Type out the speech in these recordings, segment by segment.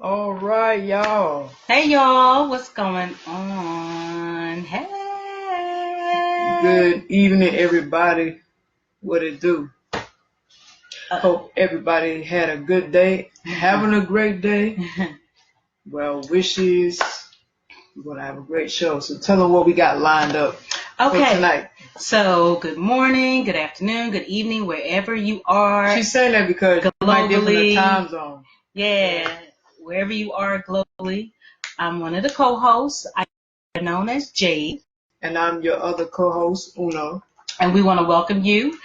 All right, y'all. Hey, y'all. What's going on? Hey. Good evening, everybody. What it do? Hope everybody had a good day. Having a great day. Well, wishes. We're going to have a great show. So tell them what we got lined up for tonight. So, good morning, good afternoon, good evening, wherever you are. She's saying that because globally, you might give them the time zone. Yeah, wherever you are globally. I'm one of the co-hosts. I'm known as Jade. And I'm your other co-host, Uno. And we want to welcome you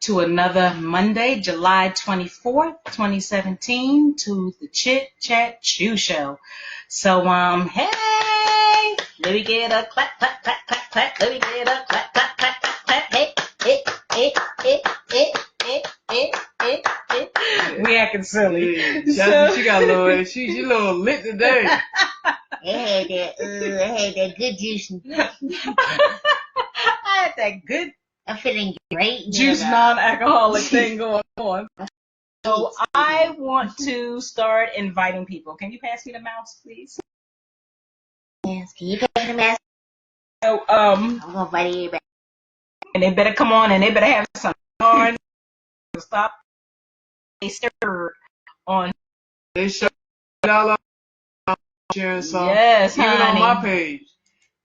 to another Monday, July 24th, 2017, to the Chit Chat Chew Show. So, hey, let me get a clap, clap, clap, clap, clap. Let me get a clap, clap, clap, clap, clap. Hey, hey, hey, hey, hey, hey, hey, hey, hey. We acting silly. Yeah, she got a little, she a little lit today. I had that good juice. I had that good. I'm feeling great. Juice non-alcoholic thing going on. So I want to start inviting people. Can you pass me the mouse, please? Yes, can you pass me the mouse? So, I'm gonna invite everybody. And they better come on and they better have some on. Stop. They stir on. They show y'all sharing some. Yes, even honey. on my page.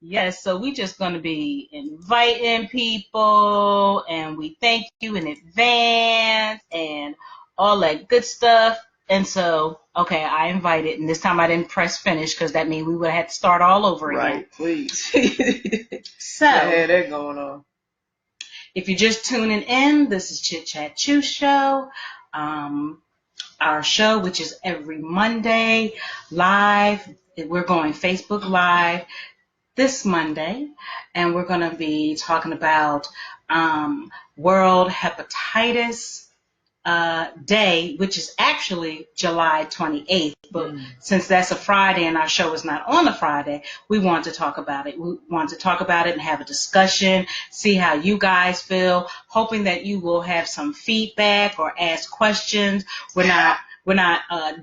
Yes, so we just going to be inviting people, and we thank you in advance and all that good stuff. And so, okay, I invited, and this time I didn't press finish because that means we would have had to start all over again. Right, please. So, I had that going on. If you're just tuning in, this is Chit Chat Chew Show. Our show, which is every Monday, live. We're going Facebook Live this Monday, and we're going to be talking about World Hepatitis Day, which is actually July 28th. But since that's a Friday and our show is not on a Friday, we want to talk about it. We want to talk about it and have a discussion, see how you guys feel, hoping that you will have some feedback or ask questions. We're not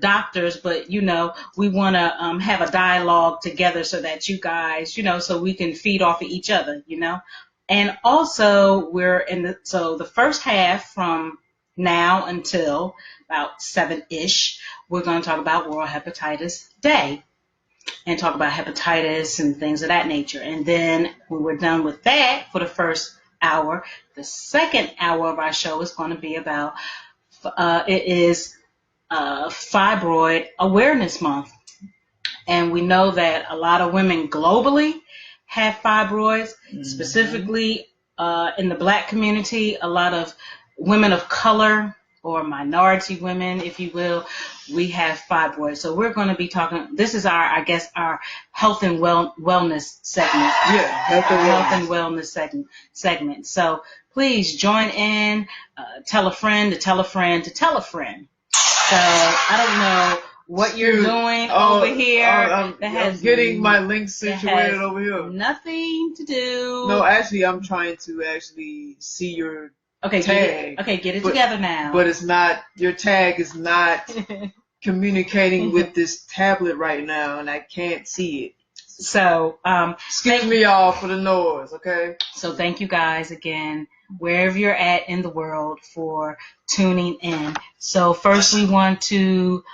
doctors, but, we want to have a dialogue together so that you guys, so we can feed off of each other, And also, the first half from now until about 7-ish, we're going to talk about World Hepatitis Day and talk about hepatitis and things of that nature. And then when we're done with that for the first hour, the second hour of our show is going to be about, Fibroid Awareness Month. And we know that a lot of women globally have fibroids, specifically in the Black community, a lot of women of color or minority women, if you will, we have fibroids. So we're going to be talking, this is our health and wellness segment. Yeah, health and wellness segment. So please join in, tell a friend to tell a friend to tell a friend. So I don't know what you're doing over here. I'm getting my links situated over here. Nothing to do. No, actually, I'm trying to see your tag. Get it together now. But it's not, your tag is not communicating with this tablet right now, and I can't see it. So, excuse me, y'all, for the noise, okay? So thank you guys again, wherever you're at in the world, for tuning in. So first we want to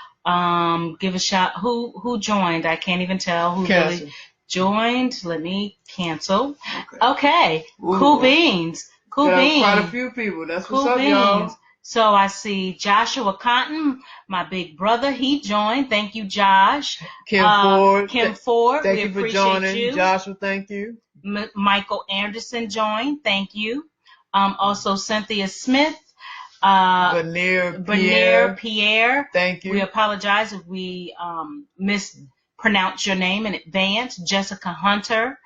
give a shout. Who joined? I can't even tell who really joined. Let me cancel. Okay. Cool beans. Quite a few people. That's what's up, y'all. So I see Joshua Cotton, my big brother. He joined. Thank you, Josh. Kim Ford. Thank you for joining. Joshua, thank you. Michael Anderson joined. Thank you. Also Cynthia Smith. Bernier Pierre. Thank you. We apologize if we mispronounced your name in advance. Jessica Hunter.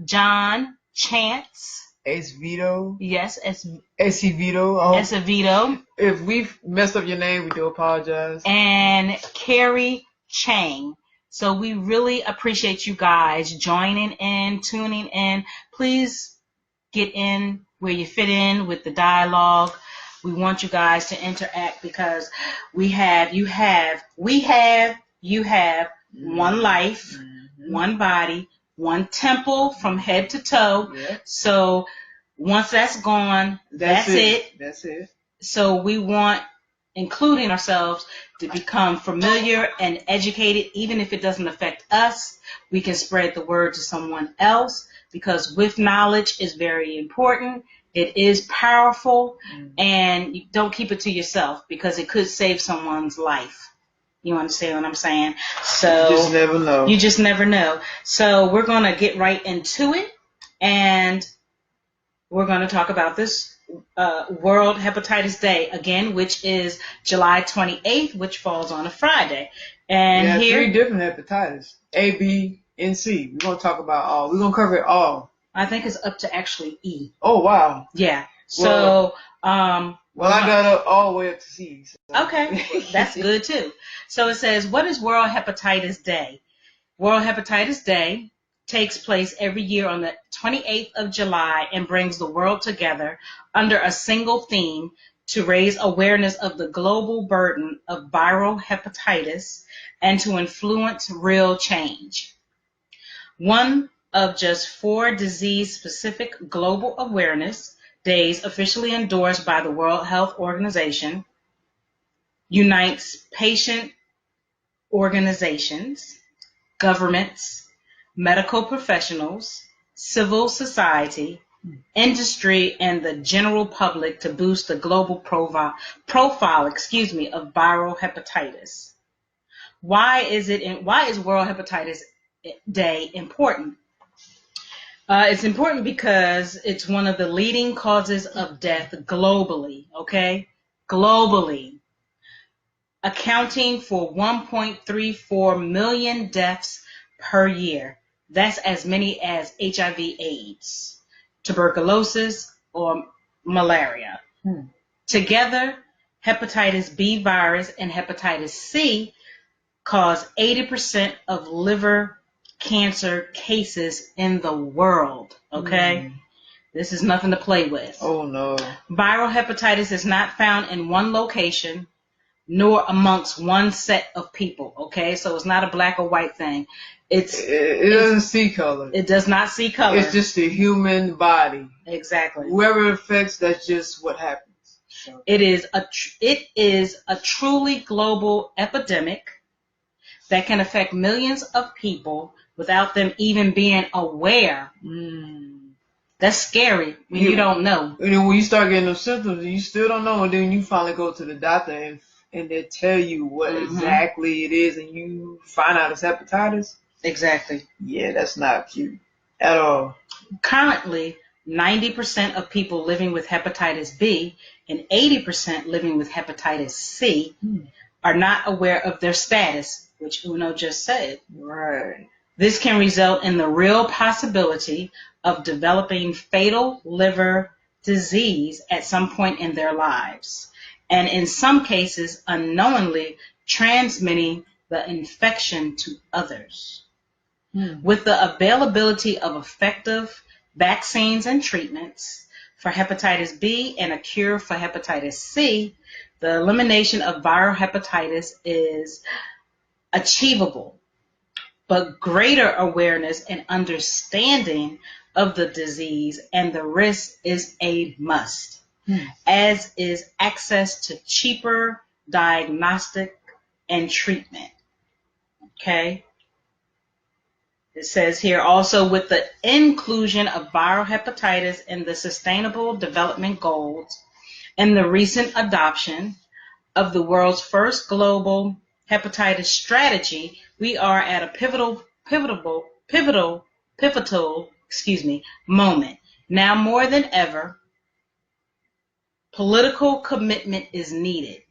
John Chance. Esvito. Yes, Esvito. Esvito. If we've messed up your name, we do apologize. And Carrie Chang. So we really appreciate you guys joining in, tuning in. Please get in where you fit in with the dialogue. We want you guys to interact because we have you have one life, one body, one temple from head to toe. Yeah. So once that's gone, that's it. That's it. So we want, including ourselves, to become familiar and educated, even if it doesn't affect us. We can spread the word to someone else, because with knowledge is very important. It is powerful, and you don't keep it to yourself, because it could save someone's life. You understand what I'm saying? So you just never know. You just never know. So we're going to get right into it, and we're going to talk about this World Hepatitis Day again, which is July 28th, which falls on a Friday. And here 3 different hepatitis: A, B, and C. We're going to talk about all. We're going to cover it all. I think it's up to actually E. Oh, wow. Yeah. So, I got up all the way up to C. So. Okay. That's good too. So it says, what is World Hepatitis Day? World Hepatitis Day takes place every year on the 28th of July and brings the world together under a single theme to raise awareness of the global burden of viral hepatitis and to influence real change. One of just 4 disease-specific global awareness days officially endorsed by the World Health Organization unites patient organizations, governments, medical professionals, civil society, industry, and the general public to boost the global profile of viral hepatitis. Why is World Hepatitis Day important? It's important because it's one of the leading causes of death globally, okay? Globally. Accounting for 1.34 million deaths per year. That's as many as HIV/AIDS, tuberculosis, or malaria. Together, hepatitis B virus and hepatitis C cause 80% of liver cancer cases in the world, okay? This is nothing to play with. Oh, no. Viral hepatitis is not found in one location, nor amongst one set of people, okay? So it's not a black or white thing. It doesn't see color. It does not see color. It's just the human body. Exactly. Whoever it affects, that's just what happens. So. It is a truly global epidemic that can affect millions of people without them even being aware. That's scary when you don't know. And then when you start getting those symptoms, you still don't know, and then you finally go to the doctor and they tell you what exactly it is, and you find out it's hepatitis. Exactly. Yeah, that's not cute at all. Currently, 90% of people living with hepatitis B and 80% living with hepatitis C are not aware of their status, which Uno just said. Right. This can result in the real possibility of developing fatal liver disease at some point in their lives, and in some cases unknowingly transmitting the infection to others. With the availability of effective vaccines and treatments for hepatitis B and a cure for hepatitis C, the elimination of viral hepatitis is achievable, but greater awareness and understanding of the disease and the risk is a must, as is access to cheaper diagnostic and treatment. Okay? It says here also, with the inclusion of viral hepatitis in the Sustainable Development Goals and the recent adoption of the world's first global hepatitis strategy, we are at a pivotal moment. Now more than ever, political commitment is needed.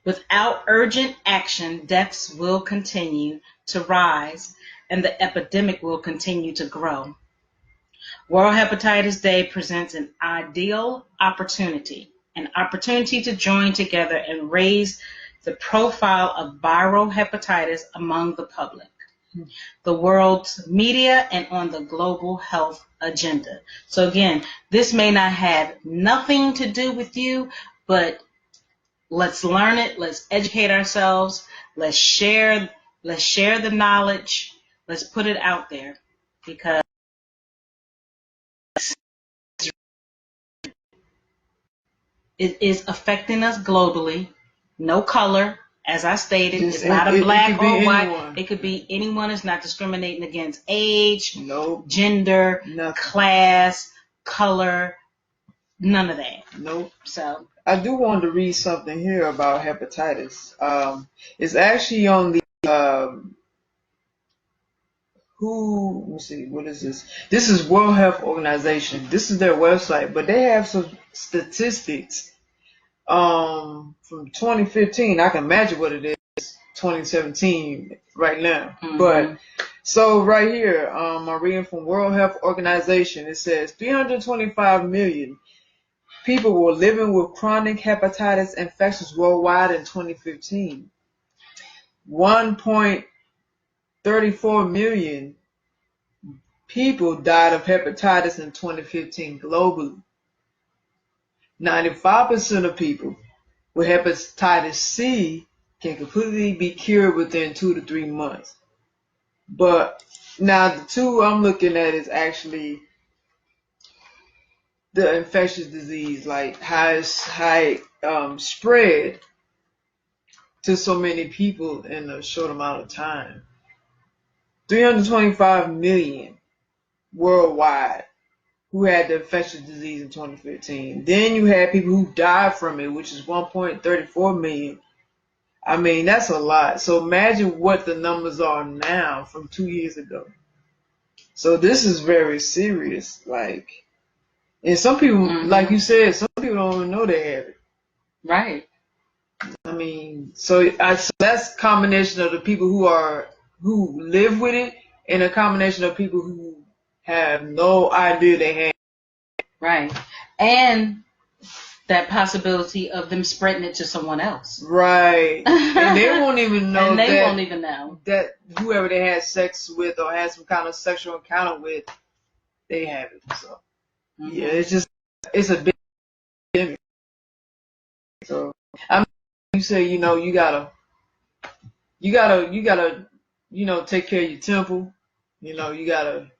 Without urgent action, deaths will continue to rise and the epidemic will continue to grow. World Hepatitis Day presents an ideal opportunity to join together and raise the profile of viral hepatitis among the public, the world's media, and on the global health agenda. So again, this may not have nothing to do with you, but let's learn it, let's educate ourselves, let's share the knowledge. Let's put it out there because it is affecting us globally. No color, as I stated, it's not a black or white. It could be anyone. It's not discriminating against age, nope, gender, nothing. Class, color, none of that. Nope. So I do want to read something here about hepatitis. It's actually on the let me see, what is this? This is World Health Organization. This is their website, but they have some statistics from 2015. I can imagine what it is 2017 right now. Mm-hmm. But so right here, I'm reading from World Health Organization. It says 325 million people were living with chronic hepatitis infections worldwide in 2015. 1.34 million people died of hepatitis in 2015 globally. 95% of people with hepatitis C can completely be cured within 2 to 3 months. But now the two I'm looking at is actually the infectious disease, like how it spread to so many people in a short amount of time. 325 million worldwide who had the infectious disease in 2015. Then you had people who died from it, which is 1.34 million. I mean, that's a lot. So imagine what the numbers are now from 2 years ago. So this is very serious. Like, and some people, like you said, some people don't even know they have it. Right. I mean, so that's a combination of the people who live with it and a combination of people who have no idea they have it. Right. And that possibility of them spreading it to someone else. Right. And they won't even know and they won't even know that whoever they had sex with or had some kind of sexual encounter with, they have it. So yeah, it's a big epidemic. So I mean, you say, you gotta take care of your temple. You gotta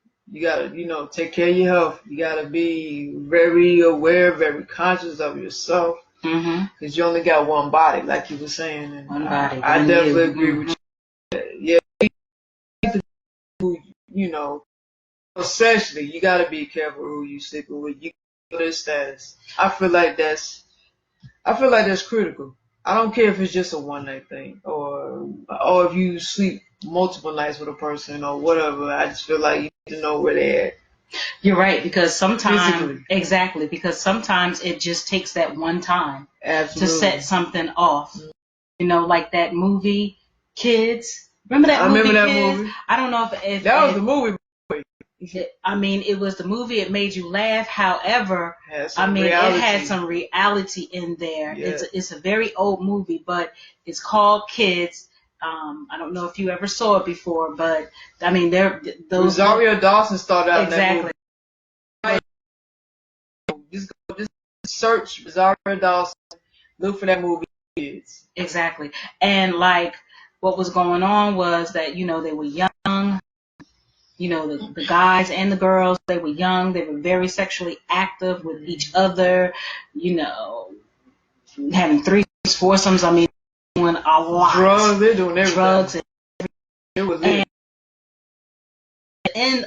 take care of your health. You gotta be very aware, very conscious of yourself. Because you only got one body, like you were saying. And one body. I definitely agree with you. Yeah, essentially, you got to be careful who you sleeping with. You know their status. I feel like that's critical. I don't care if it's just a one night thing or if you sleep multiple nights with a person or whatever. I just feel like you need to know where they're at. You're right, because sometimes physically. Because sometimes it just takes that one time Absolutely. to set something off. Like that movie Kids. Remember that movie? I remember that Kids? movie. I don't know if that was the movie. It was the movie. It made you laugh. However, it had some reality in there. Yeah. It's a very old movie, but it's called Kids. I don't know if you ever saw it before, but I mean, those. Rosario Dawson started out exactly. In that movie. Just search Rosario Dawson. Look for that movie. Kids. Exactly, and like what was going on was that they were young. The guys and the girls, they were young. They were very sexually active with each other, having threesomes, foursomes. I mean, doing a lot. Drugs, they're doing everything. Drugs. It was and in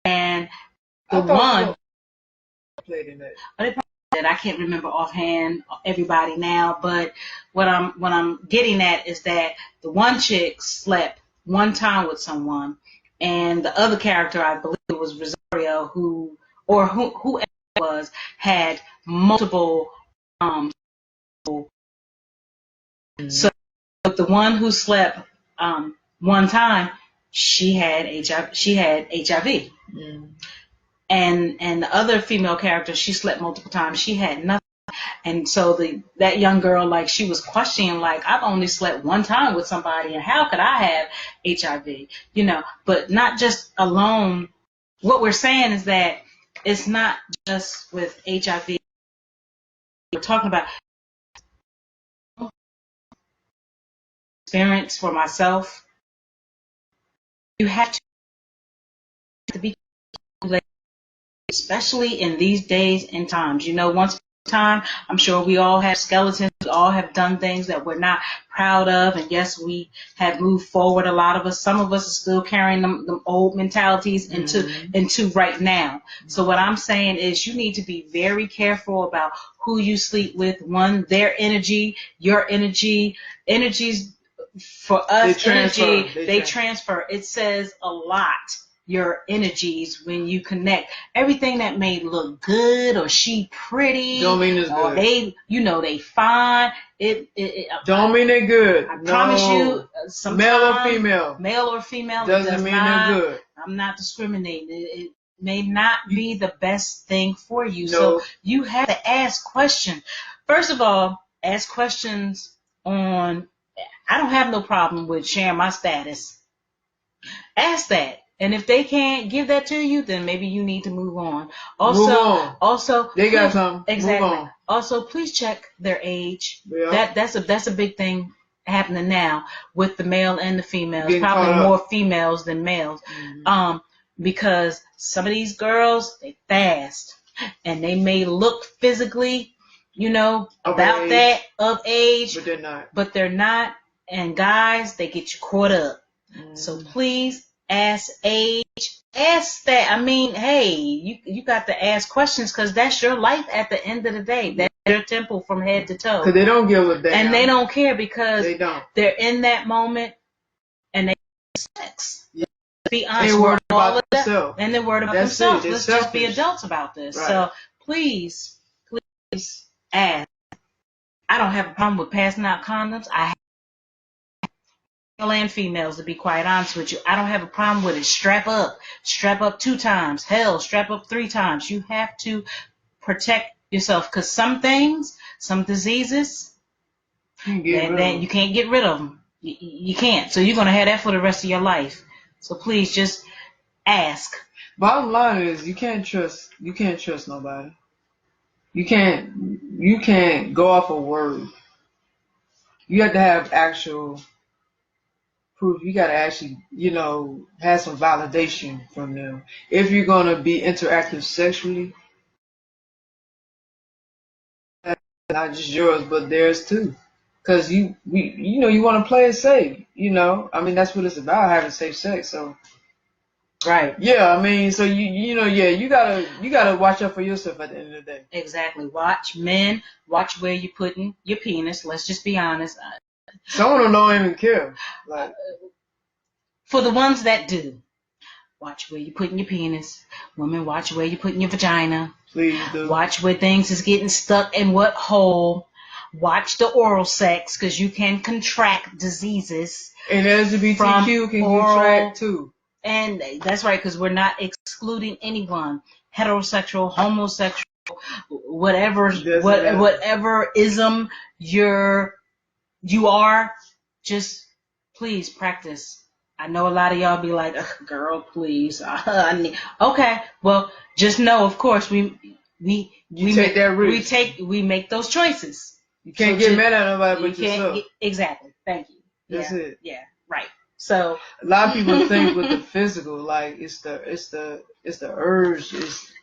and the one played in that. I can't remember offhand everybody now, but what I'm getting at is that the one chick slept one time with someone, and the other character, I believe it was Rosario, whoever it was, had multiple. So the one who slept one time, she had HIV. And the other female character, she slept multiple times. She had nothing. And so that young girl, she was questioning, I've only slept one time with somebody, and how could I have HIV? But not just alone. What we're saying is that it's not just with HIV. We're talking about experience for myself. You have to be, especially in these days and times. You know, once upon a time, I'm sure we all have skeletons. We all have done things that we're not proud of. And yes, we have moved forward. A lot of us, some of us are still carrying them old mentalities into right now. So what I'm saying is you need to be very careful about who you sleep with. One, their energy, your energy, energies for us, they transfer. It says a lot. Your energies when you connect. Everything that may look good or she pretty don't mean it's or good. they fine. It don't mean they're good. I promise you, male or female doesn't mean they're good. I'm not discriminating. It may not be the best thing for you. No. So you have to ask questions. First of all, ask questions on. I don't have no problem with sharing my status. Ask that. And if they can't give that to you, then maybe you need to move on. Also, they got something. Exactly. Move on. Also, please check their age. Yeah. That's a big thing happening now with the male and the females. Probably more females than males. Mm-hmm. Because some of these girls, they fast, and they may look physically, about that of age, but they're not. And guys, they get you caught up. Mm-hmm. So please. Ask age, ask that. I mean, hey, you got to ask questions because that's your life at the end of the day. That's your temple from head to toe. Because they don't give a damn. And they don't care because they're in that moment and they have sex. Yeah. Be honest, they're worried about themselves. And they're worried about themselves. Let's just be adults about this. Right. So please ask. I don't have a problem with passing out condoms. And females, to be quite honest with you, I don't have a problem with it. Strap up 2 times, hell, strap up 3 times. You have to protect yourself because some diseases, you can't get rid of them. You can't. So you're gonna have that for the rest of your life. So please just ask. Bottom line is you can't trust nobody. You can't go off a word. You have to have actual proof. You got to actually, have some validation from them. If you're going to be interactive sexually, not just yours, but theirs too. Because you want to play it safe, I mean, that's what it's about, having safe sex. So, right. Yeah, I mean, so you gotta watch out for yourself at the end of the day. Exactly. Watch where you're putting your penis. Let's just be honest. Some of them don't even care. Like, for the ones that do, watch where you're putting your penis. Women, watch where you're putting your vagina. Please do. Watch where things is getting stuck in what hole. Watch the oral sex because you can contract diseases. And LGBTQ can contract too. And that's right, because we're not excluding anyone. Heterosexual, homosexual, whatever ism you are, just please practice. I know a lot of y'all be like, girl, please. Okay, well, just know, of course, we take that risk. We make those choices. You can't get mad at nobody but yourself. Exactly. Thank you. That's it. Yeah. Right. So a lot of people think with the physical, like it's the urge.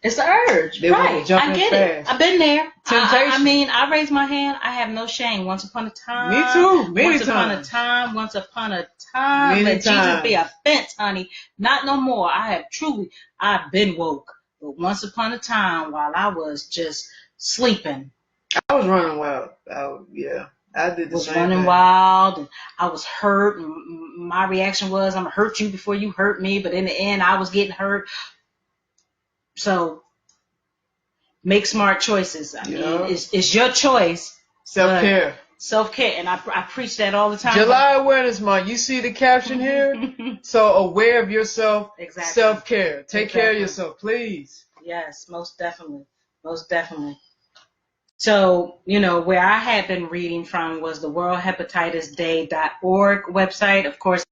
It's the urge. They want to jump in fast. I get it. I've been there. Temptation. I mean, I raised my hand. I have no shame. Once upon a time. Me too. Once upon a time. Let Jesus be a fence, honey. Not no more. I've been woke. But once upon a time, while I was just sleeping, I was running wild. I did the same thing. Running wild, and I was hurt, and my reaction was, I'm going to hurt you before you hurt me, but in the end, I was getting hurt. So, make smart choices. I mean, it's your choice. Self-care. Self-care, and I preach that all the time. July Awareness Month. You see the caption here? So, aware of yourself, exactly. Self-care. Take care of yourself, please. Yes, most definitely. Most definitely. So, where I had been reading from was the World Hepatitis Day.org website. Of course,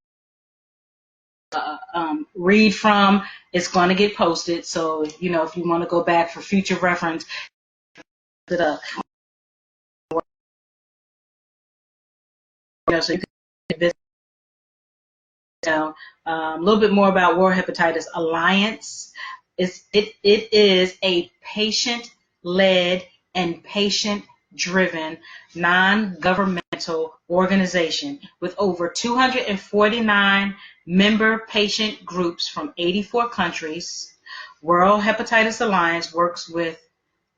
read from. It's going to get posted. So, if you want to go back for future reference, it up. So you can visit. A little bit more about World Hepatitis Alliance. It is a patient-led and patient-driven non-governmental organization with over 249 member patient groups from 84 countries. World Hepatitis Alliance works with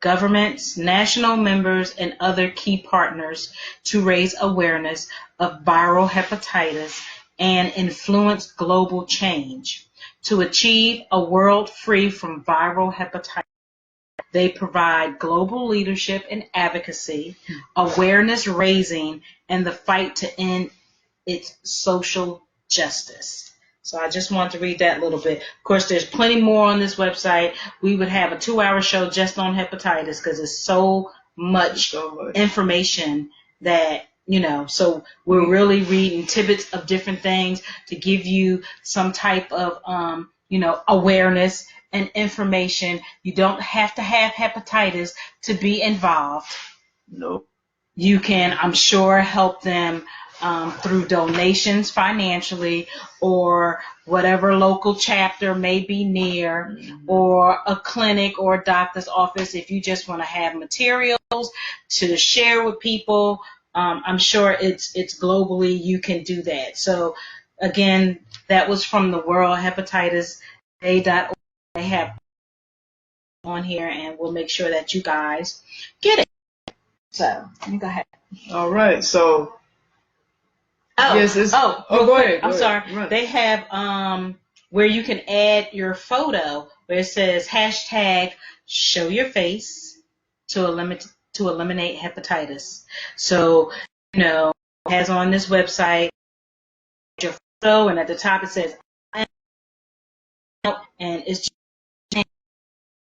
governments, national members, and other key partners to raise awareness of viral hepatitis and influence global change. To achieve a world free from viral hepatitis, they provide global leadership and advocacy, awareness raising, and the fight to end its social justice. So I just wanted to read that a little bit. Of course, there's plenty more on this website. We would have a 2-hour show just on hepatitis because it's so much information that, so we're really reading tidbits of different things to give you some type of, awareness and information. You don't have to have hepatitis to be involved. Nope. You can, I'm sure, help them through donations financially, or whatever local chapter may be near, or a clinic or a doctor's office. If you just want to have materials to share with people, I'm sure it's globally you can do that. So again, that was from the World Hepatitis Day.org. They have on here, and we'll make sure that you guys get it. So you go ahead. All right. So go ahead. I'm Go sorry. ahead. Right. They have where you can add your photo where it says hashtag show your face to eliminate hepatitis. So, it has on this website your photo, and at the top it says, and it's just,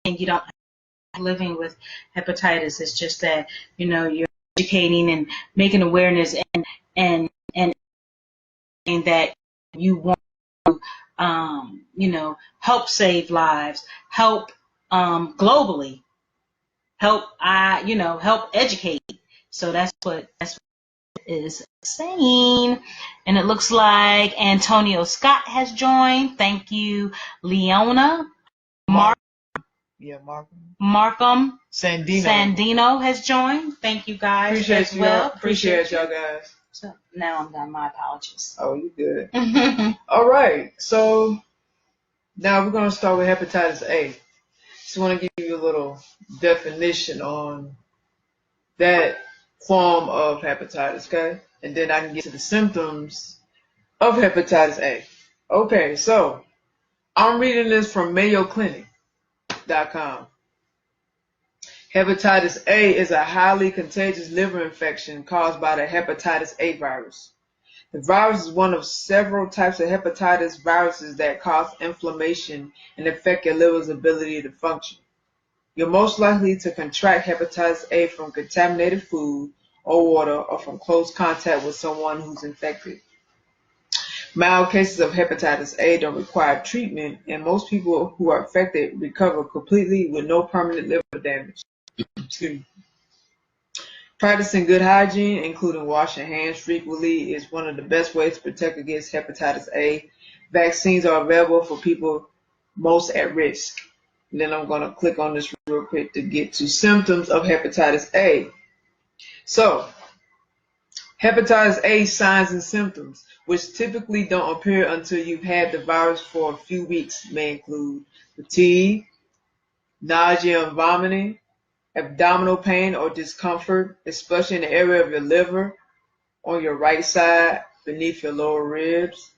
and you don't living with hepatitis. It's just that, you're educating and making awareness and that you want to, help save lives, help globally, help educate. So that's what it is saying. And it looks like Antonio Scott has joined. Thank you, Leona. Markham Sandino has joined. Thank you guys. Appreciate y'all guys. So now I'm done. My apologies. Oh, you good. All right. So now we're going to start with hepatitis A. Just want to give you a little definition on that form of hepatitis, okay? And then I can get to the symptoms of hepatitis A. Okay, so I'm reading this from MayoClinic.com. Hepatitis A is a highly contagious liver infection caused by the hepatitis A virus. The virus is one of several types of hepatitis viruses that cause inflammation and affect your liver's ability to function. You're most likely to contract hepatitis A from contaminated food or water, or from close contact with someone who's infected. Mild cases of hepatitis A don't require treatment, and most people who are affected recover completely with no permanent liver damage. Practicing good hygiene, including washing hands frequently, is one of the best ways to protect against hepatitis A. Vaccines are available for people most at risk. And then I'm going to click on this real quick to get to symptoms of hepatitis A. So, hepatitis A signs and symptoms, which typically don't appear until you've had the virus for a few weeks, may include fatigue, nausea and vomiting, abdominal pain or discomfort, especially in the area of your liver, on your right side, beneath your lower ribs,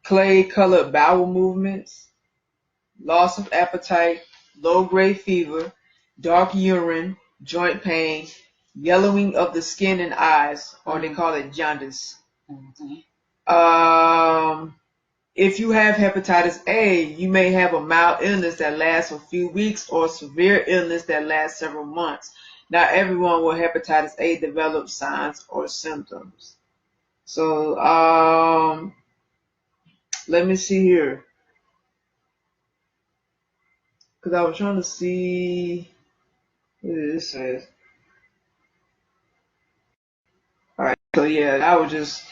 clay-colored bowel movements, loss of appetite, low-grade fever, dark urine, joint pain, yellowing of the skin and eyes, or they call it jaundice. If you have hepatitis A, you may have a mild illness that lasts a few weeks or a severe illness that lasts several months. Not everyone with hepatitis A develops signs or symptoms. So let me see here. Because I was trying to see what this says. Alright, so yeah, I would just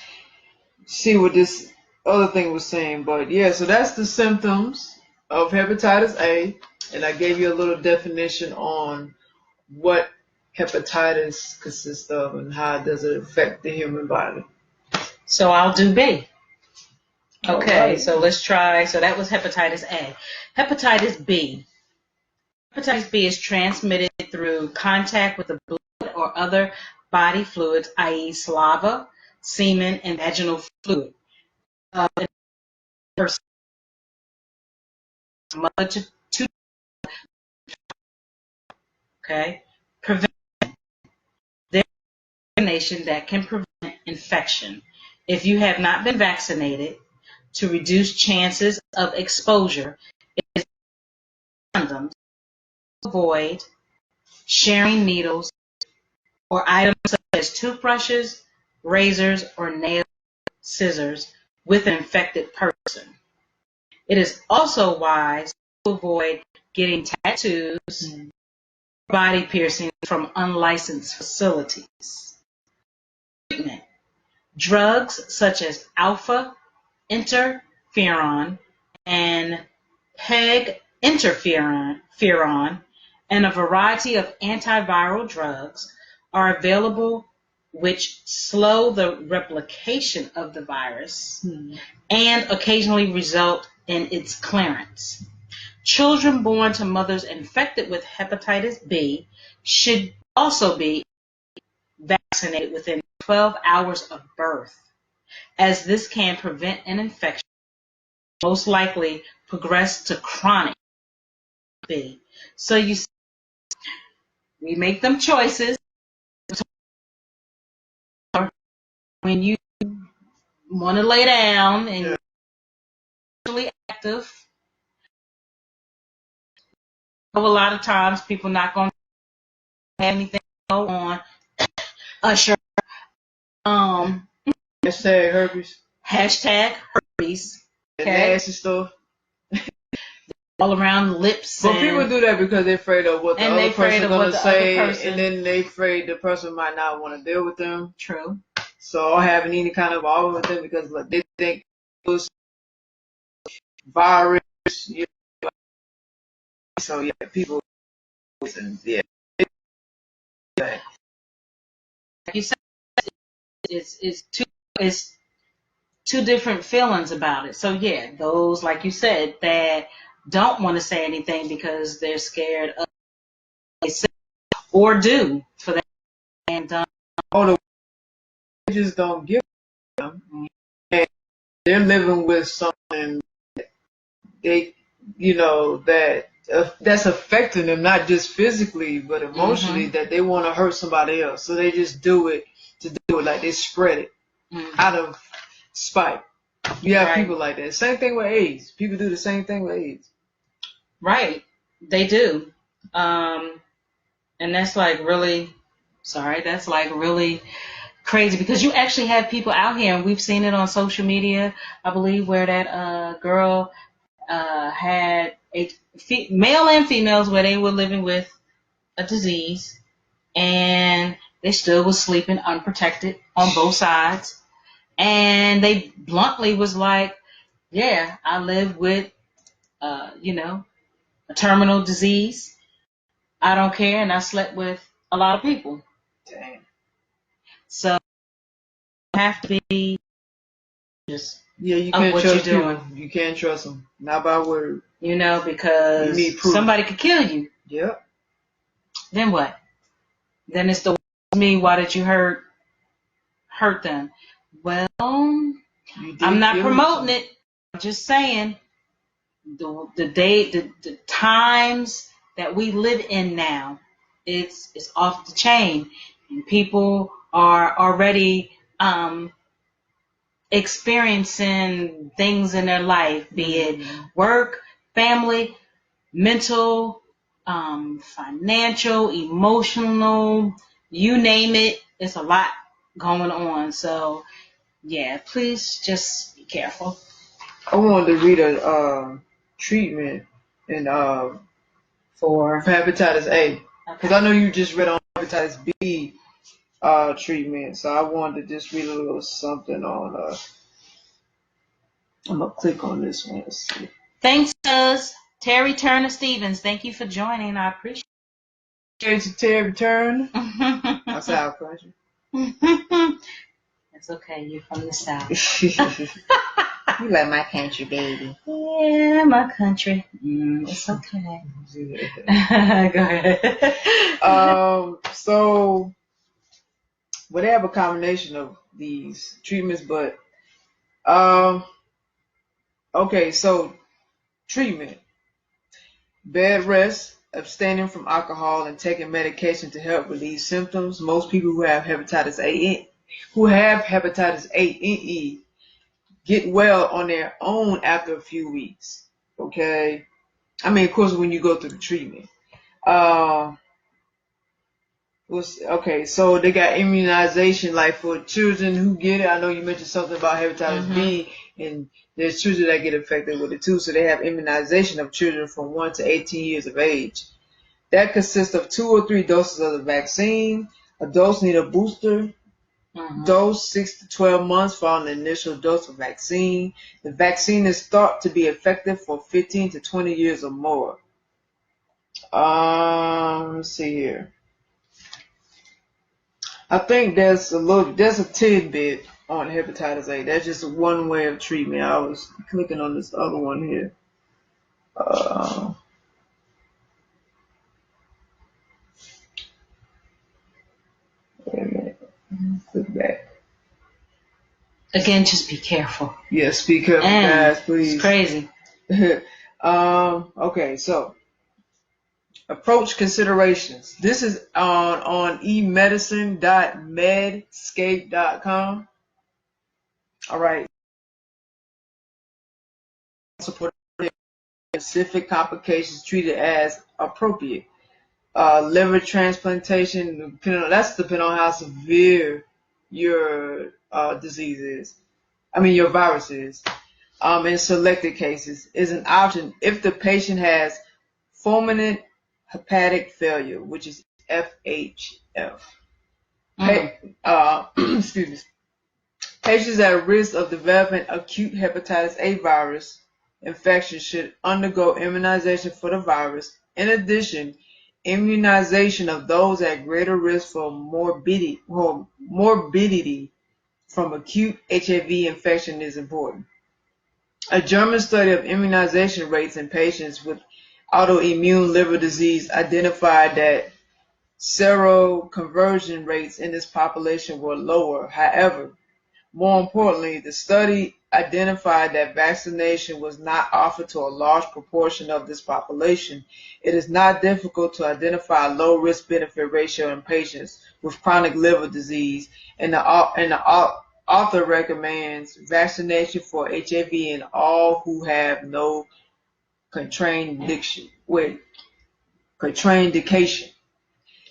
see what this other thing was saying. But yeah, so that's the symptoms of hepatitis A. And I gave you a little definition on what hepatitis consists of and how does it affect the human body. So I'll do B. Okay, Alright. so let's try. So that was hepatitis A. Hepatitis B. Hepatitis B is transmitted through contact with the blood or other body fluids, i.e. saliva, semen, and vaginal fluid. Mother to okay. Prevent. There is vaccination that can prevent infection. If you have not been vaccinated, to reduce chances of exposure, it is condoms. Avoid sharing needles or items such as toothbrushes, razors, or nail scissors with an infected person. It is also wise to avoid getting tattoos, body piercings from unlicensed facilities. Treatment. Drugs such as alpha interferon and PEG interferon and a variety of antiviral drugs are available which slow the replication of the virus and occasionally result in its clearance. Children born to mothers infected with hepatitis B should also be vaccinated within 12 hours of birth, as this can prevent an infection, most likely progress to chronic B. So you see, we make them choices when you want to lay down and you're really active. A lot of times people not going to have anything go on. Usher. Hashtag herpes. Hashtag herpes. The Okay. nasty stuff. All around the lips. But people do that because they're afraid of what the other person's going to say, and then they're afraid the person might not want to deal with them. True. So or having any kind of involvement with them because like, they think it was virus. You know, so yeah, people. Yeah. Like you said, it's two different feelings about it. So yeah, those like you said that don't want to say anything because they're scared of what they say or do for that and or they just don't give them. And they're living with something they, you know, that's affecting them not just physically but emotionally. That they want to hurt somebody else, so they just do it to do it. Like they spread it out of spite. You have people like that. Same thing with AIDS. People do the same thing with AIDS. Right, they do, and that's like really crazy because you actually have people out here, and we've seen it on social media, I believe, where that girl had male and females where they were living with a disease, and they still was sleeping unprotected on both sides, and they bluntly was like, yeah, I live with a terminal disease. I don't care, and I slept with a lot of people. Dang. So you have to be just you can't what trust you're doing. People. You can't trust them, not by word. Because you need proof. Somebody could kill you. Yep. Then what? Then it's me. Why did you hurt them? Well, I'm not promoting it. I'm just saying the times that we live in now, it's off the chain, and people are already experiencing things in their life, be it work, family, mental, financial, emotional, you name it. It's a lot going on. So yeah, please just be careful. I wanted to read a treatment and For hepatitis A, because I okay. know you just read on hepatitis B treatment, so I wanted to just read a little something on. I'm gonna click on this one. Let's see. Thanks, us. Terry Turner Stevens. Thank you for joining. I appreciate Terry Turn. it. That's our country. It's okay. You're from the South. You like my country, baby. Yeah, my country. It's okay. Go ahead. So well, they have a combination of these treatments, but okay, so treatment: bed rest, abstaining from alcohol, and taking medication to help relieve symptoms. Most people who have hepatitis A, hepatitis A and E, get well on their own after a few weeks. Okay, I mean, of course, when you go through the treatment. Okay, so they got immunization, like for children who get it. I know you mentioned something about hepatitis B, and there's children that get affected with it too. So they have immunization of children from 1 to 18 years of age. That consists of 2 or 3 doses of the vaccine. Adults need a booster dose 6 to 12 months following the initial dose of vaccine. The vaccine is thought to be effective for 15 to 20 years or more. Let's see here. I think there's a tidbit on hepatitis A. That's just one way of treatment. I was clicking on this other one here. Wait a minute. Click back. Again, just be careful. Yes, be careful, guys, please. It's crazy. Okay, so approach considerations. This is on emedicine.medscape.com. All right. Support specific complications treated as appropriate. Liver transplantation, depending on how severe your disease is. I mean, your virus is. In selected cases, is an option if the patient has fulminant hepatic failure, which is FHF. Excuse me. Patients at risk of developing acute hepatitis A virus infection should undergo immunization for the virus. In addition, immunization of those at greater risk for morbidity from acute HIV infection is important. A German study of immunization rates in patients with autoimmune liver disease identified that seroconversion rates in this population were lower. However, more importantly, the study identified that vaccination was not offered to a large proportion of this population. It is not difficult to identify a low risk-benefit ratio in patients with chronic liver disease, and the author recommends vaccination for HIV in all who have no contraindication.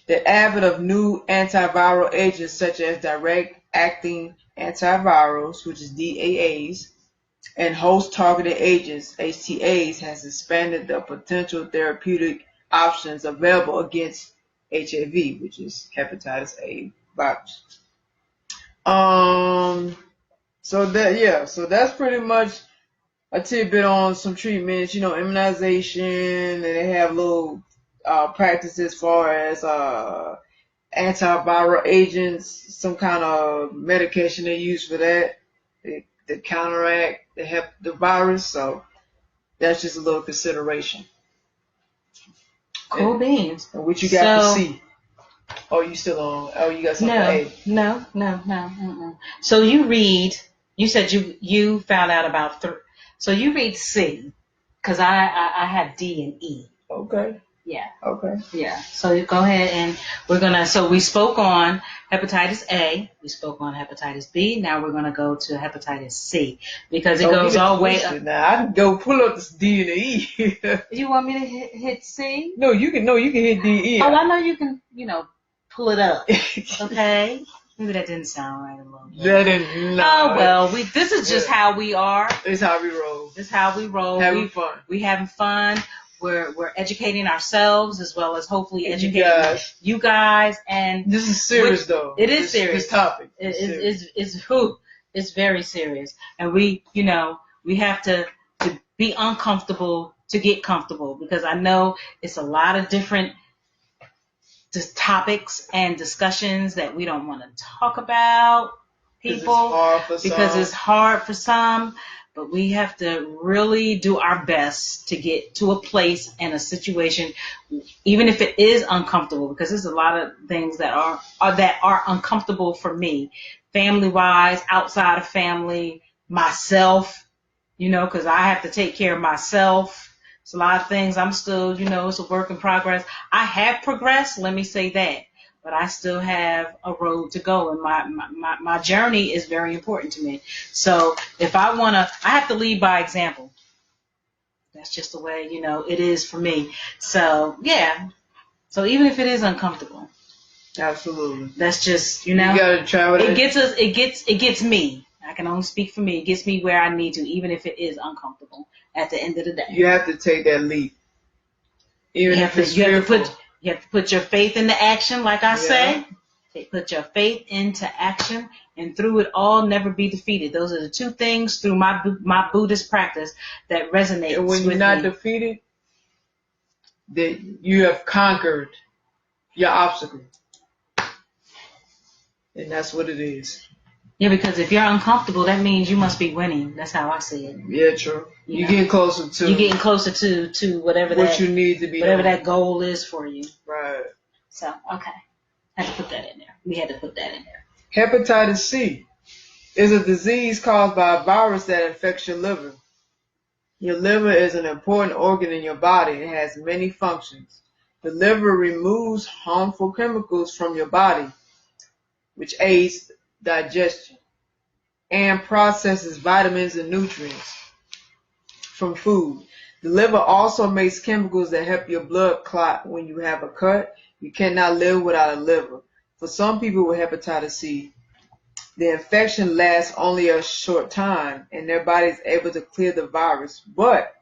The advent of new antiviral agents such as direct-acting antivirals, which is DAAs, and host-targeted agents, HTAs, has expanded the potential therapeutic options available against HIV, which is hepatitis A virus. So that's pretty much a tidbit on some treatments, immunization, and they have little practices as far as antiviral agents, some kind of medication they use for that to counteract the virus. So that's just a little consideration. Cool beans. And what you got for C? Oh, you still on? Oh, you got something for A? No. So you said you found out about 3. So you read C, because I have D and E. Okay. Yeah. Okay. Yeah. So you go ahead and so we spoke on hepatitis A, we spoke on hepatitis B, now we're gonna go to hepatitis C because it goes all the way up. Now I can go pull up this D and the E. You want me to hit C? No, you can hit D and E. Oh, I know you can, pull it up. Okay. Maybe that didn't sound right a little bit. That didn't. Oh well, this is just how we are. It's how we roll. It's how we roll. Having fun. We having fun. We're educating ourselves as well as hopefully educating you guys. And this is serious though. It is serious. This topic. It's very serious. And we have to be uncomfortable to get comfortable, because I know it's a lot of different topics and discussions that we don't want to talk about, people, because it's hard for some, but we have to really do our best to get to a place and a situation, even if it is uncomfortable, because there's a lot of things that are uncomfortable for me, family-wise, outside of family, myself, because I have to take care of myself. It's a lot of things. I'm still, it's a work in progress. I have progressed, let me say that, but I still have a road to go, and my journey is very important to me. So if I have to lead by example. That's just the way, it is for me. So, yeah. So even if it is uncomfortable. Absolutely. That's just, you gotta try with it. It gets me. I can only speak for me. It gets me where I need to, even if it is uncomfortable at the end of the day. You have to take that leap. Even if it's fearful. You have to put your faith into action, like I say. Put your faith into action, and through it all, never be defeated. Those are the two things through my Buddhist practice that resonates with me. And when you're not defeated, that you have conquered your obstacle. And that's what it is. Yeah, because if you're uncomfortable, that means you must be winning. That's how I see it. Yeah, true. You're getting closer to. You're getting closer to whatever what you need to be. Whatever that goal is for you. Right. So, okay. I had to put that in there. We had to put that in there. Hepatitis C is a disease caused by a virus that infects your liver. Your liver is an important organ in your body. It has many functions. The liver removes harmful chemicals from your body, which aids digestion, and processes vitamins and nutrients from food. The liver also makes chemicals that help your blood clot when you have a cut. You cannot live without a liver. For some people with hepatitis C, the infection lasts only a short time and their body is able to clear the virus. But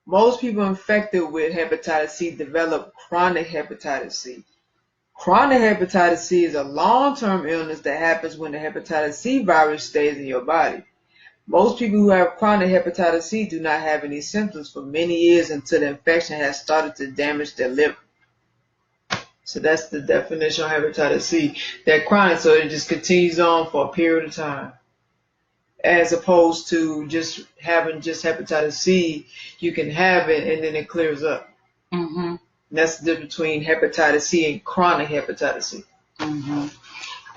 most people infected with hepatitis C develop chronic hepatitis C. Chronic hepatitis C is a long-term illness that happens when the hepatitis C virus stays in your body. Most people who have chronic hepatitis C do not have any symptoms for many years until the infection has started to damage their liver. So that's the definition of hepatitis C. That chronic, so it just continues on for a period of time. As opposed to just having just hepatitis C, you can have it and then it clears up. Mm-hmm. That's the difference between hepatitis C and chronic hepatitis C. Mm-hmm.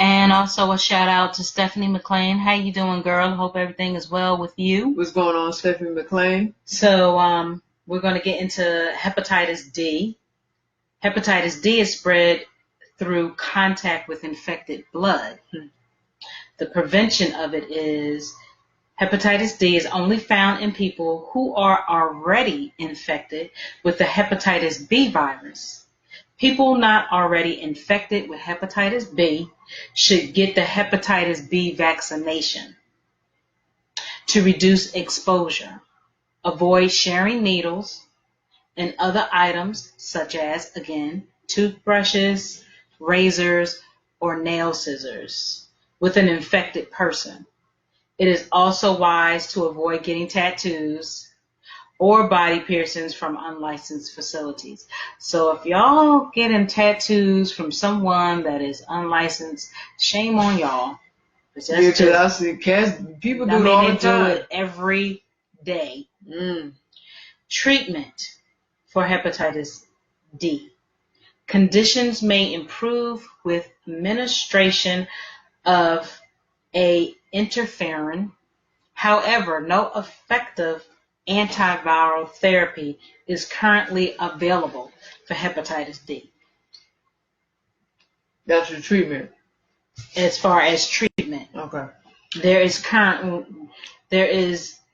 And also a shout out to Stephanie McLean. How you doing, girl? Hope everything is well with you. What's going on, Stephanie McLean? So we're going to get into hepatitis D. Hepatitis D is spread through contact with infected blood. The prevention of it is hepatitis D is only found in people who are already infected with the hepatitis B virus. People not already infected with hepatitis B should get the hepatitis B vaccination to reduce exposure. Avoid sharing needles and other items such as, again, toothbrushes, razors, or nail scissors with an infected person. It is also wise to avoid getting tattoos or body piercings from unlicensed facilities. So if y'all getting tattoos from someone that is unlicensed, shame on y'all. Yeah, because I see people do it all the time. They do it every day. Treatment for hepatitis D. Conditions may improve with administration of a interferon. However, no effective antiviral therapy is currently available for hepatitis D. That's your treatment. As far as treatment. Okay. There is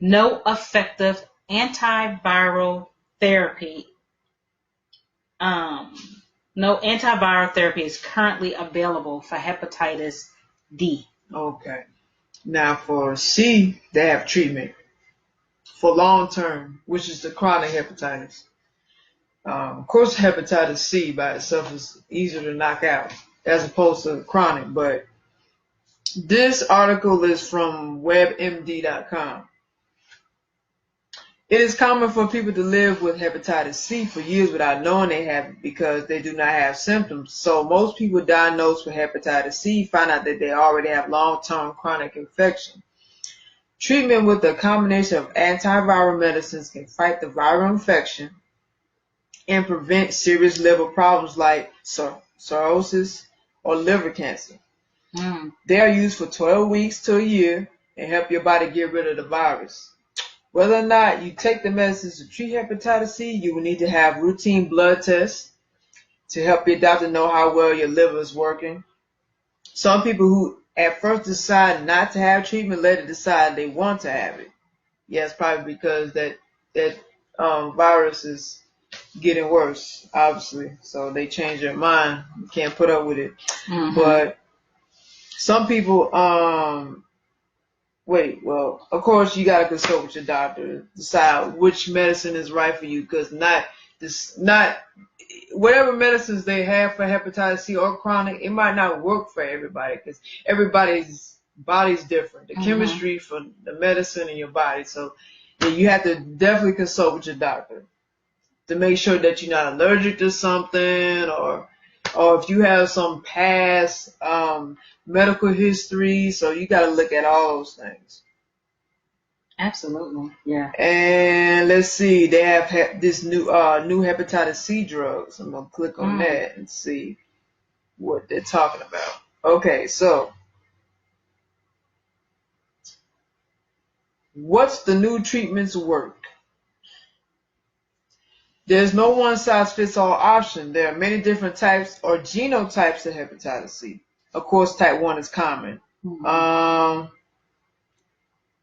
no effective antiviral therapy No antiviral therapy is currently available for hepatitis D. Okay. Now for C, they have treatment for long term, which is the chronic hepatitis. Of course, hepatitis C by itself is easier to knock out as opposed to chronic, but this article is from WebMD.com. It is common for people to live with hepatitis C for years without knowing they have it because they do not have symptoms. So most people diagnosed with hepatitis C find out that they already have long-term chronic infection. Treatment with a combination of antiviral medicines can fight the viral infection and prevent serious liver problems like cirrhosis or liver cancer. They are used for 12 weeks to a year and help your body get rid of the virus. Whether or not you take the medicines to treat hepatitis C, you will need to have routine blood tests to help your doctor know how well your liver is working. Some people who at first decide not to have treatment later decide they want to have it. Yeah, it's probably because that virus is getting worse, obviously. So they change their mind. You can't put up with it. But some people well, of course you got to consult with your doctor, decide which medicine is right for you, because not whatever medicines they have for hepatitis C or chronic, it might not work for everybody because everybody's body's different. The chemistry for the medicine in your body. So yeah, you have to definitely consult with your doctor to make sure that you're not allergic to something, or if you have some past medical history. So you got to look at all those things. Absolutely, yeah. And let's see, they have this new hepatitis C drugs. I'm gonna click on that and see what they're talking about. Okay, so what's the new treatments work? There's no one-size-fits-all option. There are many different types or genotypes of hepatitis C. Of course, type 1 is common.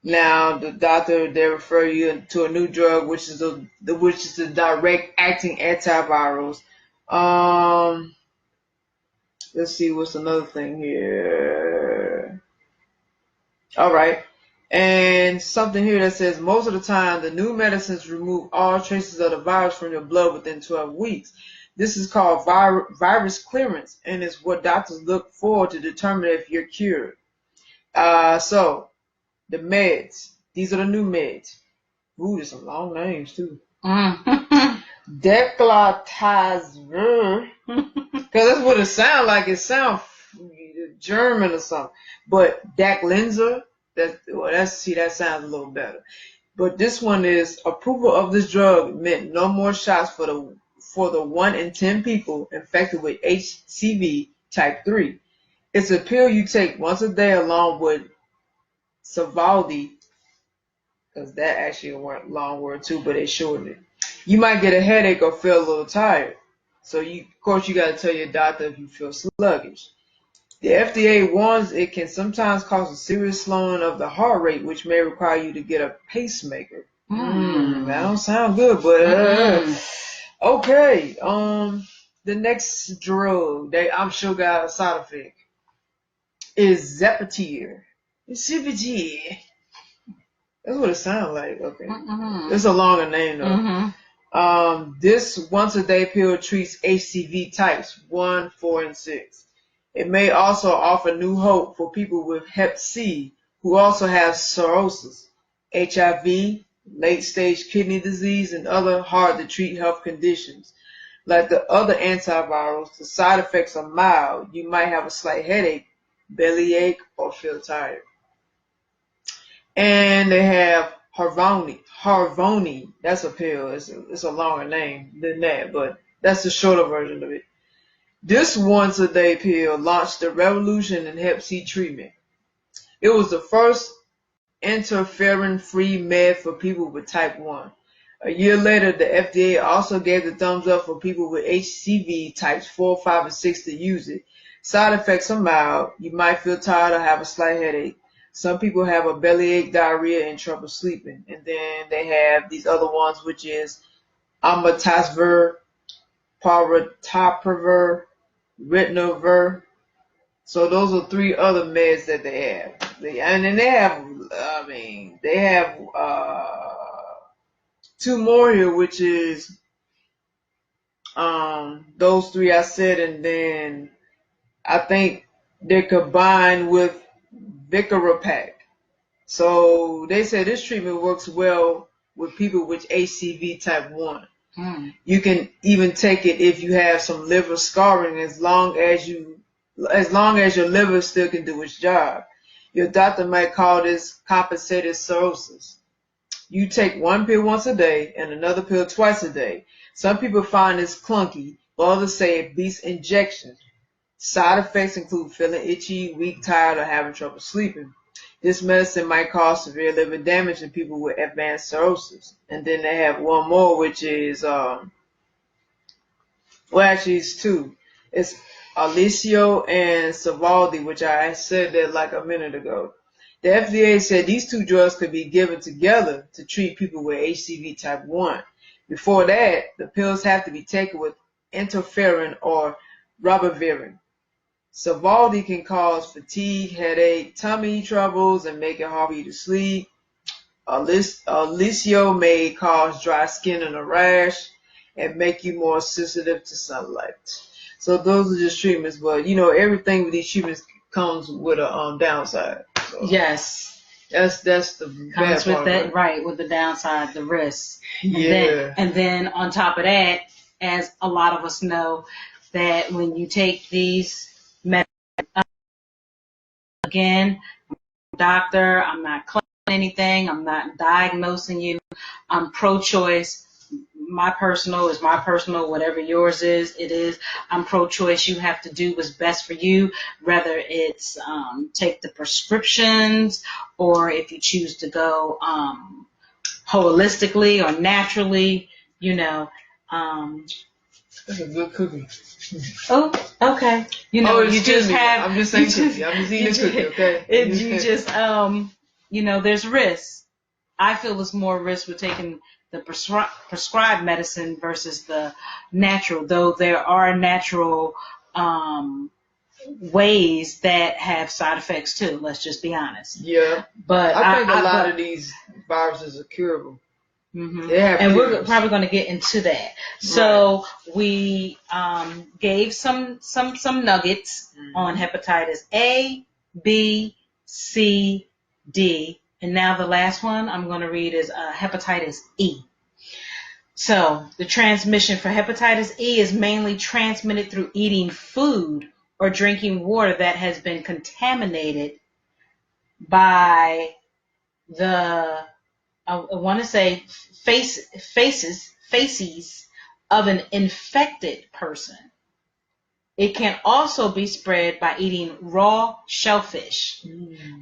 Now, the doctor, they refer you to a new drug, which is the direct-acting antivirals. Let's see, what's another thing here? All right. And something here that says most of the time the new medicines remove all traces of the virus from your blood within 12 weeks. This is called virus clearance, and is what doctors look for to determine if you're cured. So the meds, these are the new meds. Ooh, there's some long names too. Declotazver, because that's what it sounds like. It sounds German or something. But Daclinza, that sounds a little better. But this one is approval of this drug meant no more shots for the 1 in 10 people infected with HCV type 3. It's a pill you take once a day along with Sovaldi, because that actually a long word too, but they shortened it. You might get a headache or feel a little tired. So of course you got to tell your doctor if you feel sluggish. The FDA warns it can sometimes cause a serious slowing of the heart rate, which may require you to get a pacemaker. That don't sound good, but okay. The next drug I'm sure got a side effect is Zepatier. Zepatier. That's what it sounds like. Okay. It's a longer name though. This once a day pill treats HCV types 1, 4, and 6. It may also offer new hope for people with Hep C who also have cirrhosis, HIV, late-stage kidney disease, and other hard-to-treat health conditions. Like the other antivirals, the side effects are mild. You might have a slight headache, bellyache, or feel tired. And they have Harvoni. That's a pill. It's a longer name than that, but that's the shorter version of it. This once-a-day pill launched a revolution in Hep C treatment. It was the first interferon-free med for people with type 1. A year later, the FDA also gave the thumbs up for people with HCV types 4, 5, and 6 to use it. Side effects are mild. You might feel tired or have a slight headache. Some people have a bellyache, diarrhea, and trouble sleeping. And then they have these other ones, which is Amlodipine, paritaprevir, ritonavir. So those are 3 other meds that they have. And then they have 2 more here, which is those 3 I said, and then I think they're combined with Vicarapac. So they say this treatment works well with people with HCV type 1. You can even take it if you have some liver scarring, as long as your liver still can do its job. Your doctor might call this compensated cirrhosis. You take 1 pill once a day and another pill twice a day. Some people find this clunky, but others say it beats injections. Side effects include feeling itchy, weak, tired, or having trouble sleeping. This medicine might cause severe liver damage in people with advanced cirrhosis. And then they have 1 more, which is, actually it's 2. It's Alisio and Sovaldi, which I said that like a minute ago. The FDA said these 2 drugs could be given together to treat people with HCV type 1. Before that, the pills have to be taken with interferon or ribavirin. Sovaldi can cause fatigue, headache, tummy troubles, and make it hard for you to sleep. Alisio may cause dry skin and a rash and make you more sensitive to sunlight. So those are just treatments, but everything with these treatments comes with a downside. So Yes. That's the Comes bad with part, that, right, with the downside, the risk. Yeah. And then on top of that, as a lot of us know, that when you take these medicines, again, doctor, I'm not claiming anything, I'm not diagnosing you, I'm pro-choice. My personal is my personal, whatever yours is, it is. I'm pro-choice. You have to do what's best for you, whether it's take the prescriptions, or if you choose to go holistically or naturally, That's a good cookie. Oh, okay. You just have. I'm just saying cookie. I'm just eating a cookie, okay? There's risks. I feel there's more risk with taking the prescribed medicine versus the natural, though there are natural ways that have side effects too. Let's just be honest. Yeah. But I think a lot of these viruses are curable. Mm-hmm. And we're probably going to get into that. So we gave some nuggets on hepatitis A, B, C, D, and now the last one I'm going to read is hepatitis E. So the transmission for hepatitis E is mainly transmitted through eating food or drinking water that has been contaminated by the I want to say faces of an infected person. It can also be spread by eating raw shellfish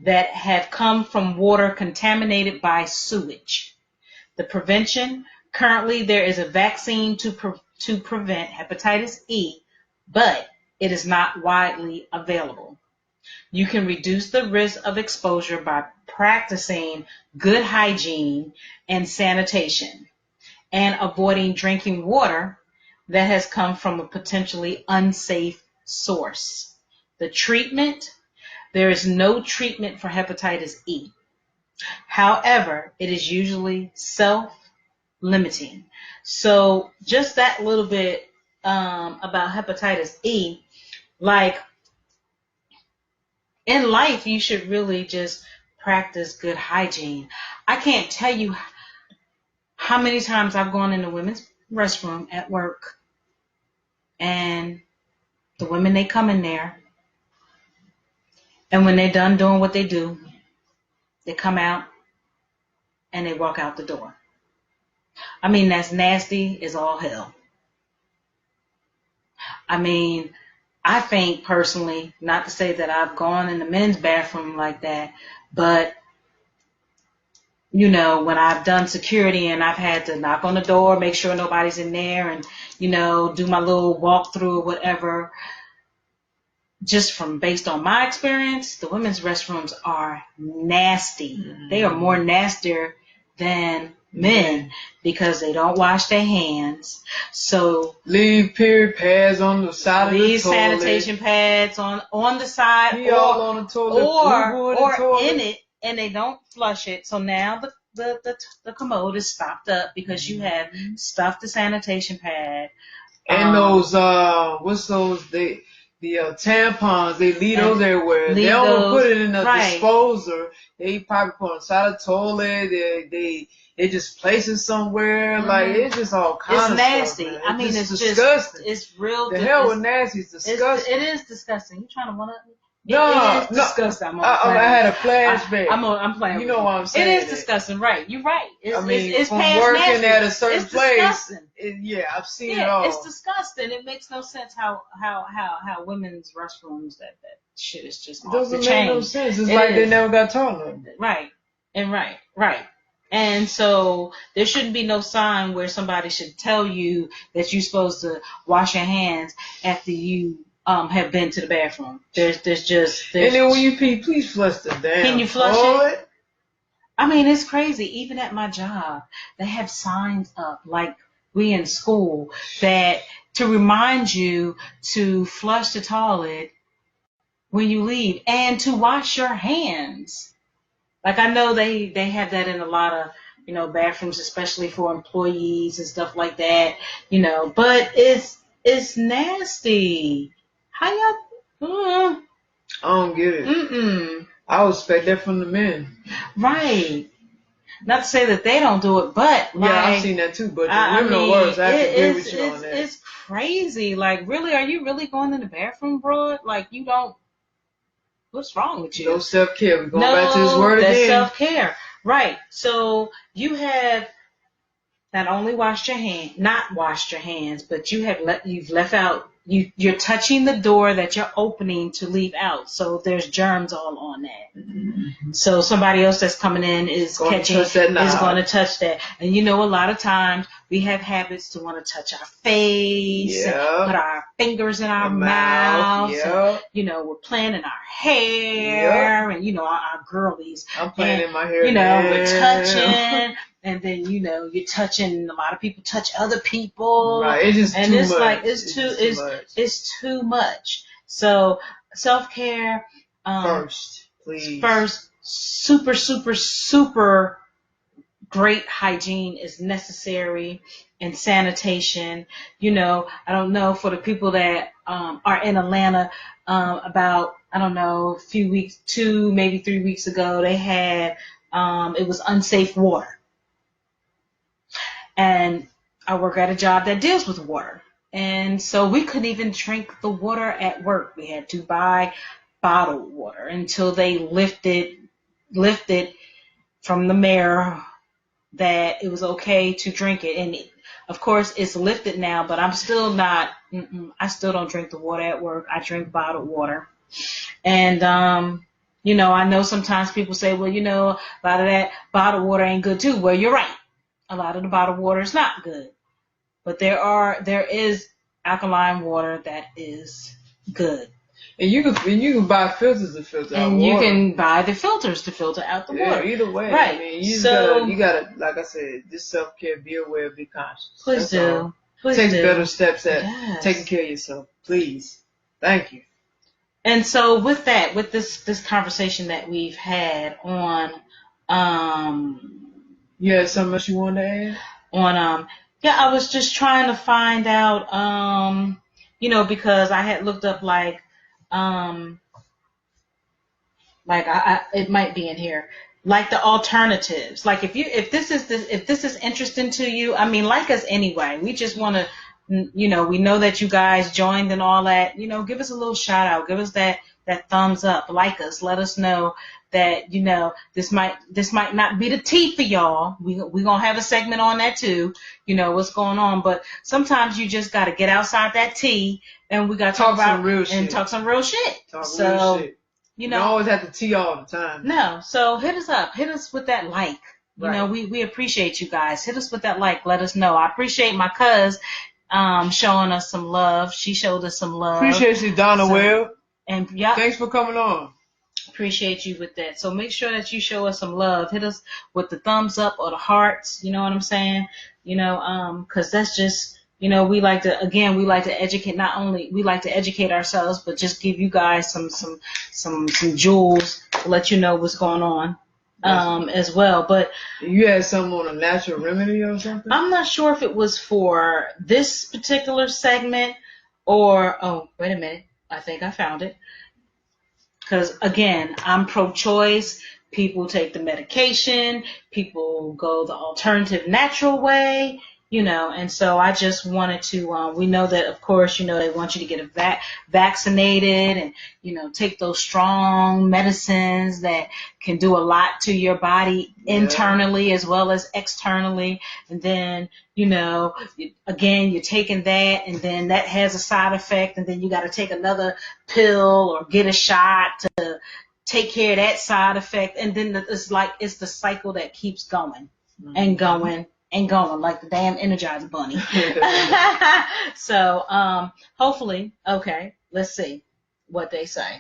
that have come from water contaminated by sewage. The prevention, currently there is a vaccine to prevent hepatitis E, but it is not widely available. You can reduce the risk of exposure by practicing good hygiene and sanitation and avoiding drinking water that has come from a potentially unsafe source. The treatment, there is no treatment for hepatitis E. However, it is usually self-limiting. So just that little bit about hepatitis E, like, in life, you should really just practice good hygiene. I can't tell you how many times I've gone in the women's restroom at work, and the women, they come in there, and when they're done doing what they do, they come out and they walk out the door. I mean, that's nasty as all hell. I mean, I think personally, not to say that I've gone in the men's bathroom like that, but when I've done security and I've had to knock on the door, make sure nobody's in there, and, do my little walkthrough or whatever, just based on my experience, the women's restrooms are nasty. Mm-hmm. They are more nastier than men, because they don't wash their hands. So leave period pads on the side of the toilet. Leave sanitation pads on the side, all on the toilet, or in it, and they don't flush it. So now the commode is stopped up because you have stuffed the sanitation pad. And those what's those the tampons, they leave those everywhere. They don't put it in a disposer. They probably put it on the side of the toilet. They just place it somewhere. Like, it's just all kinds of nasty. stuff, I mean, it's disgusting. It's real. The hell with nasty. It's disgusting. It is disgusting. You trying to one up me? No, it is disgusting. I had a flashback. I'm playing. You know what I'm saying? It is disgusting, right? You're right. It's from past working nasty. at a certain place. Disgusting. I've seen it all. It's disgusting. It makes no sense how women's restrooms that shit is just off the chain. Doesn't make no sense. It's like they never got taught nothing. Right. And so there shouldn't be no sign where somebody should tell you that you're supposed to wash your hands after you have been to the bathroom. There's and then when you pee, please flush the damn. Can you flush it? I mean, it's crazy. Even at my job, they have signs up like we in school that to remind you to flush the toilet when you leave and to wash your hands. Like, I know they have that in a lot of, bathrooms, especially for employees and stuff like that, but it's nasty. How y'all? I don't get it. I would expect that from the men. Right. Not to say that they don't do it, but I've seen that too. But the women are worse. I have to agree with you on that. It's crazy. Like, really, are you really going in the bathroom, bro? Like, you don't. What's wrong with you? No self-care. We're going back to this word again. That's self-care. Right. So you have not only not washed your hands, but you've left out. You're touching the door that you're opening to leave out. So there's germs all on that. Mm-hmm. So somebody else that's coming in is going to touch that. And a lot of times we have habits to want to touch our face, put our fingers in our mouths. And, we're playing in our hair, and our girlies. I'm playing in my hair. We're touching. And then, you're touching, a lot of people touch other people. Right, it's just and too it's much. Like, it's too much. So, self-care. First, please. First, super, super, super great hygiene is necessary, and sanitation. I don't know, for the people that are in Atlanta, about, a few weeks, 2, maybe 3 weeks ago, they had, it was unsafe water. And I work at a job that deals with water. And so we couldn't even drink the water at work. We had to buy bottled water until they lifted from the mayor that it was okay to drink it. And of course it's lifted now, but I'm still not, I still don't drink the water at work. I drink bottled water. And, I know sometimes people say, well, a lot of that bottled water ain't good too. Well, you're right. A lot of the bottled water is not good, but there is alkaline water that is good. And you can buy filters to filter out water. And you can buy the filters to filter out the water. Either way. Right. I mean, you gotta, like I said, this self-care, be aware, be conscious. Please do. Take better steps at taking care of yourself. Please. Thank you. And so with this conversation that we've had on, you had something else you wanted to add? I was just trying to find out, because I had looked up it might be in here, like the alternatives. Like if this is interesting to you, I mean, like us anyway. We just want to, we know that you guys joined and all that. Give us a little shout out. Give us that thumbs up. Like us. Let us know that this might not be the tea for y'all. We gonna have a segment on that too. What's going on, but sometimes you just gotta get outside that tea, and we gotta talk about real shit. Talk some real shit. Real shit. You don't always have to tea all the time. No, so hit us up. Hit us with that like. Right. We appreciate you guys. Hit us with that like. Let us know. I appreciate my cuz showing us some love. She showed us some love. Appreciate you, Donna Webb. And thanks for coming on. Appreciate you with that. So make sure that you show us some love. Hit us with the thumbs up or the hearts. You know what I'm saying? Because that's just, we like to educate. Not only we like to educate ourselves, but just give you guys some jewels to let you know what's going on. As well. But you had something on a natural remedy or something? I'm not sure if it was for this particular segment or, oh, wait a minute. I think I found it. Because, again, I'm pro-choice. People take the medication. People go the alternative natural way, and so I just wanted to, we know that, of course, they want you to get vaccinated and, take those strong medicines that can do a lot to your body internally as well as externally. And then, again, you're taking that and then that has a side effect and then you got to take another pill or get a shot to take care of that side effect. And then it's the cycle that keeps going and going and going like the damn Energizer Bunny. So hopefully, okay, let's see what they say.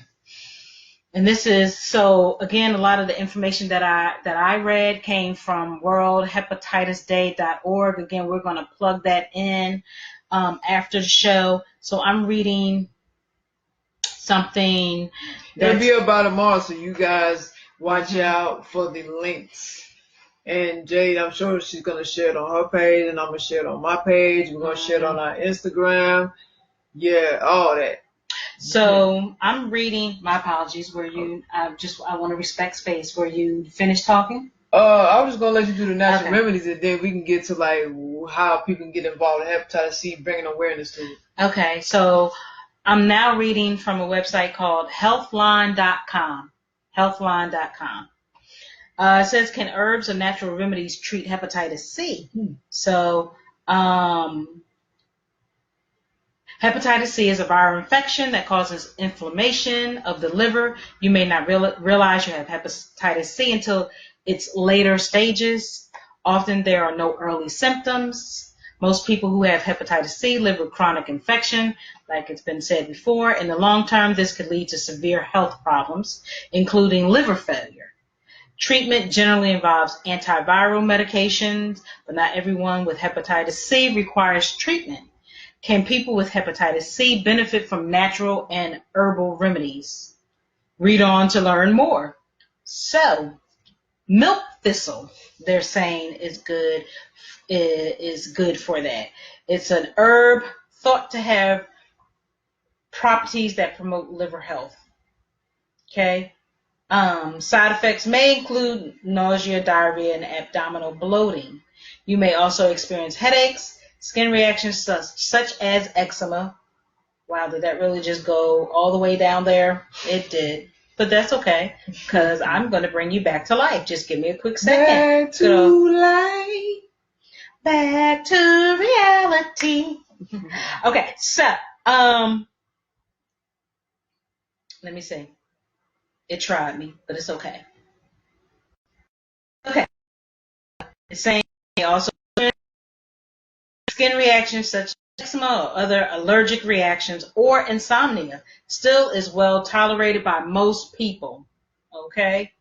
And this is, so again, a lot of the information that I read came from worldhepatitisday.org. Again, we're going to plug that in after the show. So I'm reading something it'll be about tomorrow, so you guys watch out for the links. And Jade, I'm sure she's going to share it on her page, and I'm going to share it on my page. We're going to share it on our Instagram. Yeah, all that. So I'm reading, my apologies, I want to respect space. Were you finished talking? I was just going to let you do the natural remedies, and then we can get to how people can get involved in hepatitis C, bringing awareness to it. Okay, so I'm now reading from a website called healthline.com. Healthline.com. It says, can herbs or natural remedies treat hepatitis C? So, hepatitis C is a viral infection that causes inflammation of the liver. You may not realize you have hepatitis C until its later stages. Often there are no early symptoms. Most people who have hepatitis C live with chronic infection, like it's been said before. In the long term, this could lead to severe health problems, including liver failure. Treatment generally involves antiviral medications, but not everyone with hepatitis C requires treatment. Can people with hepatitis C benefit from natural and herbal remedies? Read on to learn more. So, milk thistle, they're saying, is good for that. It's an herb thought to have properties that promote liver health. Okay? Side effects may include nausea, diarrhea, and abdominal bloating. You may also experience headaches, skin reactions such as eczema. Wow, did that really just go all the way down there? It did. But that's okay, because I'm going to bring you back to life. Just give me a quick second. Back to life. Back to reality. Okay, so, let me see. It tried me, but it's okay. Okay. It's saying also skin reactions such as eczema or other allergic reactions or insomnia still is well tolerated by most people. Okay?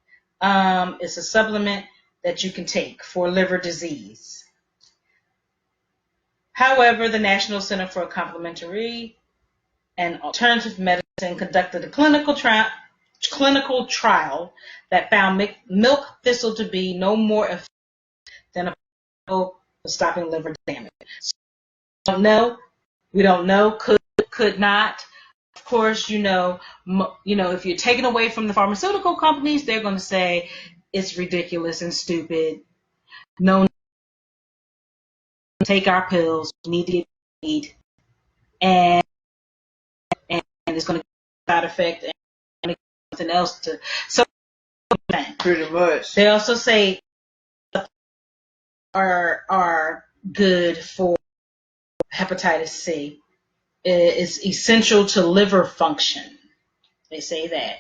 It's a supplement that you can take for liver disease. However, the National Center for Complementary and Alternative Medicine conducted a clinical trial that found milk thistle to be no more effective than a pill for stopping liver damage. So we don't know, could not. Of course, if you're taken away from the pharmaceutical companies, they're going to say it's ridiculous and stupid. No, take our pills. We need to eat, and it's going to side effect and something else to. So pretty much. They also say are good for hepatitis C. It's essential to liver function. They say that.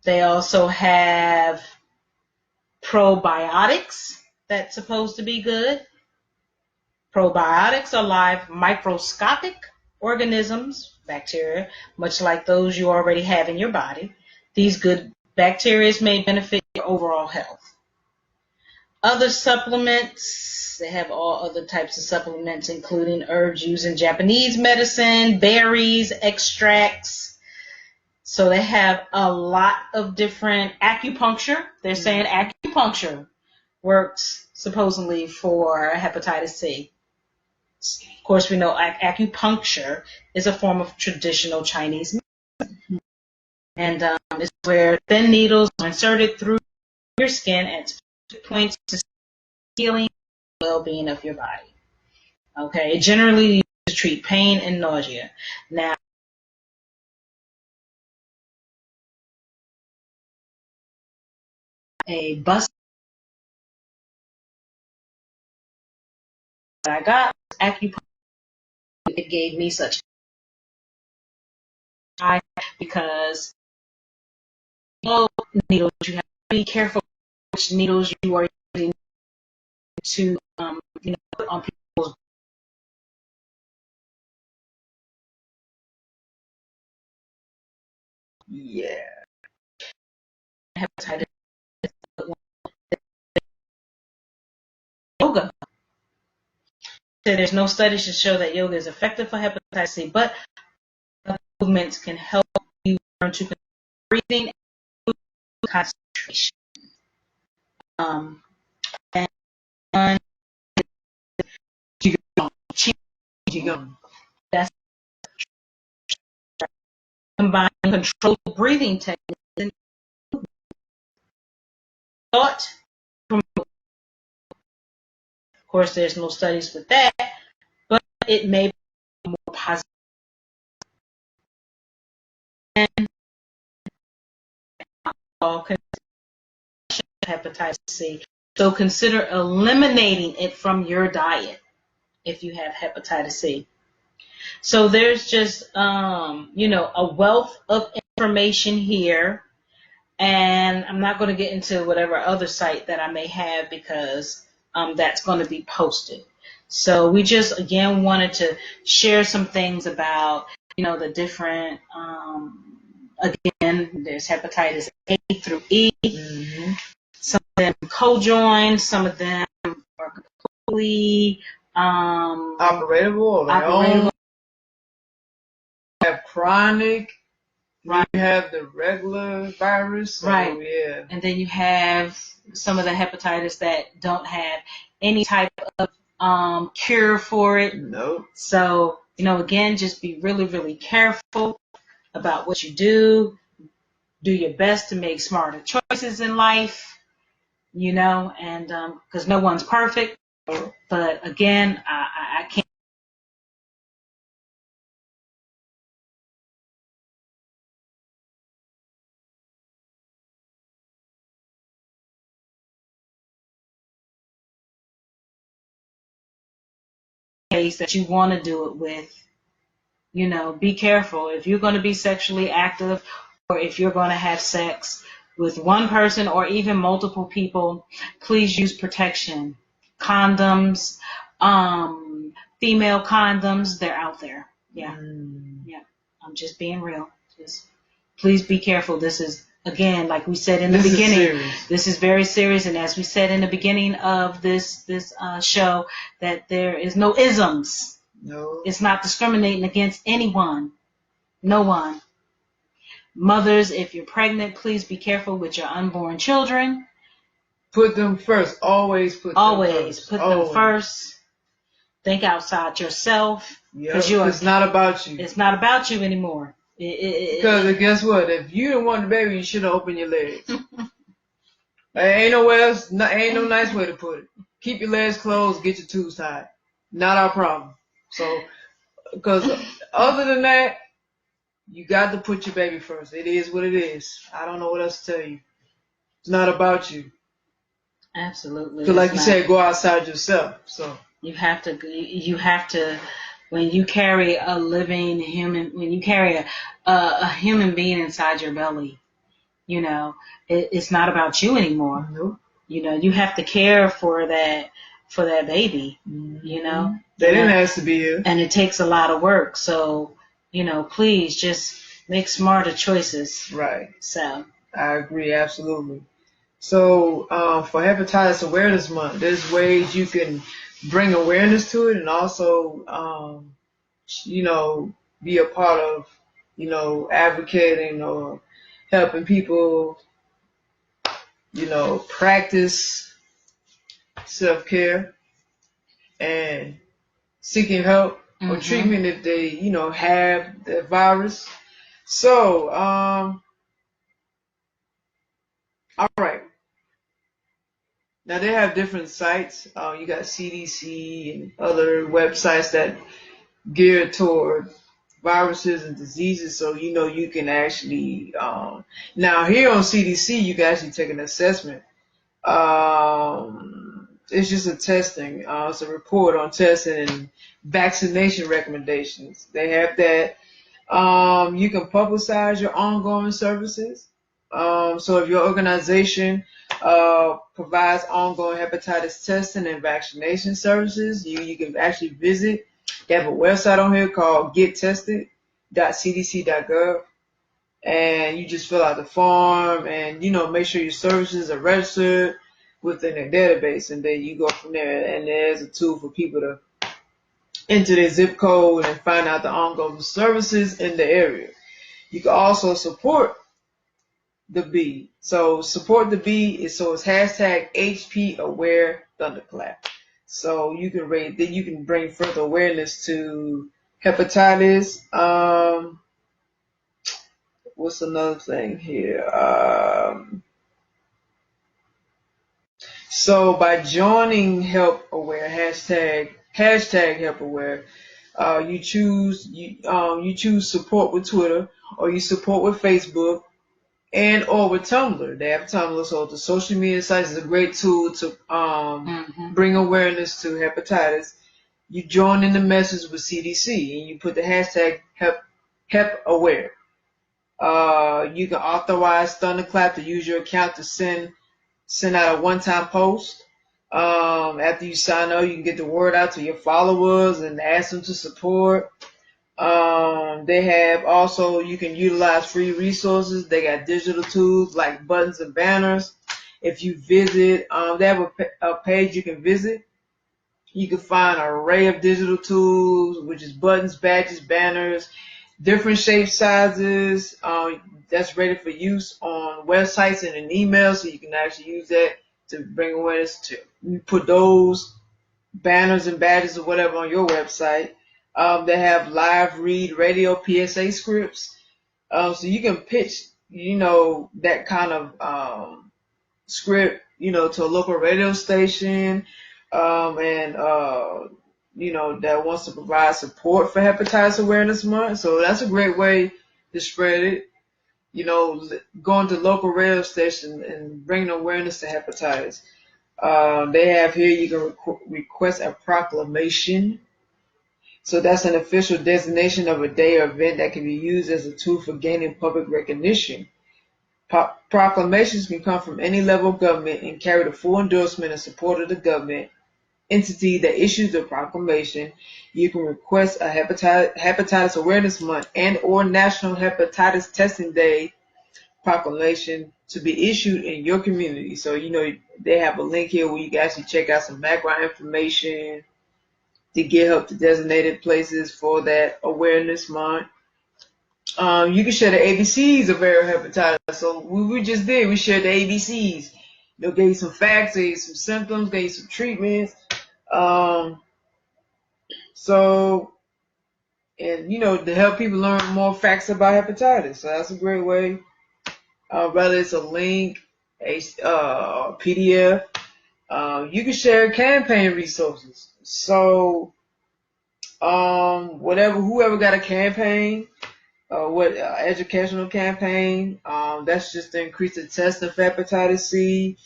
They also have probiotics that's supposed to be good. Probiotics are live microscopic organisms, bacteria, much like those you already have in your body. These good bacteria may benefit your overall health. Other supplements, they have all other types of supplements, including herbs used in Japanese medicine, berries, extracts. So they have a lot of different acupuncture. They're saying acupuncture works supposedly for hepatitis C. Of course, we know acupuncture is a form of traditional Chinese medicine. And it's where thin needles are inserted through your skin at specific points to healing and well-being of your body. Okay, generally used to treat pain and nausea. Now, a bus that I got was acupuncture. It gave me such high because needles, you have to be careful which needles you are using to put on people's. Yeah. Hepatitis. Yoga. So there's no studies to show that yoga is effective for hepatitis C, but movements can help you learn to control breathing and concentration. And that's combining controlled breathing techniques and thought. Of course, there's no studies with that, but it may be more positive. And hepatitis C. So consider eliminating it from your diet if you have hepatitis C. So there's just, a wealth of information here. And I'm not going to get into whatever other site that I may have because that's going to be posted. So we just, again, wanted to share some things about, the different, again, there's hepatitis A through E. Mm-hmm. Some of them co-joined, some of them are completely operatable. Have chronic. Right. You have the regular virus. So, right. Yeah. And then you have some of the hepatitis that don't have any type of cure for it. No. So, again, just be really, really careful about what you do. Do your best to make smarter choices in life, and because no one's perfect. But again, I can't. That you want to do it with, be careful. If you're going to be sexually active or if you're going to have sex with one person or even multiple people, please use protection. Condoms, female condoms, they're out there. Yeah. Yeah. I'm just being real. Just please be careful. This is, again, like we said in the beginning, this is very serious. And as we said in the beginning of this show, that there is no isms. No. It's not discriminating against anyone. No one. Mothers, if you're pregnant, please be careful with your unborn children. Put them first. Always put them first. Think outside yourself. Yep. It's not about you. It's not about you anymore. Because guess what? If you didn't want the baby, you should have opened your legs. Ain't no nice way to put it. Keep your legs closed, get your tubes tied. Not our problem. So, because other than that, you got to put your baby first. It is what it is. I don't know what else to tell you. It's not about you. Absolutely. Because like you said, go outside yourself. So you have to. When you carry a living human, when you carry a human being inside your belly, it's not about you anymore. Nope. You have to care for that baby. Mm-hmm. They didn't ask to be here. And it takes a lot of work. So, please just make smarter choices. Right. So. I agree, absolutely. So for Hepatitis Awareness Month, there's ways you can bring awareness to it and also, be a part of, advocating or helping people, practice self-care and seeking help or treatment if they, have the virus. So, all right. Now they have different sites. You got CDC and other websites that geared toward viruses and diseases. So, you can actually, now here on CDC, you can actually take an assessment. It's just a testing. It's a report on testing and vaccination recommendations. They have that. You can publicize your ongoing services. So if your organization provides ongoing hepatitis testing and vaccination services, you can actually visit. They have a website on here called gettested.cdc.gov. And you just fill out the form and, make sure your services are registered within a database. And then you go from there. And there's a tool for people to enter their zip code and find out the ongoing services in the area. You can also support the B. So support the B it's hashtag HP Aware Thunderclap. So you can you can bring further awareness to hepatitis. What's another thing here? So by joining Help Aware, hashtag Help Aware, you choose support with Twitter or you support with Facebook and or with Tumblr. They have Tumblr, so the social media site is a great tool to bring awareness to hepatitis. You join in the message with CDC and you put the hashtag Help Aware. You can authorize Thunderclap to use your account to send out a one-time post. After you sign up, you can get the word out to your followers and ask them to support. They have also, you can utilize free resources. They got digital tools like buttons and banners. If you visit, they have a page you can visit. You can find an array of digital tools, which is buttons, badges, banners, different shape sizes. That's ready for use on websites and in email, so you can actually use that to bring awareness to put those banners and badges or whatever on your website. They have live read radio PSA scripts. So you can pitch, that kind of script, to a local radio station, that wants to provide support for Hepatitis Awareness Month. So that's a great way to spread it. Going to local radio station and bringing awareness to hepatitis. They have here you can request a proclamation. So that's an official designation of a day or event that can be used as a tool for gaining public recognition. Proclamations can come from any level of government and carry the full endorsement and support of the government entity that issues the proclamation. You can request a Hepatitis Awareness Month and or National Hepatitis Testing Day proclamation to be issued in your community. So, they have a link here where you can actually check out some background information to get help to designated places for that awareness month. You can share the ABCs of viral hepatitis. So we just did. We shared the ABCs. Gave you some facts, gave you some symptoms, gave you some treatments. To help people learn more facts about hepatitis. So that's a great way. Whether it's a link, a PDF, you can share campaign resources. So, whoever got a campaign, educational campaign, that's just to increase the testing for hepatitis C,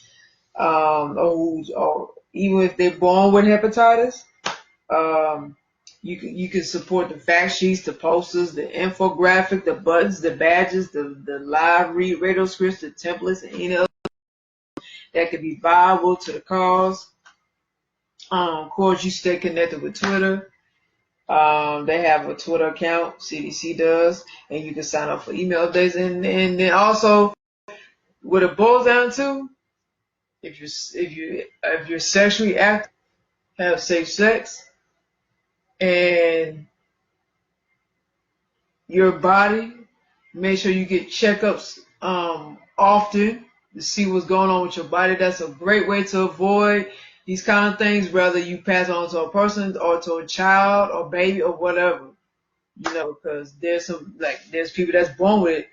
or even if they're born with hepatitis, you can support the fact sheets, the posters, the infographic, the buttons, the badges, the live read radio scripts, the templates, and any other that could be viable to the cause. Of course, you stay connected with Twitter. They have a Twitter account, CDC does, and you can sign up for email updates. And then also, what it boils down to, if you're sexually active, have safe sex, and your body, make sure you get checkups often to see what's going on with your body. That's a great way to avoid these kind of things, whether you pass on to a person or to a child or baby or whatever. Because there's people that's born with it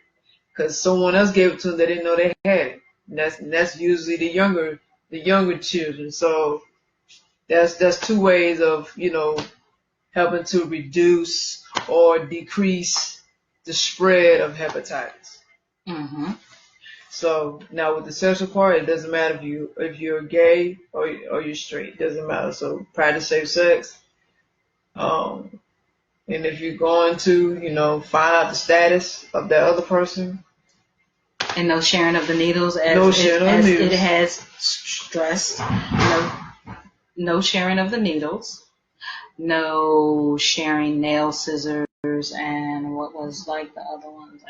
because someone else gave it to them that didn't know they had it. And that's usually the younger children. So that's two ways of helping to reduce or decrease the spread of hepatitis. Mm-hmm. So now with the sexual part, it doesn't matter if you're gay or you're straight. It doesn't matter. So practice safe sex. And if you're going to, find out the status of that other person. And no sharing of the needles, as it has stressed. No sharing of the needles. No sharing nail scissors and what was like the other ones.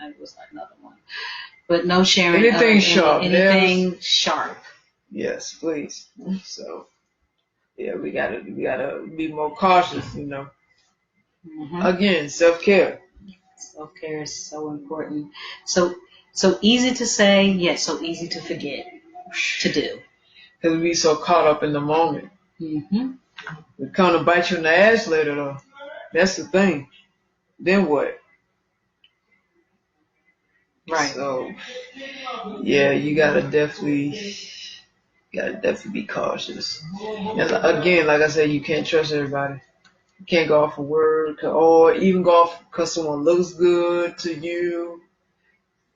It was like another one. But no sharing anything sharp. Anything sharp. Yes, please. So yeah, we gotta be more cautious, Mm-hmm. Again, self-care. Self-care is so important. So easy to say, yet so easy to forget to do. Because we be so caught up in the moment. Mm-hmm. We come to bite you in the ass later, though. That's the thing. Then what? Right. So, yeah, you gotta definitely be cautious. And again, like I said, you can't trust everybody. You can't go off a word or even go off because someone looks good to you.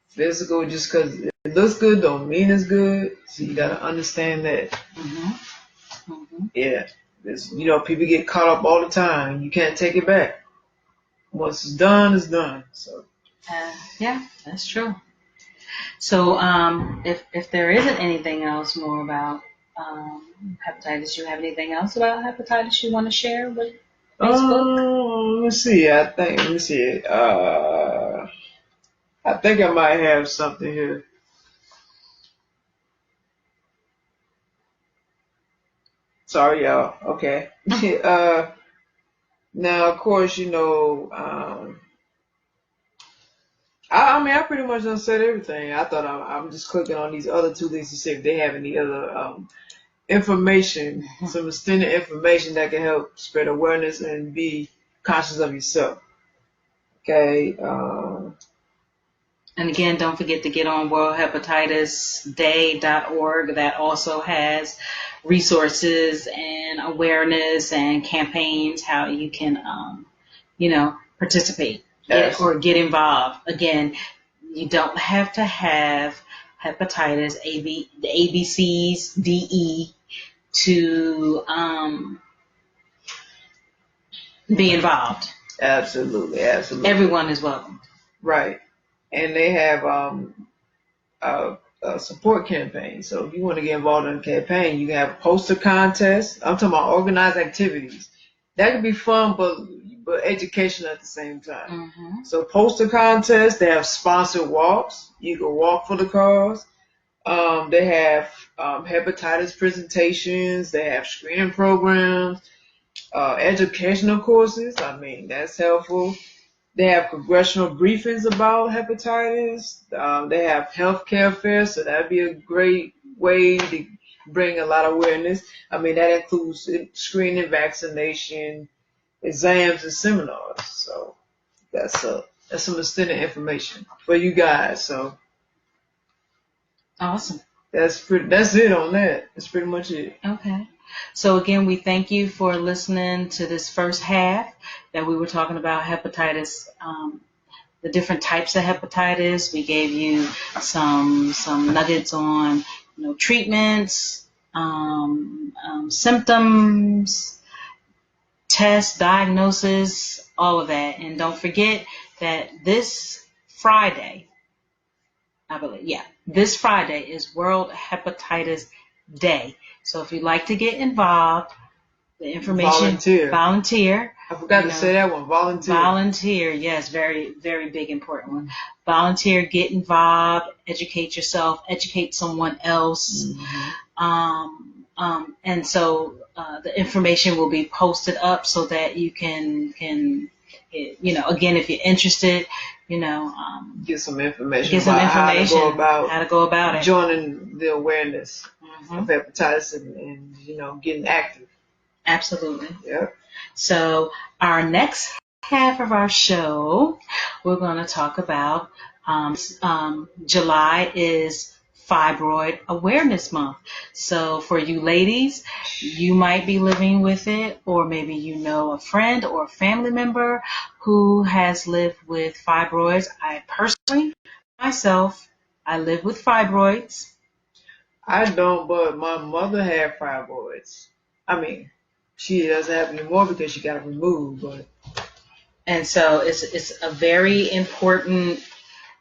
Physical, just because it looks good don't mean it's good. So you gotta understand that. Mm-hmm. Mm-hmm. Yeah. People get caught up all the time. You can't take it back. Once it's done, it's done. So. Yeah, that's true. So, if there isn't anything else more about hepatitis, you have anything else about hepatitis you want to share with Facebook? Let me see. Let me see. I think I might have something here. Sorry, y'all. Okay. Now, of course, I pretty much done said everything. I thought I'm just clicking on these other two links to see if they have any other information, some extended information that can help spread awareness and be conscious of yourself. Okay. And again, don't forget to get on worldhepatitisday.org. That also has resources and awareness and campaigns how you can, participate or get involved. Again, you don't have to have hepatitis, the ABCs, DE to be involved. Absolutely. Everyone is welcome. Right. And they have a support campaign. So if you want to get involved in a campaign, you can have a poster contest. I'm talking about organized activities. That could be fun, but educational at the same time. Mm-hmm. So poster contest, they have sponsored walks. You can walk for the cause. They have hepatitis presentations. They have screening programs, educational courses. I mean, that's helpful. They have congressional briefings about hepatitis. They have healthcare fairs, so that'd be a great way to bring a lot of awareness. I mean, that includes screening, vaccination, exams, and seminars. So that's some extended information for you guys. So awesome. That's it on that. That's pretty much it. Okay. So again, we thank you for listening to this first half that we were talking about hepatitis, the different types of hepatitis. We gave you some nuggets on treatments, symptoms, tests, diagnosis, all of that. And don't forget that this Friday, this Friday is World Hepatitis Day. So if you'd like to get involved, the information... Volunteer. I forgot to say that one. Volunteer. Volunteer, yes, very, very big, important one. Volunteer, get involved, educate yourself, educate someone else. And so the information will be posted up so that you can again, if you're interested, get some information about how to go about it. Joining the awareness of hepatitis and getting active. Absolutely. Yep. So our next half of our show, we're going to talk about July is Fibroid Awareness Month. So for you ladies, you might be living with it, or maybe you know a friend or a family member who has lived with fibroids. I personally, myself, I live with fibroids. I don't, but my mother had fibroids. I mean, she doesn't have any more because she got it removed. And so it's a very important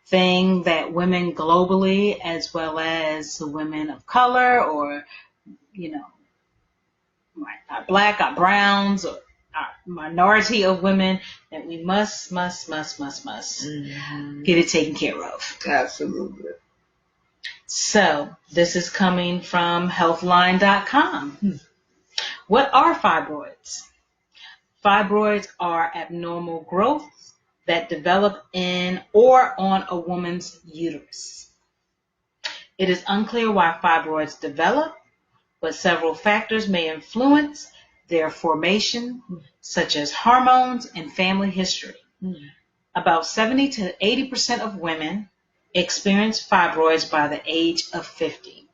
thing that women globally, as well as women of color, or our black, our browns, or our minority of women, that we must get it taken care of. Absolutely. So this is coming from healthline.com. What are fibroids? Fibroids are abnormal growths that develop in or on a woman's uterus. It is unclear why fibroids develop, but several factors may influence their formation, such as hormones and family history. About 70 to 80% of women experience fibroids by the age of 50.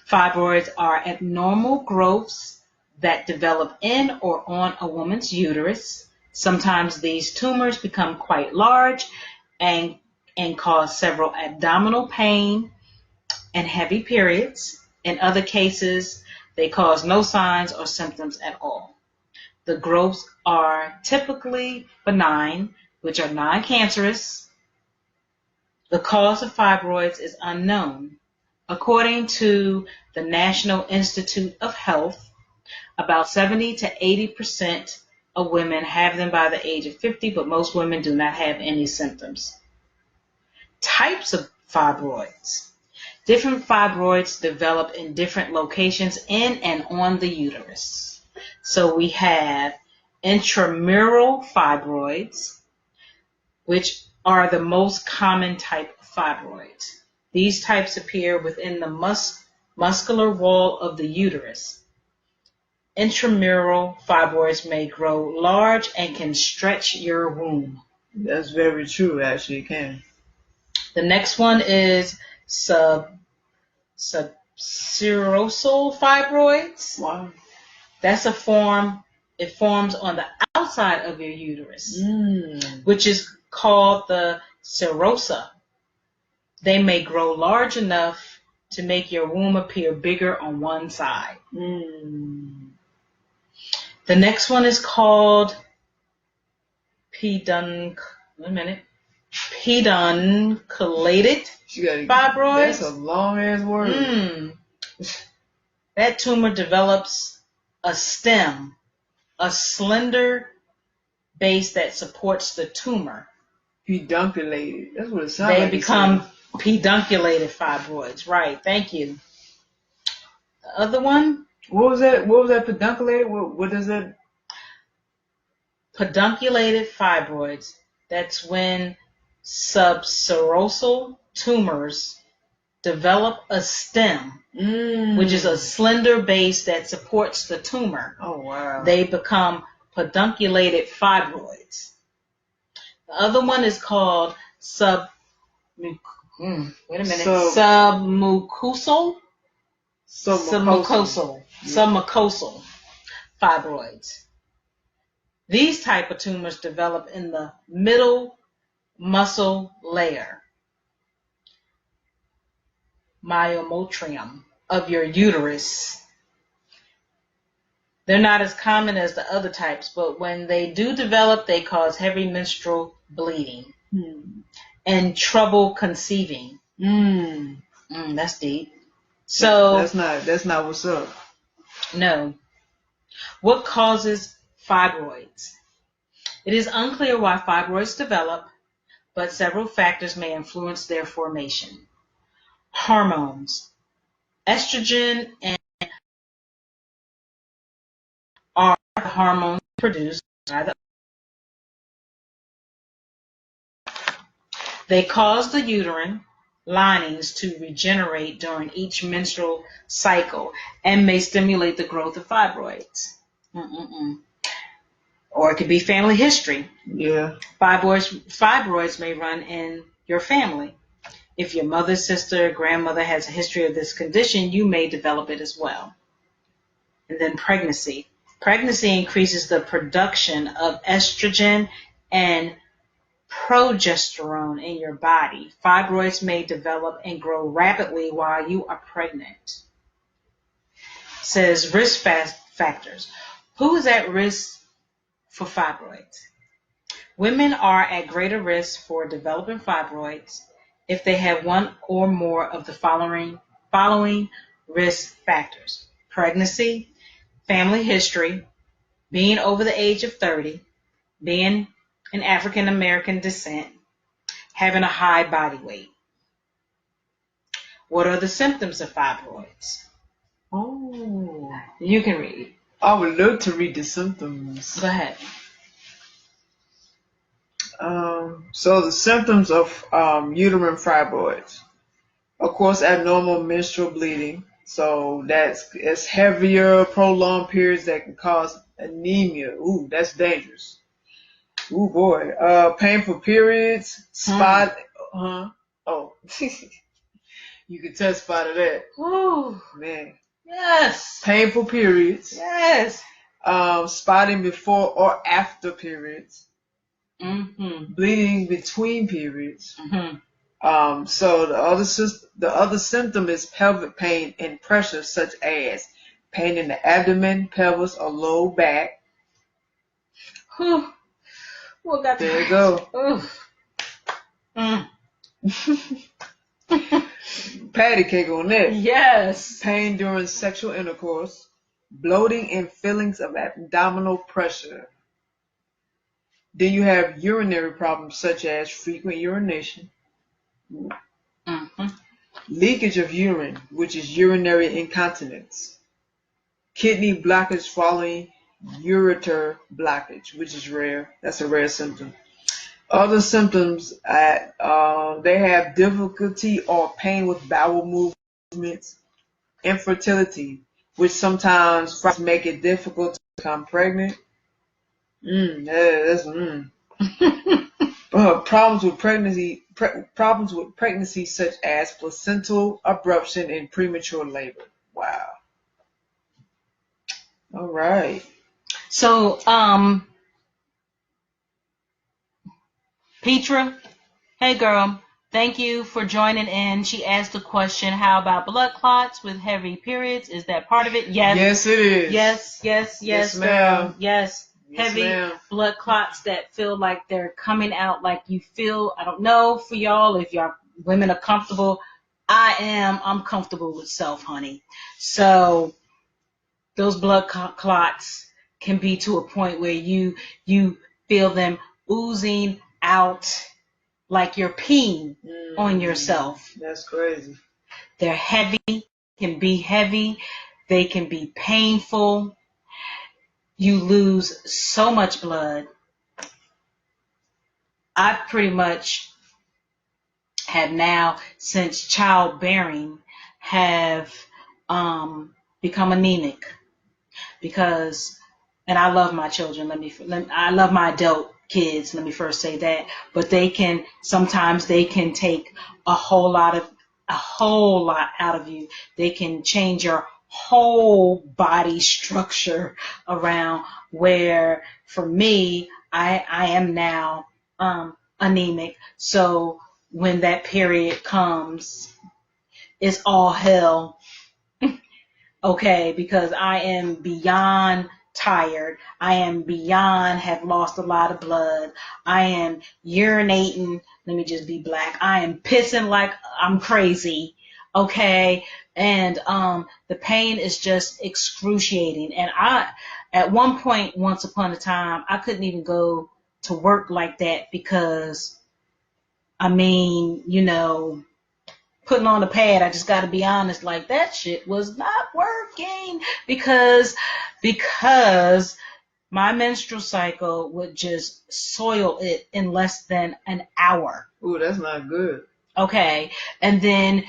Fibroids are abnormal growths that develop in or on a woman's uterus. Sometimes these tumors become quite large and cause several abdominal pain and heavy periods. In other cases, they cause no signs or symptoms at all. The growths are typically benign, which are non-cancerous. The cause of fibroids is unknown. According to the National Institute of Health, about 70 to 80% of women have them by the age of 50, but most women do not have any symptoms. Types of fibroids. Different fibroids develop in different locations in and on the uterus. So we have intramural fibroids, which are the most common type of fibroids. These types appear within the muscular wall of the uterus. Intramural fibroids may grow large and can stretch your womb. That's very true, actually, it can. The next one is subserosal fibroids. Wow. That's a form, it forms on the outside of your uterus, which is called the serosa. They may grow large enough to make your womb appear bigger on one side. The next one is called pedunculated fibroids. That's a long ass word. That tumor develops a stem, a slender base that supports the tumor. Pedunculated. That's what it sounds like. They become pedunculated fibroids. Right. Thank you. The other one. What was that? What was that pedunculated? What is that? Pedunculated fibroids. That's when subserosal tumors develop a stem, which is a slender base that supports the tumor. Oh, wow. They become pedunculated fibroids. The other one is called submucosal fibroids. These type of tumors develop in the middle muscle layer, myometrium, of your uterus. They're not as common as the other types, but when they do develop, they cause heavy menstrual bleeding and trouble conceiving. That's deep. So that's not what's up. No. What causes fibroids? It is unclear why fibroids develop, but several factors may influence their formation. Hormones. Estrogen and are the hormones produced by the. They cause the uterine linings to regenerate during each menstrual cycle and may stimulate the growth of fibroids. Or it could be family history. Yeah. Fibroids may run in your family. If your mother, sister, grandmother has a history of this condition, you may develop it as well. And then pregnancy. Pregnancy increases the production of estrogen and progesterone in your body. Fibroids may develop and grow rapidly while you are pregnant. Says risk factors. Who is at risk for fibroids? Women are at greater risk for developing fibroids if they have one or more of the following risk factors: pregnancy, family history, being over the age of 30, being an African American descent, having a high body weight. What are the symptoms of fibroids? Oh. You can read. I would love to read the symptoms. Go ahead. So the symptoms of uterine fibroids. Of course, abnormal menstrual bleeding. So it's heavier, prolonged periods that can cause anemia. Ooh, that's dangerous. Ooh boy. Painful periods. Spot. Oh. You can testify to that. Ooh. Man. Yes. Painful periods. Yes. Spotting before or after periods. Mm-hmm. Bleeding between periods. Mm-hmm. So the other symptom is pelvic pain and pressure, such as pain in the abdomen, pelvis, or low back. Whew. Well, got there you go. Patty cake on that. Yes. Pain during sexual intercourse, bloating and feelings of abdominal pressure. Then you have urinary problems such as frequent urination, leakage of urine, which is urinary incontinence, kidney blockage following ureter blockage, which is rare. That's a rare symptom. Other symptoms, they have difficulty or pain with bowel movements, infertility, which sometimes make it difficult to become pregnant. Problems with pregnancy such as placental abruption and premature labor. Wow. All right. So, Petra, hey girl, thank you for joining in. She asked the question, how about blood clots with heavy periods? Is that part of it? Yes. Yes, it is. Yes, girl. Ma'am. Yes. Yes, Heavy ma'am. blood clots that feel like they're coming out like you feel. I don't know for y'all if y'all women are comfortable. I'm comfortable with self, honey. So those blood clots can be to a point where you feel them oozing out like you're peeing on yourself. That's crazy. They're heavy, can be heavy. They can be painful. You lose so much blood. I pretty much have now, since childbearing, have become anemic because, and I love my children. I love my adult kids. Let me first say that. But sometimes they can take a whole lot out of you. They can change your whole body structure around, where for me, I am now anemic. So when that period comes, it's all hell. Okay, because I am beyond tired. I am beyond have lost a lot of blood. I am urinating. Let me just be black. I am pissing like I'm crazy. Okay. And the pain is just excruciating. And at one point, once upon a time, I couldn't even go to work like that because, I mean, putting on a pad, I just got to be honest, like that shit was not working because my menstrual cycle would just soil it in less than an hour. Ooh, that's not good. Okay. And then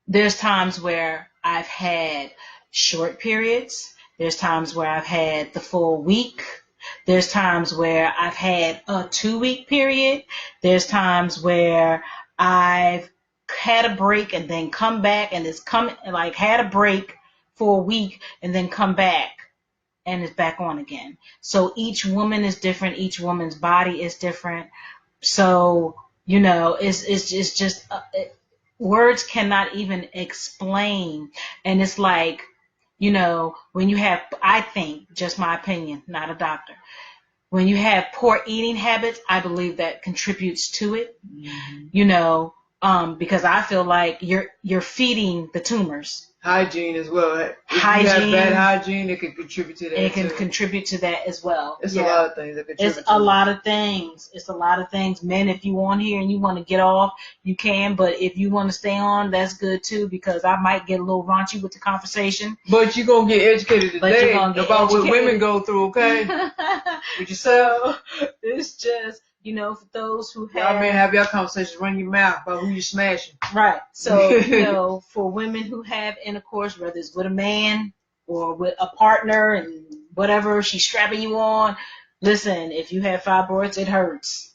there's times where I've had short periods. There's times where I've had the full week. There's times where I've had a 2-week period. There's times where I've had a break and then come back and had a break for a week and then come back and it's back on again. So each woman is different. Each woman's body is different. So, it's just words cannot even explain. And it's like, when you have, I think, just my opinion, not a doctor, when you have poor eating habits, I believe that contributes to it, because I feel like you're feeding the tumors. Hygiene as well. If you have bad hygiene, it can contribute to that. It can contribute to that as well. It's a lot of things that contribute. It's a lot of things. It's a lot of things. Men, if you on here and you want to get off, you can. But if you want to stay on, that's good too, because I might get a little raunchy with the conversation. But you're going to get educated today about what women go through, okay? With yourself. It's just, for those who have... Y'all may have your conversations, run your mouth about who you smashing. Right. So, for women who have intercourse, whether it's with a man or with a partner and whatever, she's strapping you on. Listen, if you have fibroids, it hurts.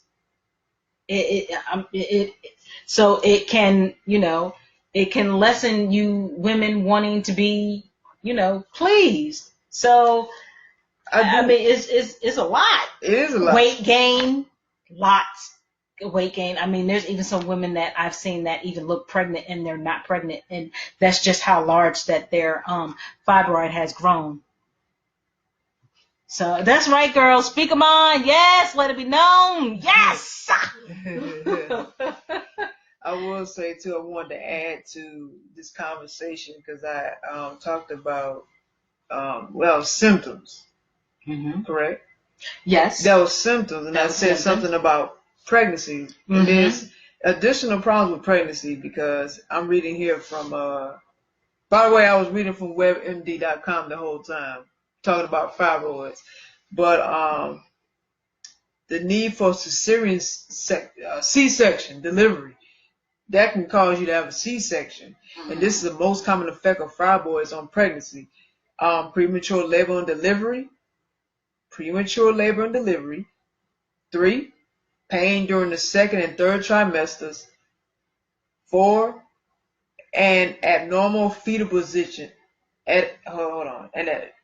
So it can, it can lessen you women wanting to be, pleased. So, I mean, it's a lot. It is a lot. Weight gain, lots. Weight gain. I mean, there's even some women that I've seen that even look pregnant and they're not pregnant, and that's just how large that their fibroid has grown. So that's right, girls. Speak them on. Yes, let it be known. Yes. I will say too, I wanted to add to this conversation because I talked about symptoms. Mm-hmm. Correct? Yes. That was symptoms, and I said something about pregnancy. Mm-hmm. And there's additional problems with pregnancy because I'm reading here from, by the way, I was reading from webmd.com the whole time, talking about fibroids. But the need for cesarean C-section delivery, that can cause you to have a C-section. Mm-hmm. And this is the most common effect of fibroids on pregnancy. Premature labor and delivery. 3, pain during the second and third trimesters. 4, an abnormal fetal position.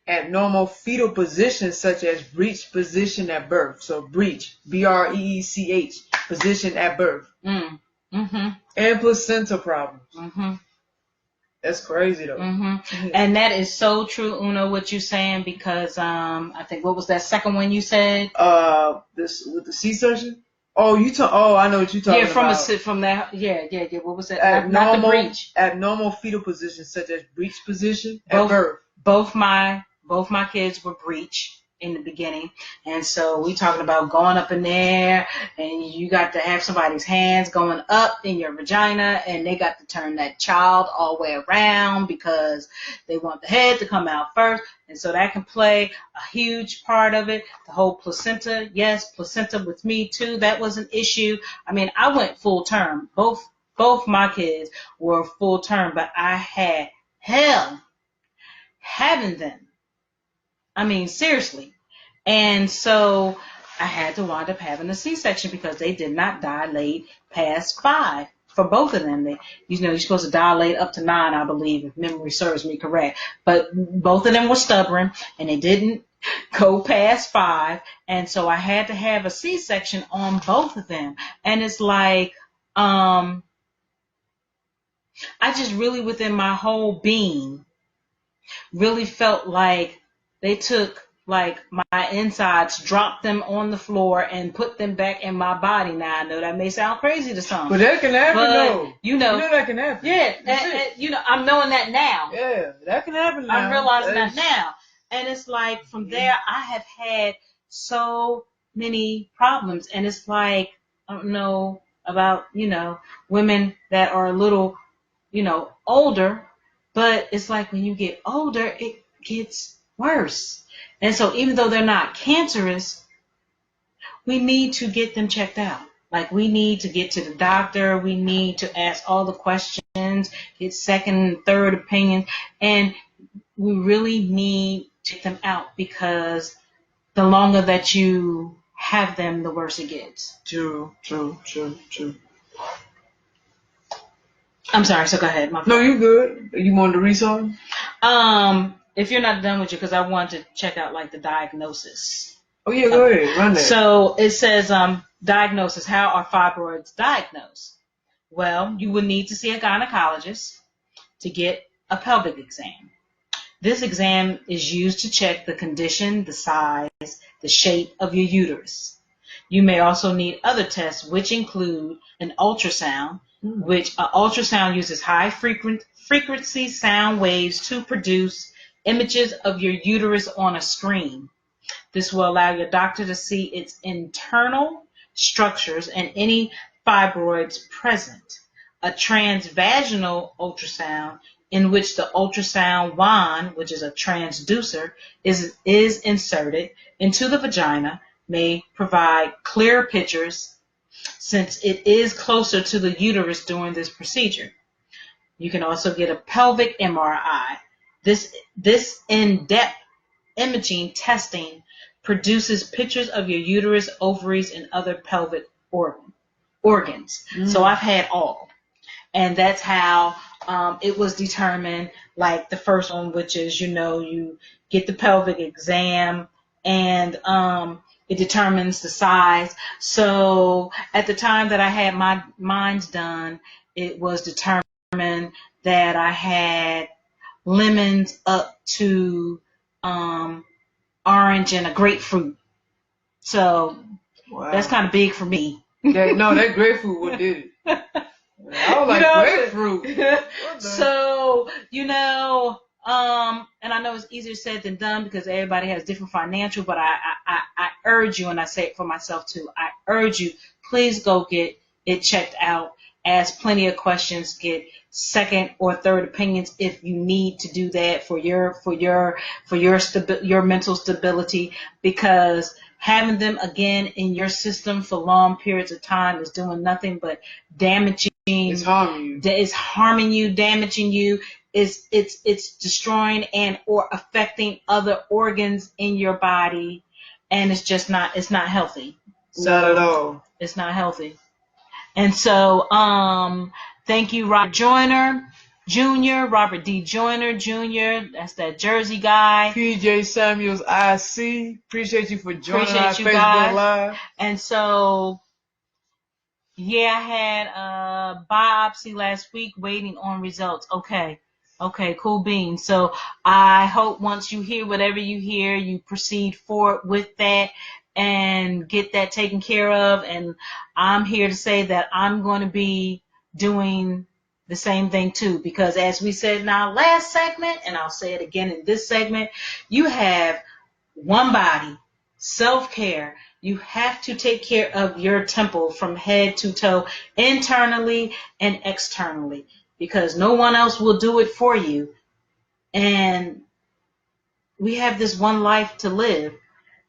Abnormal fetal position such as breech position at birth. So breech, BREECH, position at birth. Mm-hmm. And placenta problems. Mm-hmm. That's crazy though. Mm-hmm. And that is so true, Uno, what you're saying, because I think, what was that second one you said? This with the C-section. I know what you're talking about. From that. Yeah. What was that? Not the breech. Abnormal fetal position such as breech position at birth. Both my kids were breech in the beginning, and so we talking about going up in there, and you got to have somebody's hands going up in your vagina, and they got to turn that child all the way around because they want the head to come out first, and so that can play a huge part of it. The whole placenta, yes, placenta with me too, that was an issue. I mean, I went full term. Both my kids were full term, but I had hell having them. I mean, seriously. And so I had to wind up having a C-section because they did not dilate past 5 for both of them. You're supposed to dilate up to 9, I believe, if memory serves me correct. But both of them were stubborn and they didn't go past 5. And so I had to have a C-section on both of them. And it's like, I just really within my whole being really felt like they took like my insides, drop them on the floor and put them back in my body. Now I know that may sound crazy to some, but that can happen though. You know that can happen. Yeah, and I'm knowing that now. Yeah, that can happen now. I'm realizing that now, and it's like from there I have had so many problems, and it's like I don't know about women that are a little older, but it's like when you get older it gets worse. And so even though they're not cancerous, we need to get them checked out. Like we need to get to the doctor. We need to ask all the questions, get second and third opinions. And we really need to get them out because the longer that you have them, the worse it gets. True. I'm sorry, so go ahead. No, you good. You wanted to read something? If you're not done with you, because I want to check out like the diagnosis. Oh yeah, go ahead, run that. So it says diagnosis. How are fibroids diagnosed? Well, you would need to see a gynecologist to get a pelvic exam. This exam is used to check the condition, the size, the shape of your uterus. You may also need other tests, which include an ultrasound, which an ultrasound uses high frequency sound waves to produce images of your uterus on a screen. This will allow your doctor to see its internal structures and any fibroids present. A transvaginal ultrasound, in which the ultrasound wand, which is a transducer, is inserted into the vagina, may provide clearer pictures since it is closer to the uterus during this procedure. You can also get a pelvic MRI. This in-depth imaging testing produces pictures of your uterus, ovaries, and other pelvic organs. So I've had all. And that's how it was determined, like the first one, which is, you get the pelvic exam and it determines the size. So at the time that I had my mine done, it was determined that I had lemons up to orange and a grapefruit. So that's kind of big for me. That grapefruit what did it. I was like, grapefruit. So, and I know it's easier said than done because everybody has different financial, but I urge you, and I say it for myself too, I urge you, please go get it checked out. Ask plenty of questions, get second or third opinions if you need to do that for your mental stability, because having them again in your system for long periods of time is doing nothing but damaging. It's harming you. It's harming you, damaging you. It's destroying and or affecting other organs in your body, and it's not healthy. Not at all. It's not healthy. And so, thank you, Robert D. Joyner Jr. That's that Jersey guy. PJ Samuels IC. Appreciate you for joining our Facebook guys. Live. And so, yeah, I had a biopsy last week waiting on results. Okay, cool beans. So I hope once you hear whatever you hear, you proceed forward with that and get that taken care of. And I'm here to say that I'm going to be doing the same thing too, because as we said in our last segment, and I'll say it again in this segment, you have one body, self-care. You have to take care of your temple from head to toe, internally and externally, because no one else will do it for you. And we have this one life to live.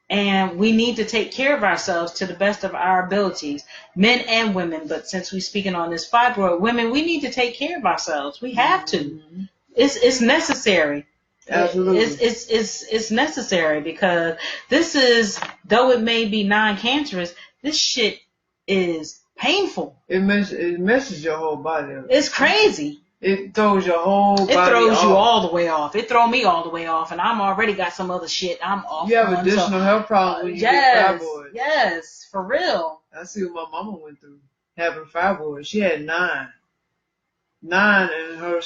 And we need to take care of ourselves to the best of our abilities, men and women. But since we're speaking on this fibroid, women, we need to take care of ourselves. We have to. Mm-hmm. It's necessary. Absolutely. It's necessary, because this is, though it may be non-cancerous, this shit is painful. It messes your whole body up. It's crazy. It throws your whole body off. It throws you all the way off. It throw me all the way off, and I'm already got some other shit I'm off. You have additional health problems when you get fibroids. Yes, for real. I see what my mama went through having fibroids. She had 9 in her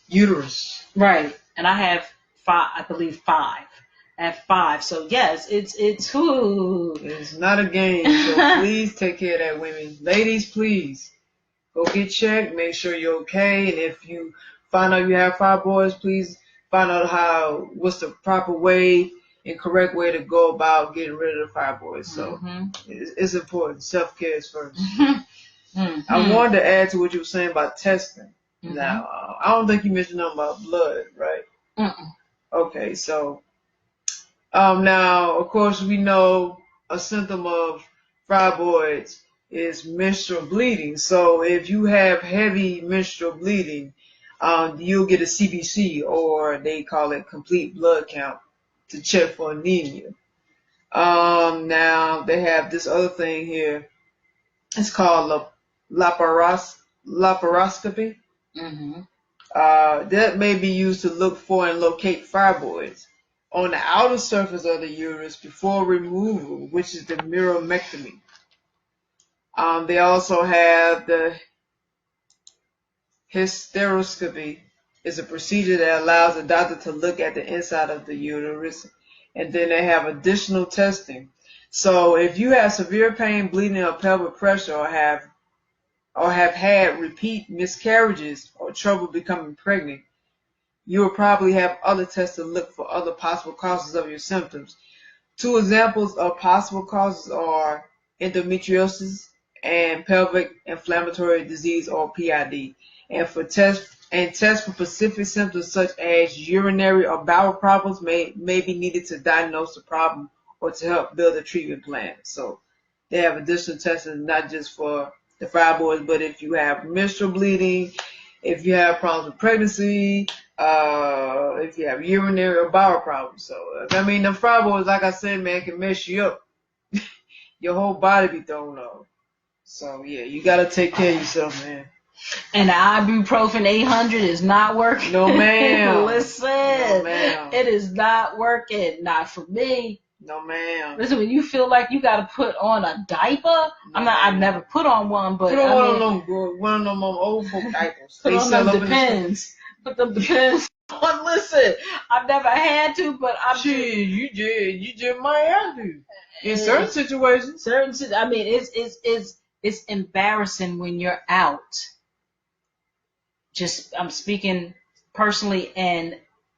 uterus. Right, and I have 5. I believe 5. at 5. So yes, it's whoo. It's not a game. So please take care of that, women. Ladies, please go get checked. Make sure you're okay. And if you find out you have fibroids, please find out what's the proper way and correct way to go about getting rid of the fibroids. So it's important. Self-care is first. I wanted to add to what you were saying about testing. Now, I don't think you mentioned nothing about blood, right? Okay, so now, of course, we know a symptom of fibroids is menstrual bleeding. So if you have heavy menstrual bleeding, you'll get a CBC, or they call it complete blood count, to check for anemia. Now they have this other thing here. It's called laparoscopy. That may be used to look for and locate fibroids on the outer surface of the uterus before removal, which is the myomectomy. They also have the hysteroscopy. It's a procedure that allows the doctor to look at the inside of the uterus, and then they have additional testing. So if you have severe pain, bleeding, or pelvic pressure, or have had repeat miscarriages or trouble becoming pregnant, you will probably have other tests to look for other possible causes of your symptoms. 2 examples of possible causes are endometriosis and pelvic inflammatory disease, or PID. And tests for specific symptoms such as urinary or bowel problems may be needed to diagnose the problem or to help build a treatment plan. So they have additional testing, not just for the fibroids, but if you have menstrual bleeding, if you have problems with pregnancy, if you have urinary or bowel problems. So, I mean, the fibroids, like I said, man, can mess you up. Your whole body be thrown off. So, yeah, you got to take care of yourself, man. And the ibuprofen 800 is not working. No, ma'am. Listen, no, ma'am. It is not working. Not for me. No, ma'am. Listen, when you feel like you got to put on a diaper, I've never put on one, but put on one of them old folk diapers. Put on them Depends. Put them Depends on. Listen, I've never had to, but Shit, you just might have to. In certain situations. I mean, it's embarrassing when you're out. I'm speaking personally and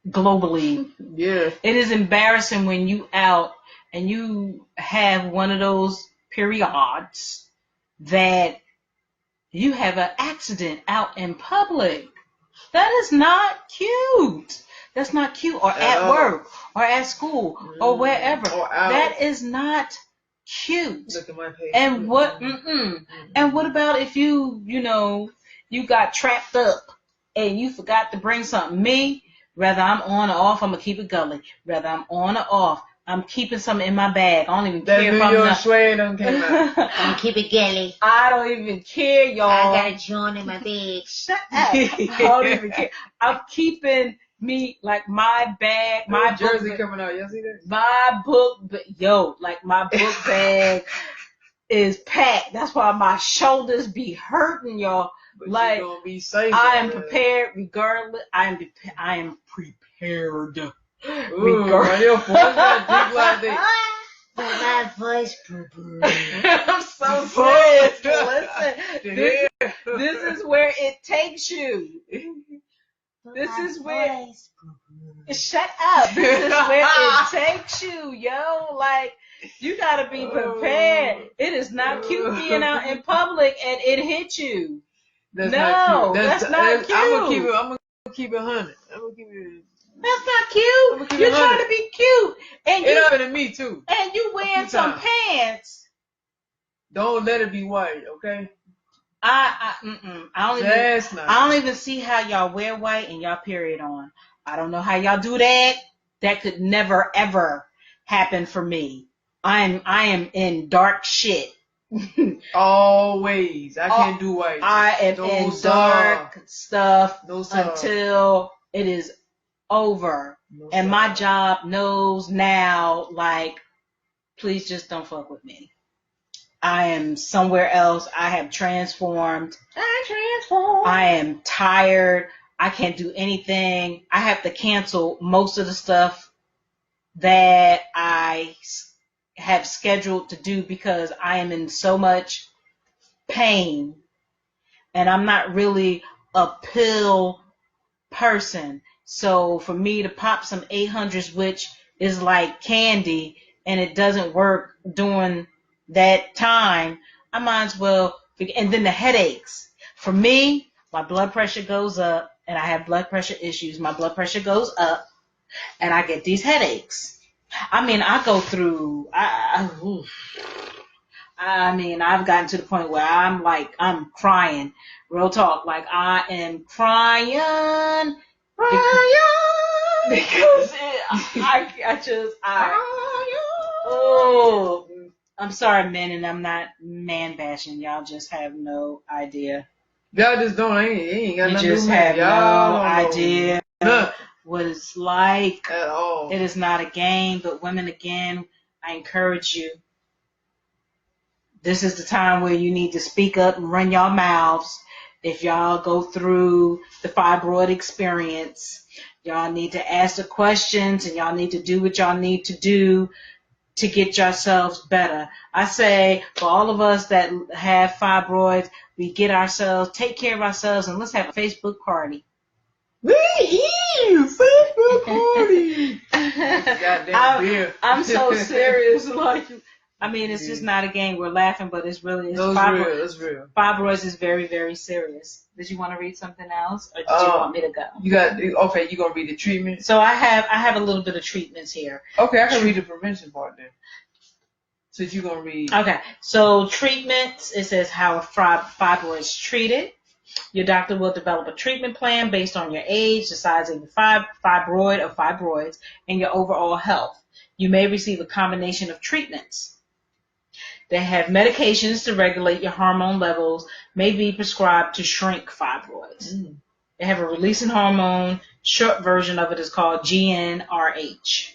globally. Yeah. It is embarrassing when you out and you have one of those periods that you have an accident out in public. That is not cute. That's not cute. Or at work or at school or wherever. Or out. That is not cute. Look at my page. And what and what about if you got trapped up and you forgot to bring something? Me, whether I'm on or off, I'm gonna keep it gully. Whether I'm on or off, I'm keeping something in my bag. I don't even care if I'm not. I'm gonna keep it gully. I don't even care, y'all. I got a joint in my bag. Shut up. I don't even care. I'm keeping me, like, my bag, my jersey book, coming out. You see that? my book bag is packed. That's why my shoulders be hurting, y'all. But like, you're gonna be safe. I am prepared regardless. I am prepared. Regardless. Your voice got deep like that. My voice. I'm so serious. Listen, this is where it takes you. This is where. Shut up. This is where it takes you, yo. Like, you gotta be prepared. It is not cute being out in public and it hit you. That's not cute. I'm gonna keep it 100. I'm gonna keep it. That's not cute. You're trying to be cute, and it happened to me too. And you wearing some pants. Don't let it be white, okay? I don't even see how y'all wear white and y'all period on. I don't know how y'all do that. That could never ever happen for me. I am in dark shit. Always. I can't do white. I am in dark stuff until it is over. And my job knows now, like, please just don't fuck with me. I am somewhere else. I have transformed. I am tired. I can't do anything. I have to cancel most of the stuff that I have scheduled to do because I am in so much pain and I'm not really a pill person. So for me to pop some 800s, which is like candy, and it doesn't work during that time, I might as well. And then the headaches. For me, my blood pressure goes up, and I have blood pressure issues. My blood pressure goes up, and I get these headaches. I mean, I go through. I mean, I've gotten to the point where I'm crying. Real talk, like I am crying. Because oh, I'm sorry, men, and I'm not man bashing. Y'all just have no idea. Y'all just don't, ain't got You nothing to just do, have man. Y'all no idea know what it's like. at all. It is not a game, but women, again, I encourage you. This is the time where you need to speak up and run your mouths. If y'all go through the fibroid experience, y'all need to ask the questions and y'all need to do what y'all need to do to get yourselves better. I say for all of us that have fibroids, we take care of ourselves, and let's have a Facebook party. Facebook party. Goddamn beer. I'm so serious. Like, I mean, it's just not a game. We're laughing, but it's really No, it's real. Fibroids is very, very serious. Did you want to read something else, or did you want me to go? You gonna read the treatment? So I have a little bit of treatments here. Okay, I can read the prevention part then. Since you're gonna read. Okay, so treatments. It says how a fibroid is treated. Your doctor will develop a treatment plan based on your age, the size of your fibroid or fibroids, and your overall health. You may receive a combination of treatments. They have medications to regulate your hormone levels, may be prescribed to shrink fibroids. They have a releasing hormone. Short version of it is called GnRH.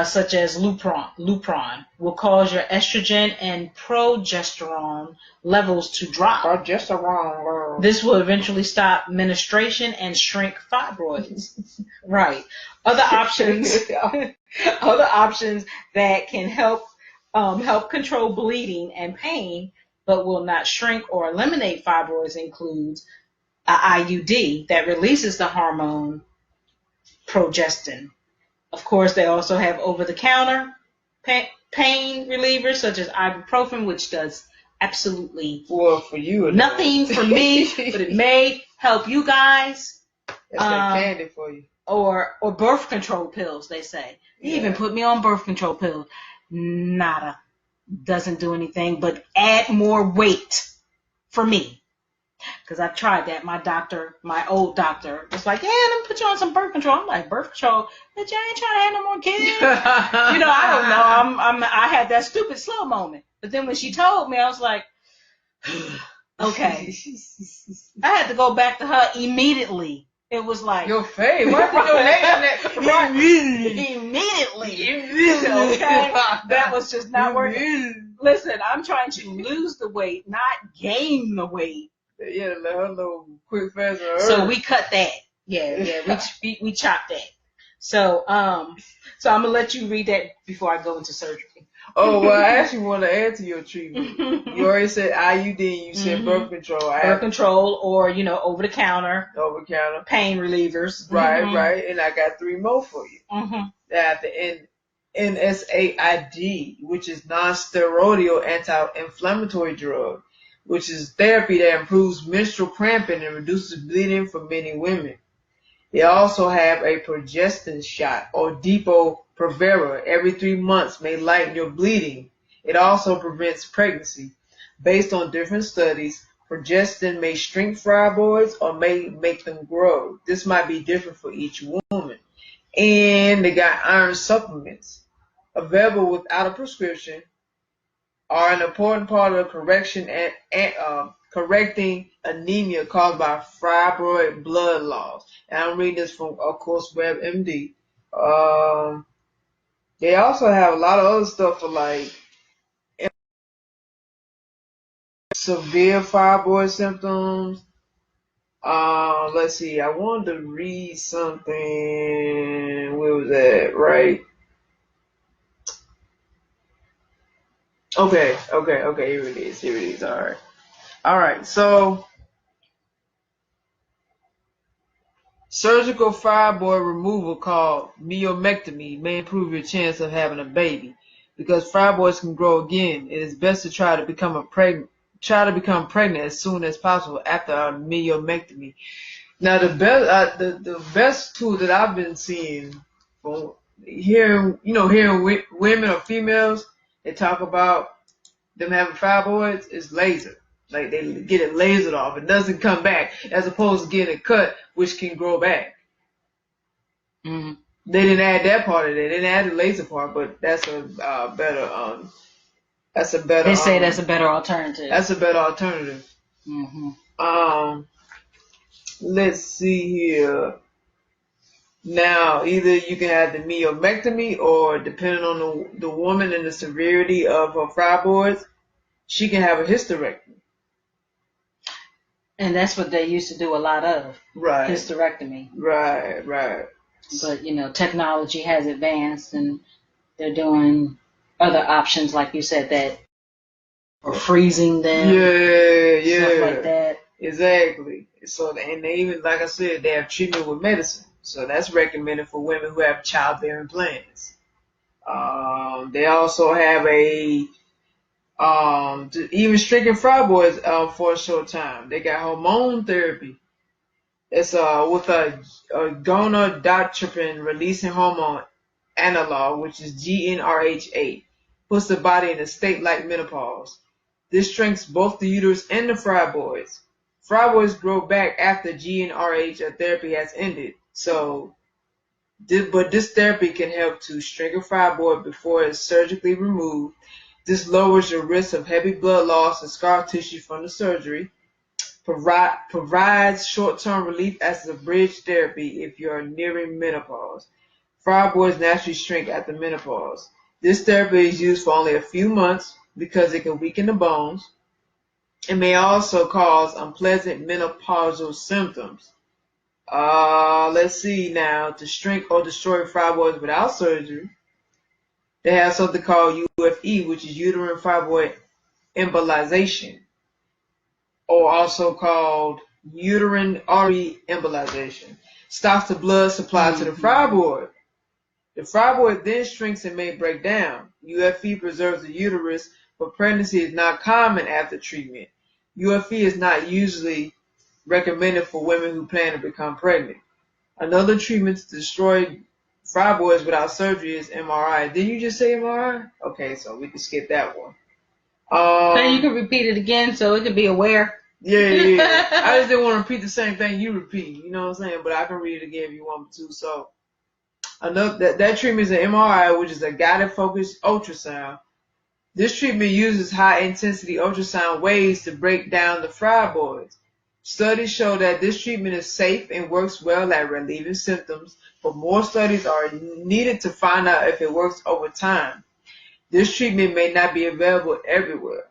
Such as Lupron, will cause your estrogen and progesterone levels to drop. Progesterone. This will eventually stop menstruation and shrink fibroids. Right. Other options that can help control bleeding and pain, but will not shrink or eliminate fibroids includes a IUD that releases the hormone progestin. Of course, they also have over-the-counter pain relievers such as ibuprofen, which does absolutely for you nothing for me, but it may help you guys. That's that candy for you. Or birth control pills, they say. They even put me on birth control pills. Nada. Doesn't do anything but add more weight for me. Because I tried that. My old doctor was like, yeah, let me put you on some birth control. I'm like, birth control? But I ain't trying to have no more kids. I don't know. I had that stupid slow moment. But then when she told me, I was like, okay. I had to go back to her immediately. It was like your face. Why did your name right? Immediately. Okay, that was just not working. Listen, I'm trying to lose the weight, not gain the weight. Yeah, let her know quick, fast. So we cut that. Yeah. We chopped that. So I'm gonna let you read that before I go into surgery. Oh, well, I actually want to add to your treatment. You already said IUD, you said birth control. Birth control or, over-the-counter. Over-the-counter. Pain relievers. Right. And I got 3 more for you. That the NSAID, which is non-steroidal anti-inflammatory drug, which is therapy that improves menstrual cramping and reduces bleeding for many women. They also have a progestin shot or Depo-Provera every 3 months may lighten your bleeding. It also prevents pregnancy. Based on different studies, progestin may shrink fibroids or may make them grow. This might be different for each woman. And they got iron supplements available without a prescription, are an important part of correcting anemia caused by fibroid blood loss. And I'm reading this from, of course, WebMD. They also have a lot of other stuff for like severe fibroid symptoms, Let's see. I wanted to read something. Where was that? Right. Okay. Here it is. All right. So, surgical fibroid removal called myomectomy may improve your chance of having a baby because fibroids can grow again. It is best to try to become pregnant as soon as possible after a myomectomy. Now, the best tool that I've been seeing for hearing women or females that talk about them having fibroids is laser. Like they get it lasered off. It doesn't come back as opposed to getting it cut, which can grow back. Mm-hmm. They didn't add that part of it. They didn't add the laser part, but that's a better. That's a better. They say that's a better alternative. That's a better alternative. Mm-hmm. Let's see here. Now, either you can have the myomectomy, or depending on the woman and the severity of her fibroids, she can have a hysterectomy. And that's what they used to do a lot of. Right. Hysterectomy. Right. But, technology has advanced and they're doing other options, like you said, that or freezing them. Yeah. Stuff like that. Exactly. So, and they even, like I said, they have treatment with medicine. So that's recommended for women who have childbearing plans. They also have even stricken fibroids for a short time. They got hormone therapy. It's with a gonadotropin releasing hormone analog, which is GnRH8, puts the body in a state like menopause. This shrinks both the uterus and the fibroids. Fibroids grow back after GnRH therapy has ended. But this therapy can help to shrink a fibroid before it's surgically removed. This lowers your risk of heavy blood loss and scar tissue from the surgery. Provides short-term relief as a bridge therapy if you're nearing menopause. Fibroids naturally shrink after menopause. This therapy is used for only a few months because it can weaken the bones. It may also cause unpleasant menopausal symptoms. Let's see now. To shrink or destroy fibroids without surgery, they have something called UFE, which is uterine fibroid embolization, or also called uterine artery embolization. Stops the blood supply to the fibroid. The fibroid then shrinks and may break down. UFE preserves the uterus, but pregnancy is not common after treatment. UFE is not usually recommended for women who plan to become pregnant. Another treatment to destroy fibroids without surgery is MRI. Did you just say MRI? Okay, so we can skip that one. So you can repeat it again so it can be aware. Yeah. I just didn't want to repeat the same thing you repeat. You know what I'm saying? But I can read it again if you want me to. So that treatment is an MRI, which is a guided focused ultrasound. This treatment uses high intensity ultrasound waves to break down the fibroids. Studies show that this treatment is safe and works well at relieving symptoms, but more studies are needed to find out if it works over time. This treatment may not be available everywhere.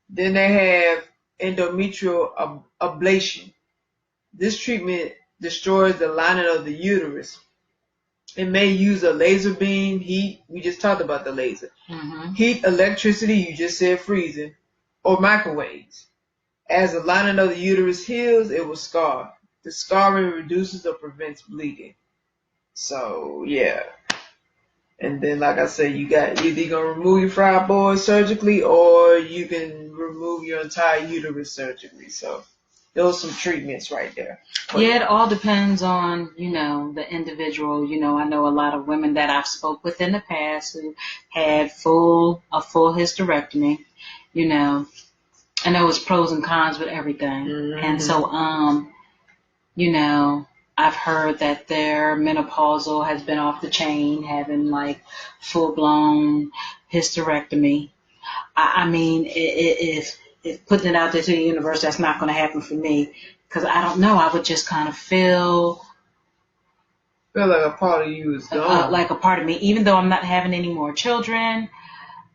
Then they have endometrial ablation. This treatment destroys the lining of the uterus. It may use a laser beam, heat, we just talked about the laser, heat, electricity, you just said freezing, or microwaves. As the lining of the uterus heals, it will scar. The scarring reduces or prevents bleeding. So, yeah. And then, like I said, you got either you're going to remove your fibroid surgically, or you can remove your entire uterus surgically. So, those are some treatments right there. Yeah, it all depends on, the individual. I know a lot of women that I've spoke with in the past who had a full hysterectomy, and there was pros and cons with everything. Mm-hmm. And so, I've heard that their menopausal has been off the chain, having like full-blown hysterectomy. I mean, if putting it out there to the universe, that's not going to happen for me, because I don't know. I would just kind of feel like a part of you is gone. Like a part of me, even though I'm not having any more children.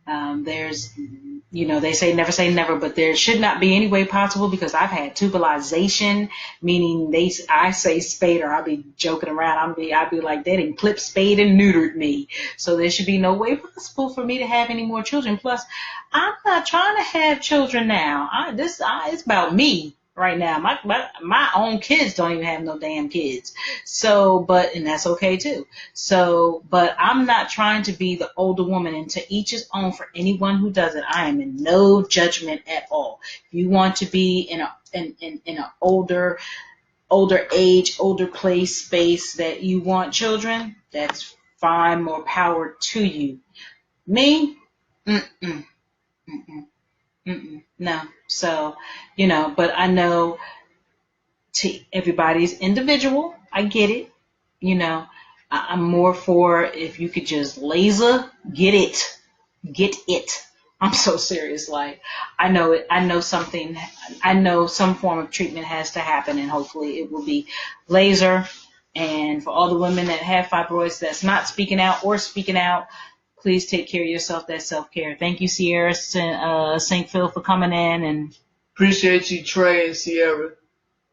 There's, they say never, but there should not be any way possible, because I've had tubalization, meaning I say spayed, or I'll be joking around. I'll be like, they didn't clip, spayed, and neutered me. So there should be no way possible for me to have any more children. Plus, I'm not trying to have children now. It's about me right now. My own kids don't even have no damn kids. So, and that's okay too. So, but I'm not trying to be the older woman, and to each his own for anyone who does it. I am in no judgment at all. If you want to be in an older age, older place, space that you want children, that's fine. More power to you. Me? Mm-mm. Mm-mm. Mm-mm. No. So, but I know everybody's individual. I get it. I'm more for, if you could just laser, get it. I'm so serious. Like, I know it. I know some form of treatment has to happen, and hopefully it will be laser. And for all the women that have fibroids that's not speaking out or speaking out, please take care of yourself. That's self-care. Thank you, Sierra St. Phil, for coming in, and appreciate you, Trey and Sierra.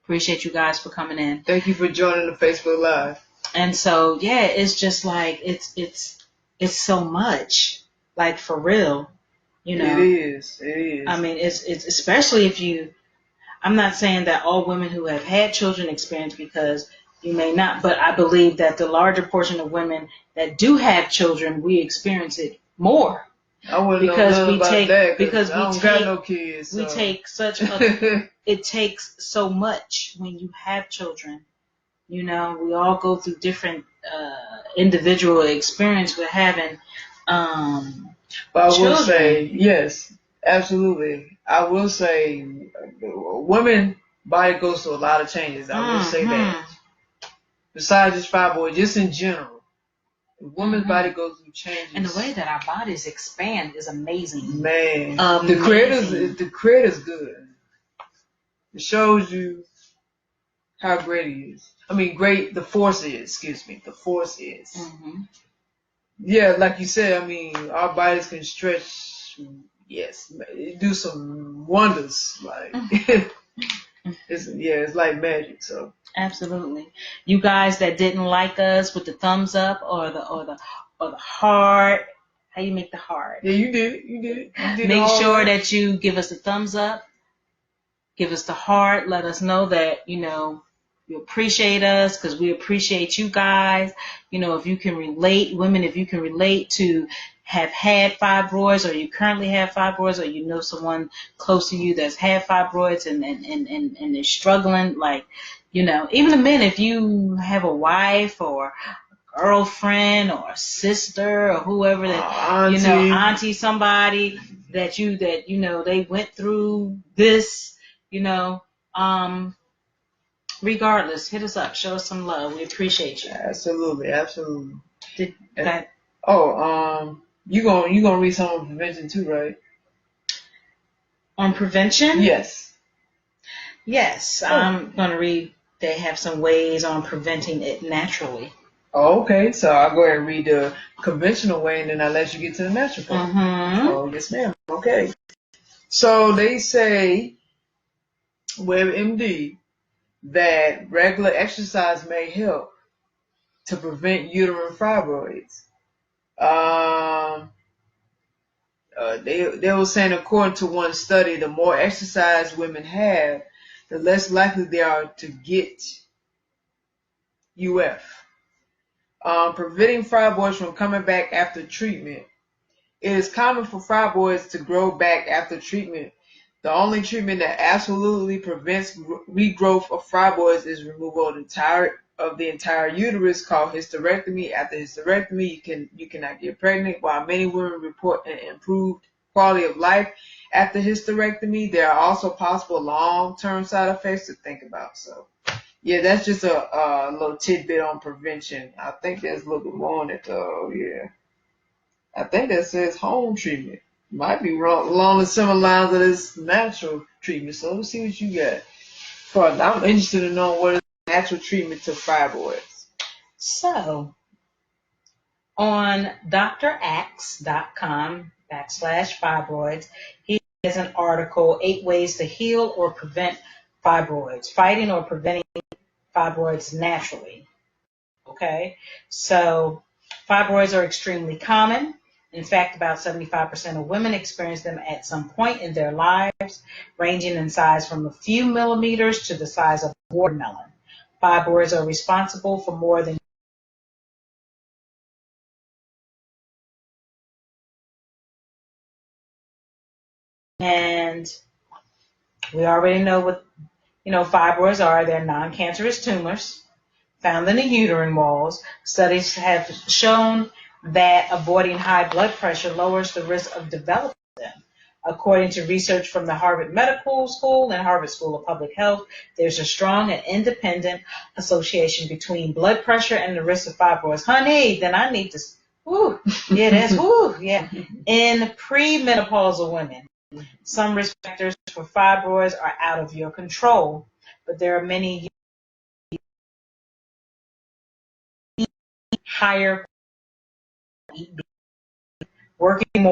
Appreciate you guys for coming in. Thank you for joining the Facebook Live. And so, yeah, it's just like, it's so much, like, for real, It is. I mean, it's especially if I'm not saying that all women who have had children experience, because you may not, but I believe that the larger portion of women that do have children, we experience it more. I wouldn't know nothing about that, because I don't got no kids. So. We take it takes so much when you have children. We all go through different individual experience with having but I children. will say, yes, absolutely. I will say, women's body goes through a lot of changes. I will say that. Besides just fibroids, just in general. The woman's body goes through changes. And the way that our bodies expand is amazing. Man, the creator's good. It shows you how great he is. I mean, great the force is. Excuse me, the force is. Mm-hmm. Yeah, like you said. I mean, our bodies can stretch. Yes, do some wonders. Like it's like magic. So. Absolutely. You guys that didn't like us with the thumbs up or the heart. How you make the heart? Yeah, you did it. Make sure that you give us a thumbs up. Give us the heart. Let us know that, you appreciate us, because we appreciate you guys. If you can relate, women, if you can relate to have had fibroids, or you currently have fibroids, or you know someone close to you that's had fibroids and is struggling, like, even the men, if you have a wife or a girlfriend or a sister or whoever that, auntie, somebody that they went through this, regardless, hit us up, show us some love. We appreciate you. Absolutely. You gonna read some on prevention too, right? On prevention? Yes. I'm gonna read. They have some ways on preventing it naturally. Oh, okay. So I'll go ahead and read the conventional way, and then I'll let you get to the natural part. Mm-hmm. Oh, yes, ma'am. Okay. So they say, WebMD, that regular exercise may help to prevent uterine fibroids. They were saying, according to one study, the more exercise women have, the less likely they are to get UF. Preventing fibroids from coming back after treatment. It is common for fibroids to grow back after treatment. The only treatment that absolutely prevents regrowth of fibroids is removal of the entire uterus, called hysterectomy. After hysterectomy, you cannot get pregnant. While many women report an improved quality of life after hysterectomy, there are also possible long-term side effects to think about. So, yeah, that's just a little tidbit on prevention. I think there's a little bit more on it, though. Yeah, I think that says home treatment. Might be wrong, along the similar lines of this natural treatment. So let's see what you got. I'm interested in knowing what is natural treatment to fibroids. So, on drax.com, /fibroids. He has an article, 8 Ways to Heal or Prevent Fibroids, Fighting or Preventing Fibroids Naturally. Okay, so fibroids are extremely common. In fact, about 75% of women experience them at some point in their lives, ranging in size from a few millimeters to the size of a watermelon. Fibroids are responsible for more than and we already know what fibroids are. They're non-cancerous tumors found in the uterine walls. Studies have shown that avoiding high blood pressure lowers the risk of developing them. According to research from the Harvard Medical School and Harvard School of Public Health, there's a strong and independent association between blood pressure and the risk of fibroids. Honey, then I need to, in premenopausal women. Some risk factors for fibroids are out of your control, but there are many higher working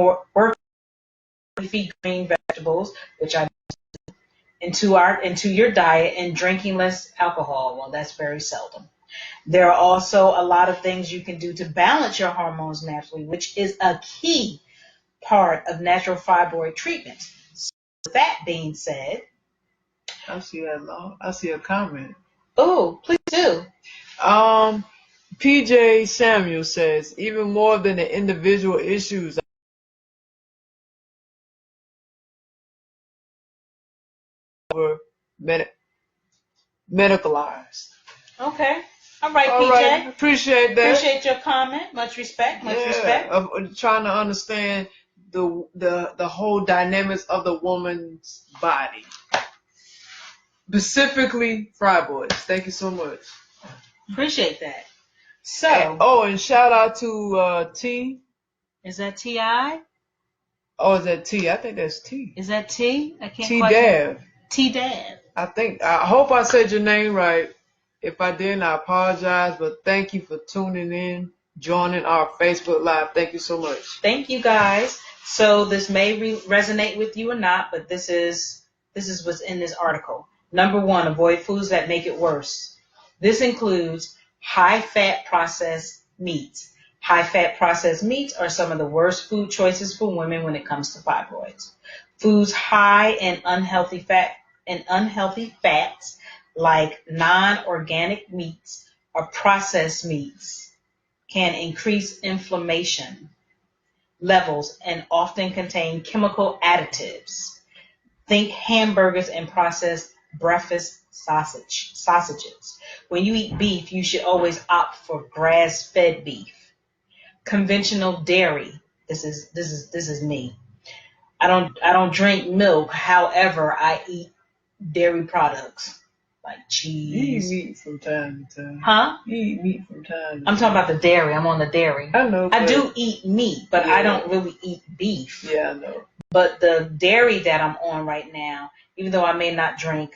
leafy green vegetables, which I into your diet, and drinking less alcohol. Well, that's very seldom. There are also a lot of things you can do to balance your hormones naturally, which is a key part of natural fibroid treatment. So with that being said, I see a comment. Oh, please do. PJ Samuel says, even more than the individual issues were medicalized. Okay. All right, All PJ. right. Appreciate that. Appreciate your comment. Much respect. Much respect. Of trying to understand the whole dynamics of the woman's body. Specifically fibroids. Thank you so much. Appreciate that. So. And shout out to T. Is that T.I.? Oh, is that T? I think that's T. Is that T? I can't T-Dav. T-Dav. I hope I said your name right. If I didn't, I apologize. But thank you for tuning in, joining our Facebook Live. Thank you so much. Thank you, guys. So this may resonate with you or not, but this is what's in this article. Number 1, avoid foods that make it worse. This includes high-fat processed meats. High-fat processed meats are some of the worst food choices for women when it comes to fibroids. Foods high in unhealthy fats like non-organic meats or processed meats can increase inflammation levels and often contain chemical additives. Think hamburgers and processed breakfast sausages. When you eat beef, you should always opt for grass-fed beef. Conventional dairy. This is me. I don't drink milk. However, I eat dairy products like cheese. You eat meat from time to time. Huh? You eat meat from time to time. I'm talking about the dairy. I'm on the dairy. I know. I do eat meat, but I don't really eat beef. Yeah, I know. But the dairy that I'm on right now, even though I may not drink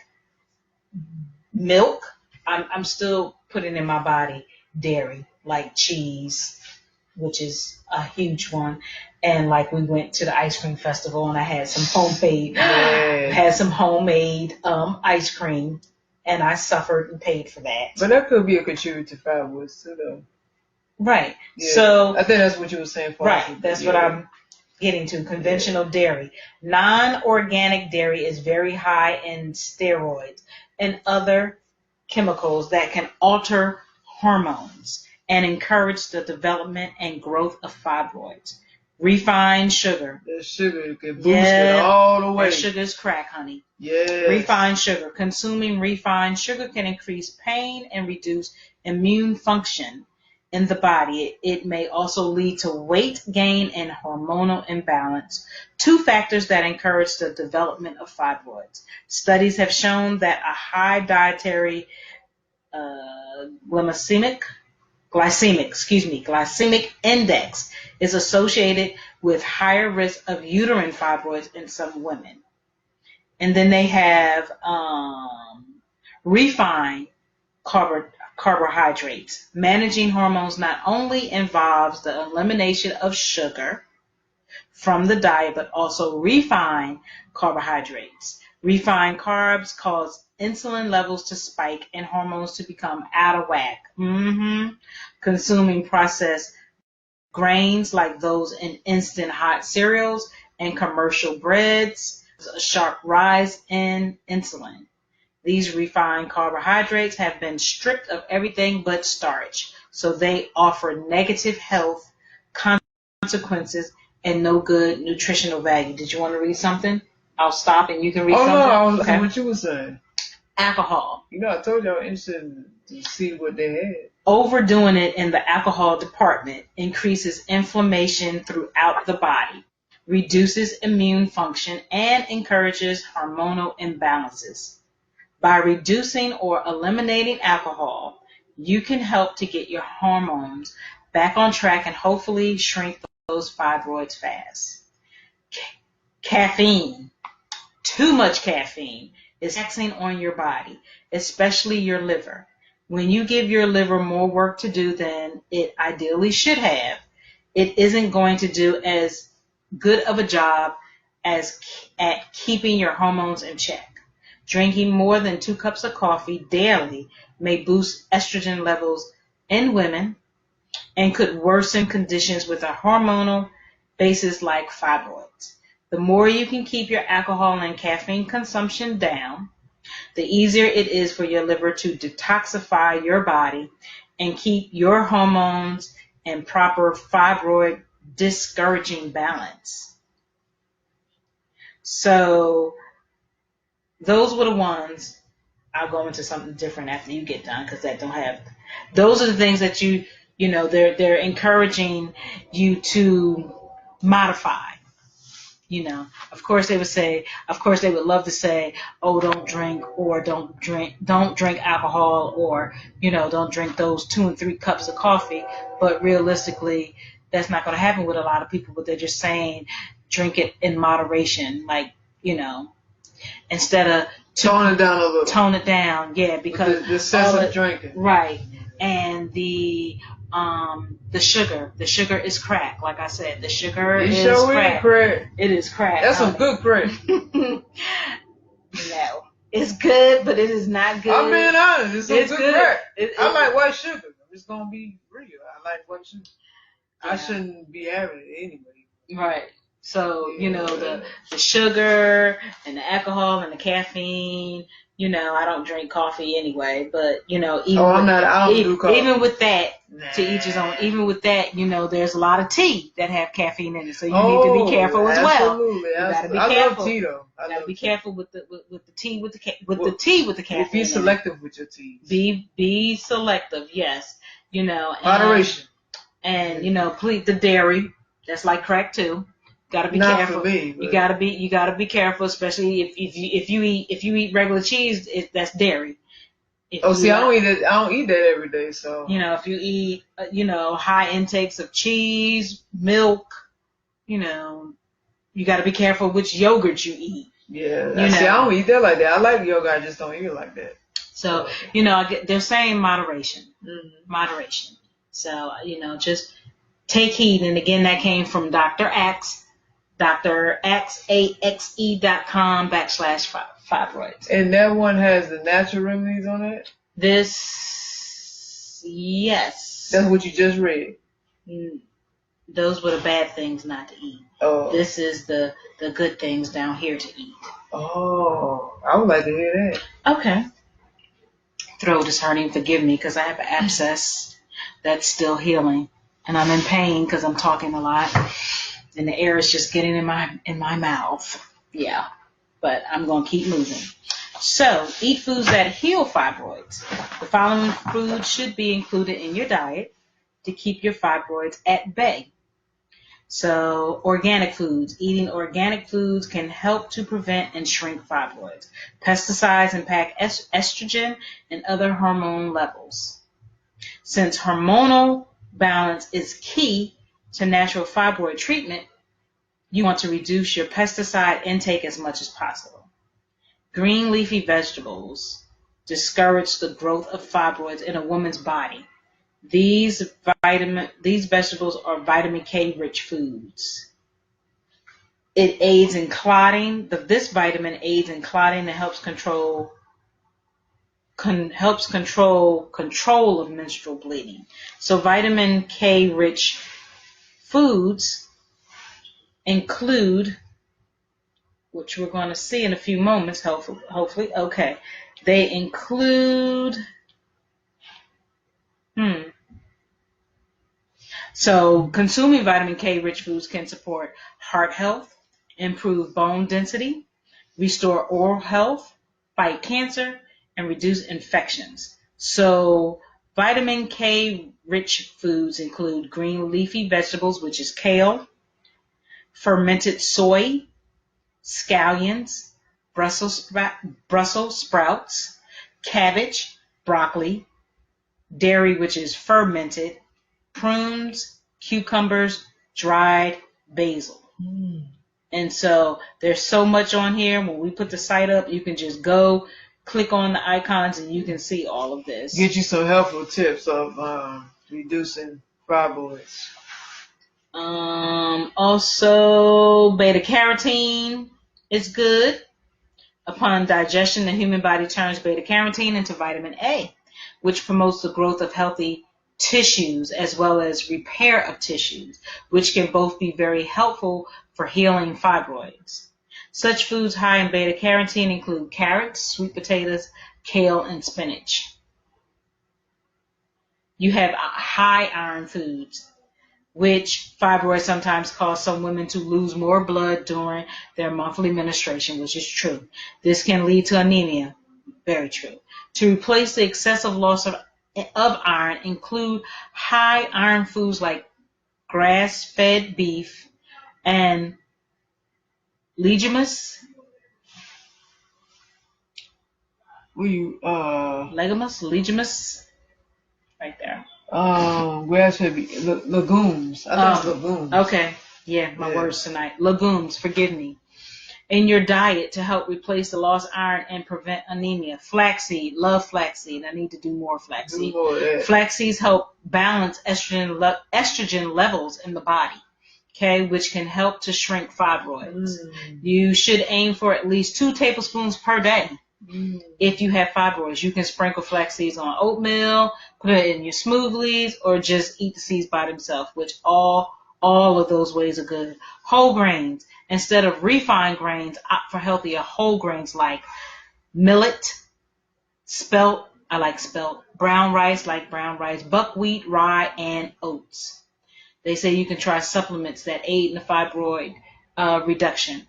milk, I'm still putting in my body dairy, like cheese, which is a huge one. And like we went to the ice cream festival and I had some homemade ice cream, and I suffered and paid for that. But that could be a contributor to fibroids too, though. Right. Yeah. So I think that's what you were saying. Right. That's what I'm getting to. Conventional dairy. Non-organic dairy is very high in steroids and other chemicals that can alter hormones and encourage the development and growth of fibroids. Refined sugar. That sugar can boost it all the way. That sugar is crack, honey. Yeah. Refined sugar. Consuming refined sugar can increase pain and reduce immune function in the body. It may also lead to weight gain and hormonal imbalance, 2 factors that encourage the development of fibroids. Studies have shown that a high dietary glycemic index is associated with higher risk of uterine fibroids in some women. And then they have refined carbohydrates. Managing hormones not only involves the elimination of sugar, from the diet, but also refined carbohydrates. Refined carbs cause insulin levels to spike and hormones to become out of whack. Consuming processed grains like those in instant hot cereals and commercial breads, a sharp rise in insulin. These refined carbohydrates have been stripped of everything but starch, so they offer negative health consequences and no good nutritional value. Did you want to read something? I'll stop and you can read something. Oh, no, I was listening to what you were saying. Alcohol. You know, I told you I was interested to see what they had. Overdoing it in the alcohol department increases inflammation throughout the body, reduces immune function, and encourages hormonal imbalances. By reducing or eliminating alcohol, you can help to get your hormones back on track and hopefully shrink those fibroids fast. Caffeine. Too much caffeine is taxing on your body, especially your liver. When you give your liver more work to do than it ideally should have, it isn't going to do as good of a job as at keeping your hormones in check. Drinking more than 2 cups of coffee daily may boost estrogen levels in women and could worsen conditions with a hormonal basis like fibroids. The more you can keep your alcohol and caffeine consumption down, the easier it is for your liver to detoxify your body and keep your hormones in proper fibroid discouraging balance. So those were the ones. I'll go into something different after you get done because that don't have. Those are the things that they're encouraging you to modify. Of course they would love to say, oh, don't drink alcohol, or, don't drink those 2 and 3 cups of coffee. But realistically, that's not going to happen with a lot of people, but they're just saying, drink it in moderation. Like, instead of tone it down a little. Tone it down. Yeah. Because the excessive drinking. Right. And the sugar is crack. Like I said, the sugar is crack. It is crack. That's some good crack. No, it's good, but it is not good. I'm being honest. It's some good crack. I like white sugar. It's gonna be real. I like white sugar. Yeah. I shouldn't be having it anyway. Right. So, the sugar and the alcohol and the caffeine, I don't drink coffee anyway, but, I don't do coffee. Even with that, to each his own, even with that, there's a lot of tea that have caffeine in it, so you need to be careful as well. Absolutely. You gotta be careful. I love tea, though. You gotta be careful with the tea with the caffeine. Be selective with your tea. Be selective, yes. Moderation. And, please, the dairy, that's like crack too. Gotta be Not careful. For me, you gotta be careful, especially if you eat regular cheese. That's dairy. I don't eat it. I don't eat that every day. So if you eat high intakes of cheese, milk, you gotta be careful which yogurt you eat. Yeah. I don't eat that like that. I like yogurt. I just don't eat it like that. So they're saying moderation. Mm-hmm. Moderation. So just take heed. And again, that came from Dr. Axe. DrAxe.com/fibroids. And that one has the natural remedies on it? Yes. That's what you just read? Those were the bad things not to eat. Oh. This is the good things down here to eat. Oh, I would like to hear that. Okay. Throat is hurting. Forgive me because I have an abscess that's still healing. And I'm in pain because I'm talking a lot. And the air is just getting in my mouth. Yeah. But I'm going to keep moving. So, eat foods that heal fibroids. The following foods should be included in your diet to keep your fibroids at bay. So, organic foods. Eating organic foods can help to prevent and shrink fibroids. Pesticides impact estrogen and other hormone levels. Since hormonal balance is key to natural fibroid treatment, you want to reduce your pesticide intake as much as possible. Green leafy vegetables discourage the growth of fibroids in a woman's body. These vegetables are vitamin K rich foods. It aids in clotting. This vitamin aids in clotting and helps control of menstrual bleeding. So vitamin K rich foods include, which we're going to see in a few moments, hopefully. Okay. They include, So consuming vitamin K rich foods can support heart health, improve bone density, restore oral health, fight cancer, and reduce infections. So vitamin K rich foods include green leafy vegetables, which is kale, fermented soy, scallions, Brussels sprouts, cabbage, broccoli, dairy, which is fermented, prunes, cucumbers, dried basil. And so there's so much on here. When we put the site up, you can just go click on the icons and you can see all of this. Get you some helpful tips of reducing fibroids. Also, beta carotene is good. Upon digestion, the human body turns beta carotene into vitamin A, which promotes the growth of healthy tissues as well as repair of tissues, which can both be very helpful for healing fibroids. Such foods high in beta carotene include carrots, sweet potatoes, kale, and spinach. You have high iron foods, which fibroids sometimes cause some women to lose more blood during their monthly menstruation, which is true. This can lead to anemia. Very true. To replace the excessive loss of iron, include high iron foods like grass-fed beef and leguminous. Leguminous, right there. Grass-fed beef, legumes. I think it's legumes. Okay, yeah, my words tonight. Legumes, forgive me. In your diet to help replace the lost iron and prevent anemia. Flaxseed, love flaxseed. I need to do more flaxseed. Flax seeds help balance estrogen levels in the body, okay, which can help to shrink fibroids. You should aim for at least 2 tablespoons per day. If you have fibroids, you can sprinkle flax seeds on oatmeal, put it in your smoothies, or just eat the seeds by themselves, which all of those ways are good. Whole grains. Instead of refined grains, opt for healthier whole grains like millet, spelt, I like spelt, brown rice, like brown rice, buckwheat, rye, and oats. They say you can try supplements that aid in the fibroid reduction.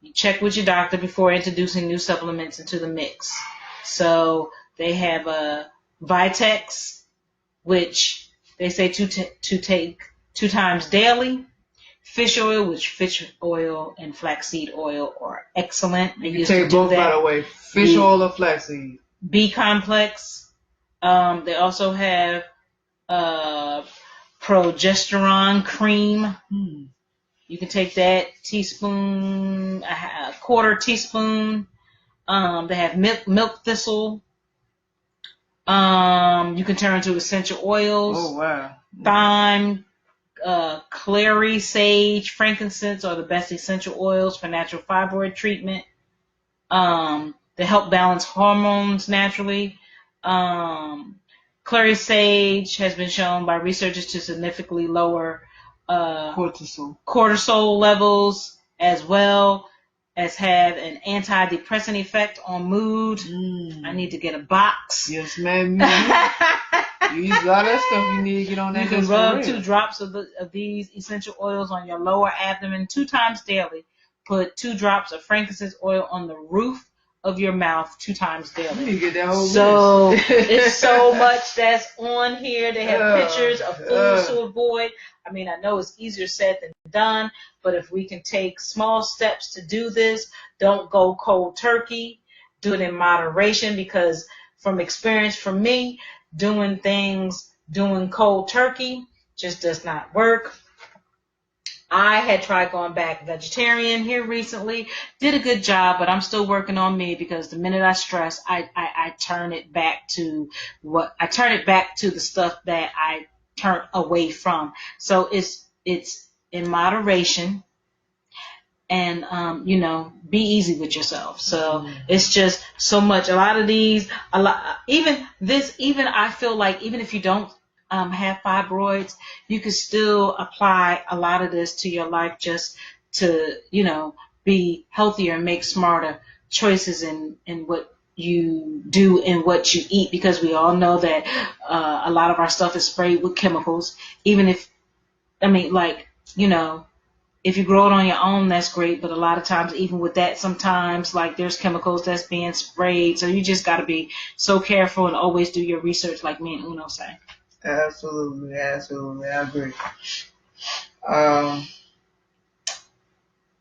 You check with your doctor before introducing new supplements into the mix. So they have Vitex, which they say to take 2 times daily. Fish oil, which fish oil and flaxseed oil are excellent. They used take to do both, that. by the way, fish oil or flaxseed. B complex. They also have progesterone cream. You can take that teaspoon, a quarter teaspoon. They have milk thistle. You can turn to essential oils. Oh wow. Thyme, clary, sage, frankincense are the best essential oils for natural fibroid treatment. They help balance hormones naturally. Clary sage has been shown by researchers to significantly lower cortisol levels, as well as have an antidepressant effect on mood. I need to get a box. Yes, ma'am. You use a lot of stuff. You need to get on that. You can rub 2 drops of these essential oils on your lower abdomen 2 times daily. Put 2 drops of frankincense oil on the roof of your mouth 2 times daily. You need to get that whole so list. it's so much that's on here. They have pictures of foods to avoid. I mean, I know it's easier said than done, but if we can take small steps to do this, don't go cold turkey. Do it in moderation, because from experience for me, doing cold turkey just does not work. I had tried going back vegetarian here recently, did a good job, but I'm still working on me, because the minute I stress, I turn it back to the stuff that I turned away from. So it's in moderation, and be easy with yourself. So it's just so much. A lot of these, even I feel like even if you don't have fibroids, you can still apply a lot of this to your life just to be healthier and make smarter choices in what you do and what you eat, because we all know that a lot of our stuff is sprayed with chemicals. Even if if you grow it on your own, that's great. But a lot of times, even with that, sometimes like there's chemicals that's being sprayed. So you just got to be so careful and always do your research, like me and Uno say. Absolutely, I agree.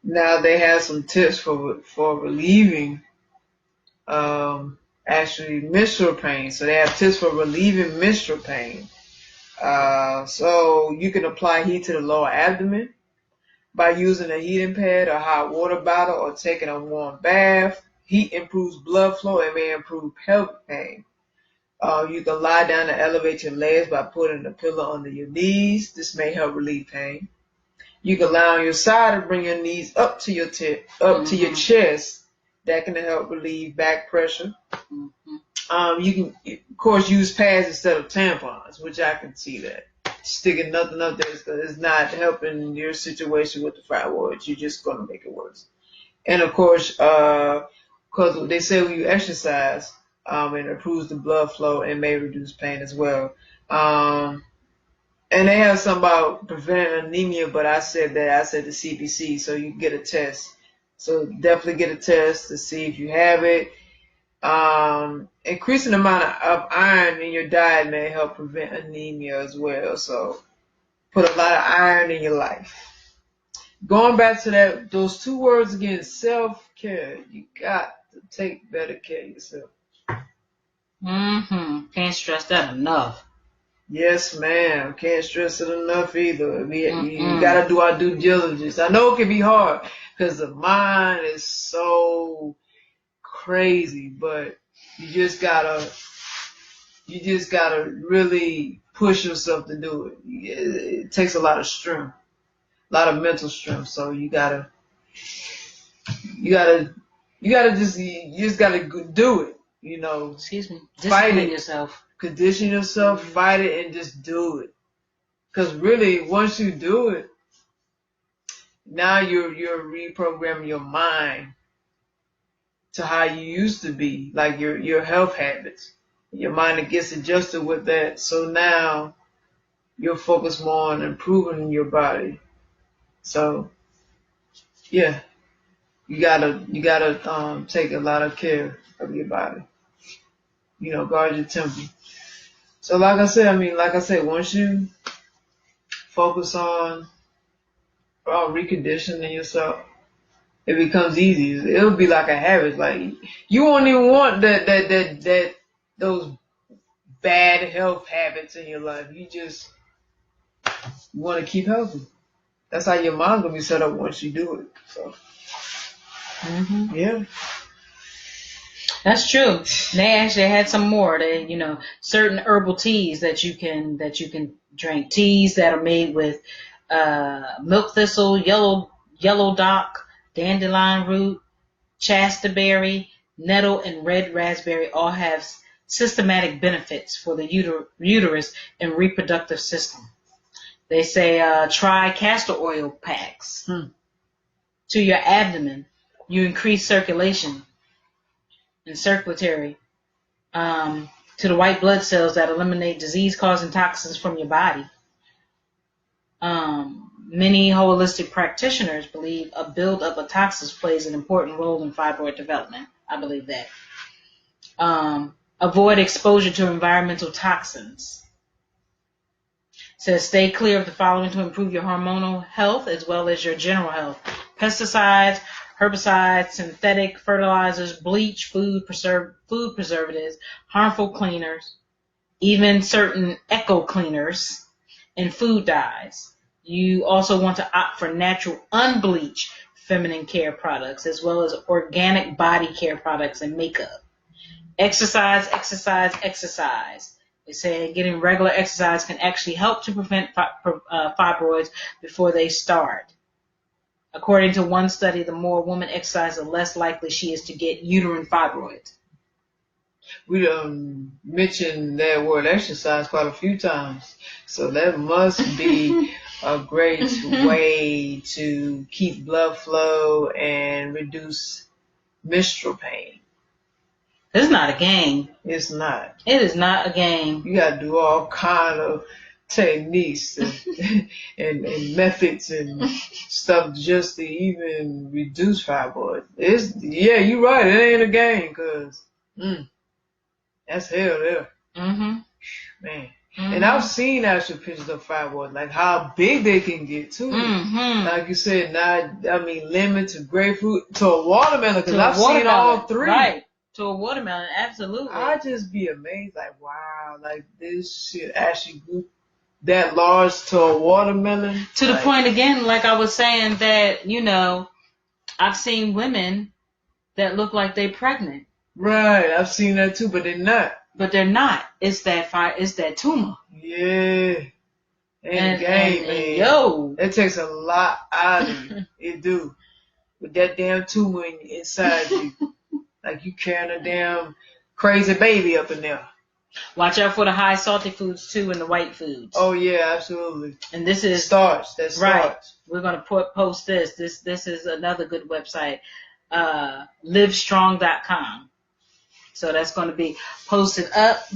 Now they have some tips for relieving actually menstrual pain. So they have tips for relieving menstrual pain. So you can apply heat to the lower abdomen by using a heating pad or hot water bottle or taking a warm bath. Heat improves blood flow and may improve pelvic pain. You can lie down and elevate your legs by putting a pillow under your knees. This may help relieve pain. You can lie on your side and bring your knees up to your to your chest. That can help relieve back pressure. You can, of course, use pads instead of tampons, which I can see that. Sticking nothing up there is not helping your situation with the fibroids. You're just going to make it worse. And of course, because they say when you exercise, it improves the blood flow and may reduce pain as well. And they have something about preventing anemia, but I said the CBC, so you can get a test. So definitely get a test to see if you have it. Increasing the amount of iron in your diet may help prevent anemia as well. So put a lot of iron in your life. Going back to those two words again, self-care. You got to take better care of yourself. Can't stress that enough. Yes, ma'am. Can't stress it enough either. You got to do our due diligence. I know it can be hard because the mind is so crazy, but you just gotta really push yourself to do it. It takes a lot of strength, a lot of mental strength. So you just gotta do it. Excuse me. Fight Discipline it. yourself. Condition yourself, fight it, and just do it. Because really, once you do it, now you're reprogramming your mind to how you used to be, like your health habits. Your mind gets adjusted with that. So now you'll focus more on improving your body. So yeah, you gotta take a lot of care of your body. Guard your temper. So like I said, once you focus on reconditioning yourself, it becomes easy. It'll be like a habit. Like you won't even want that those bad health habits in your life. You just want to keep healthy. That's how your mind's gonna be set up once you do it. So yeah. That's true. They actually had some more. Certain herbal teas that you can drink. Teas that are made with milk thistle, yellow dock, dandelion root, chastaberry, nettle, and red raspberry all have systematic benefits for the uterus and reproductive system. They say try castor oil packs to your abdomen. You increase circulation and circulatory to the white blood cells that eliminate disease-causing toxins from your body. Many holistic practitioners believe a buildup of toxins plays an important role in fibroid development. I believe that. Avoid exposure to environmental toxins. Says stay clear of the following to improve your hormonal health as well as your general health: pesticides, herbicides, synthetic fertilizers, bleach, food preservatives, harmful cleaners, even certain eco cleaners, and food dyes. You also want to opt for natural, unbleached feminine care products as well as organic body care products and makeup. Exercise. They say getting regular exercise can actually help to prevent fibroids before they start. According to one study, the more a woman exercises, the less likely she is to get uterine fibroids. We mentioned that word exercise quite a few times. So that must be a great way to keep blood flow and reduce menstrual pain. It's not a game. It's not. It is not a game. You got to do all kind of techniques and methods and stuff just to even reduce fibroids. You're right. It ain't a game because that's hell there. Mm-hmm. Man. Mm-hmm. And I've seen actual pictures of fibroids, like how big they can get too. Mm-hmm. Like you said, lemon to grapefruit to a watermelon, because I've seen all three. Right. To a watermelon, absolutely. I just be amazed, like, wow, like this shit actually grew that large to a watermelon. To the point again, like I was saying, that, I've seen women that look like they're pregnant. Right, I've seen that too, but they're not. But they're not. It's that tumor. Yeah. And man. Yo. It takes a lot out of you. It do. With that damn tumor inside you. Like you carrying a damn crazy baby up in there. Watch out for the high salty foods too and the white foods. Oh yeah, absolutely. And this is starch. That's starch. Right. We're gonna post this. This is another good website. Livestrong.com. So that's going to be posted up.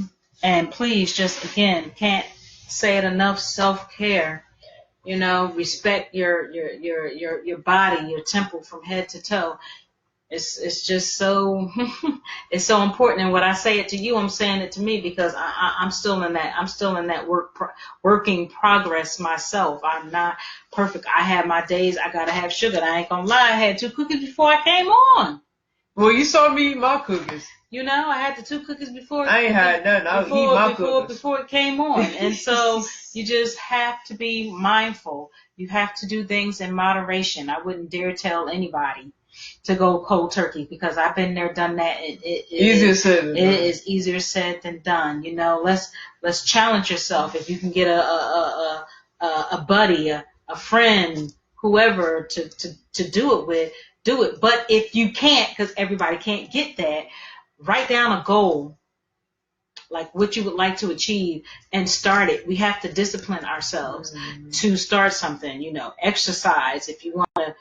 And please, just again, can't say it enough, self-care. Respect your body, your temple from head to toe. It's just so it's so important. And when I say it to you, I'm saying it to me because I'm still in that working progress myself. I'm not perfect. I have my days. I gotta have sugar. I ain't gonna lie. I had 2 cookies before I came on. Well, you saw me eat my cookies. I had the 2 cookies before. I ain't had nothing. I was eating my cookies before it came on. And so you just have to be mindful. You have to do things in moderation. I wouldn't dare tell anybody to go cold turkey because I've been there, done that. It is easier said than done. Let's challenge yourself. If you can get a buddy, a friend, whoever to do it with, do it. But if you can't, because everybody can't get that, write down a goal, like what you would like to achieve, and start it. We have to discipline ourselves to start something. Exercise if you want to.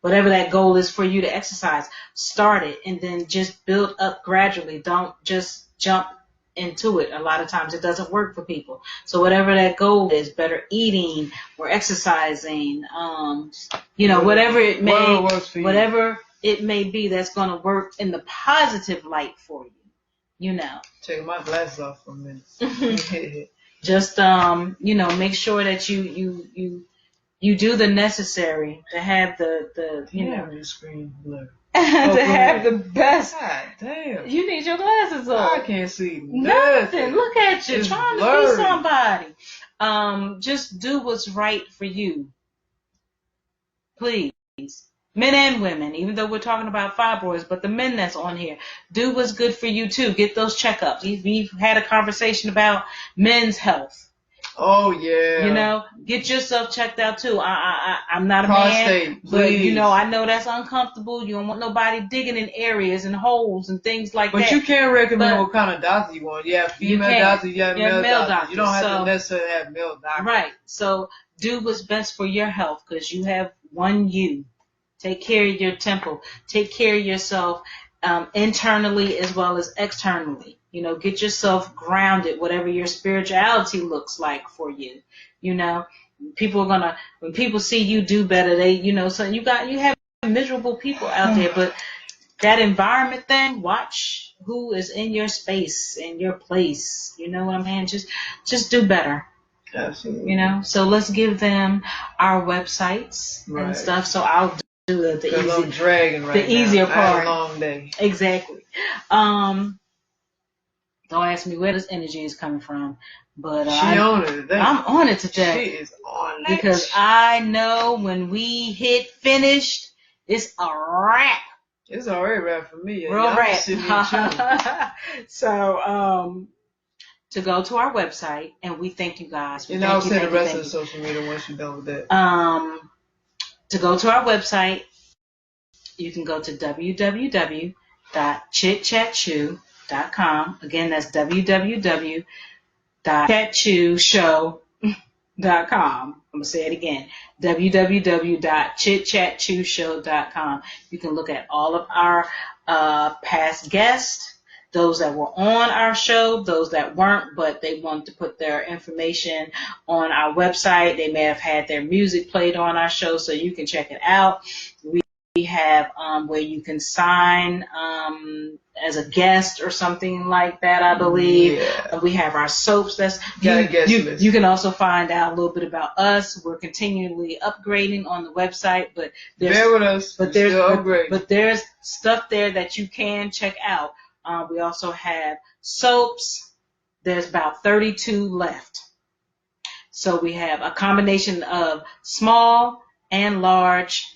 Whatever that goal is for you to exercise, start it and then just build up gradually. Don't just jump into it. A lot of times it doesn't work for people. So whatever that goal is, better eating or exercising, whatever it may be that's going to work in the positive light for you, Take my glasses off for a minute. Just, make sure that you do the necessary to have the screen blur. to have the best. God damn. You need your glasses on. I can't see nothing. Look at you, it's trying blurry. to be somebody. Just do what's right for you. Please. Men and women, even though we're talking about fibroids, but the men that's on here, do what's good for you too. Get those checkups. We've had a conversation about men's health. Oh yeah. Get yourself checked out too. I'm not a prostate, man, please. but I know that's uncomfortable. You don't want nobody digging in areas and holes and things like that. But you can't recommend what kind of doctor you want. You have female doctors, you have male doctors. You don't have to necessarily have male doctors. Right. So do what's best for your health because you have one you. Take care of your temple. Take care of yourself internally as well as externally. Get yourself grounded, whatever your spirituality looks like for you. People are when people see you do better, so you have miserable people out there, but that environment thing, watch who is in your space, in your place. You know what I mean? Just do better. Absolutely. So let's give them our websites and stuff. So I'll do the easier part. I had a long day. Exactly. Don't ask me where this energy is coming from, but she on it today. I'm on it today. She is on it because I know when we hit finished, it's a wrap. It's already a wrap for me. Real wrap. So to go to our website, and we thank you guys. And I'll say the rest of the social media once you're done with that. to go to our website, you can go to www.chitchatchew.com. Again, that's www.chitchatchewshow.com. I'm going to say it again, www.chitchatchewshow.com. You can look at all of our past guests, those that were on our show, those that weren't, but they wanted to put their information on our website. They may have had their music played on our show, so you can check it out. We have where you can sign as a guest or something like that, I believe. Yeah. We have our soaps. You can also find out a little bit about us. We're continually upgrading on the website, but bear with us. But there's stuff there that you can check out. We also have soaps. There's about 32 left. So we have a combination of small and large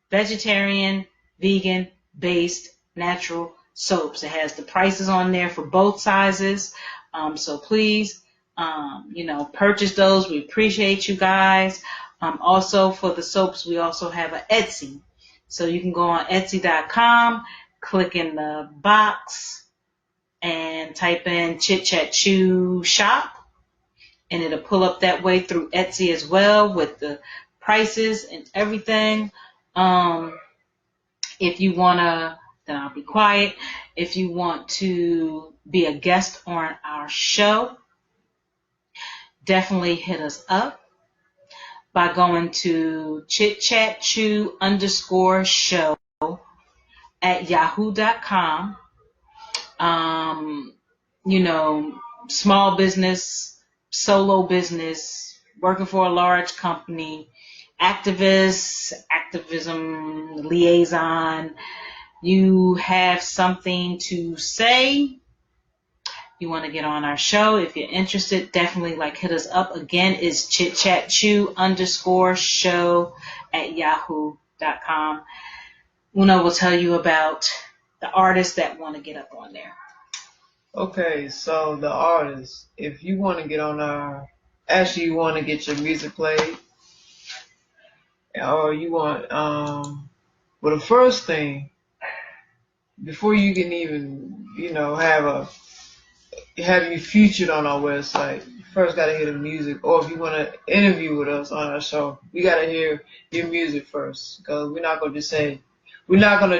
vegetarian, vegan, based, natural soaps. It has the prices on there for both sizes. So please, purchase those. We appreciate you guys. Also for the soaps, we also have an Etsy. So you can go on Etsy.com, click in the box, and type in Chit Chat Chew Shop, and it'll pull up that way through Etsy as well with the prices and everything. If you want to, then I'll be quiet. If you want to be a guest on our show, definitely hit us up by going to chitchatchew_show at yahoo.com. Small business, solo business, working for a large company, activism liaison, you have something to say, you want to get on our show, if you're interested, definitely hit us up. Again, it's chitchatchew_show at yahoo.com. Uno will tell you about the artists that want to get up on there. Okay, so the artists, if you want to get on you want to get your music played, or you want, the first thing, before you can even, have you featured on our website, you first got to hear the music. Or if you want to interview with us on our show, we got to hear your music first, because we're not going to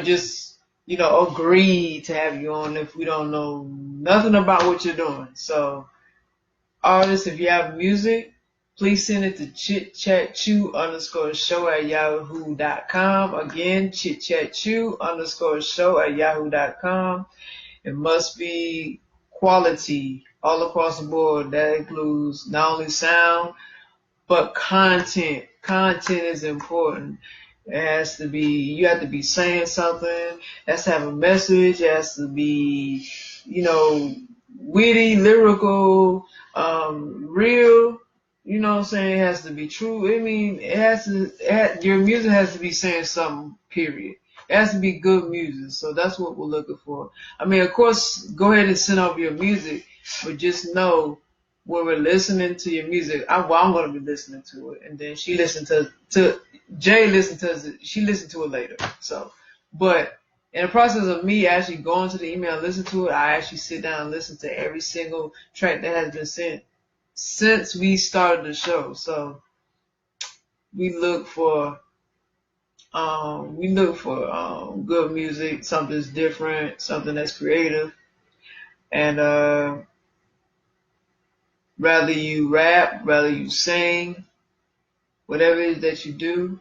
just agree to have you on if we don't know nothing about what you're doing. So, artists, if you have music, please send it to chitchatchew_show at yahoo.com. Again, chitchatchew_show at yahoo.com. It must be quality all across the board. That includes not only sound, but content. Content is important. It has to be, you have to be saying something. It has to have a message. It has to be, witty, lyrical, real. You know what I'm saying? It has to be true. I mean, your music has to be saying something, period. It has to be good music. So that's what we're looking for. I mean, of course, go ahead and send over your music, but just know when we're listening to your music, I'm going to be listening to it. And then she listened to Jay listened to it. She listened to it later. So, but in the process of me actually going to the email and listen to it, I actually sit down and listen to every single track that has been sent since we started the show. So we look for good music, something that's different, something that's creative, and rather you rap, rather you sing, whatever it is that you do,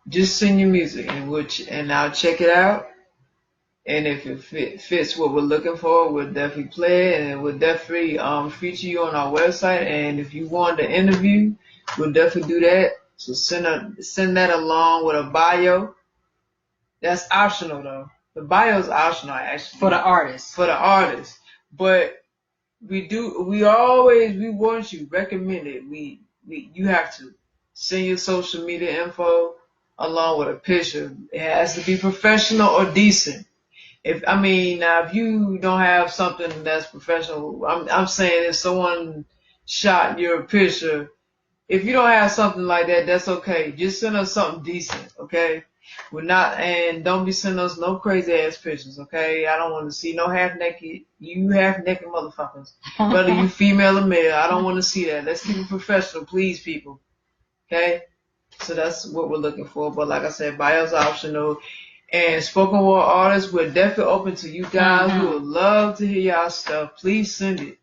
just send your music and I'll check it out. And if it fits what we're looking for, we'll definitely play it, and we'll definitely feature you on our website. And if you want the interview, we'll definitely do that. So send that along with a bio. That's optional though. The bio is optional actually. For the artist. But we want you, recommend it. You have to send your social media info along with a picture. It has to be professional or decent. If you don't have something that's professional, I'm saying if someone shot your picture if you don't have something like that, that's okay. Just send us something decent, okay? We're not, and don't be sending us no crazy ass pictures, okay? I don't want to see no half naked motherfuckers. Whether you female or male, I don't want to see that. Let's keep it professional, please, people. Okay? So that's what we're looking for. But like I said, bio's optional. And spoken word artists, we're definitely open to you guys. We would love to hear y'all stuff. Please send it.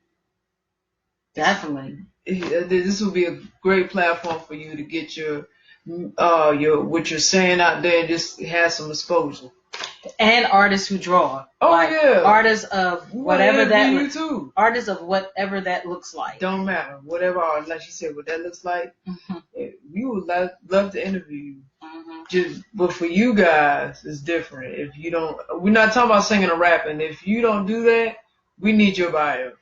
Definitely. This will be a great platform for you to get your what you're saying out there and just have some exposure. And artists who draw. Oh, like, yeah. Artists of whatever that you too. Artists of whatever that looks like. Don't matter. Whatever art, like you said, what that looks like. We would love to interview you. But for you guys, it's different. If you don't, we're not talking about singing or rapping. If you don't do that, we need your bio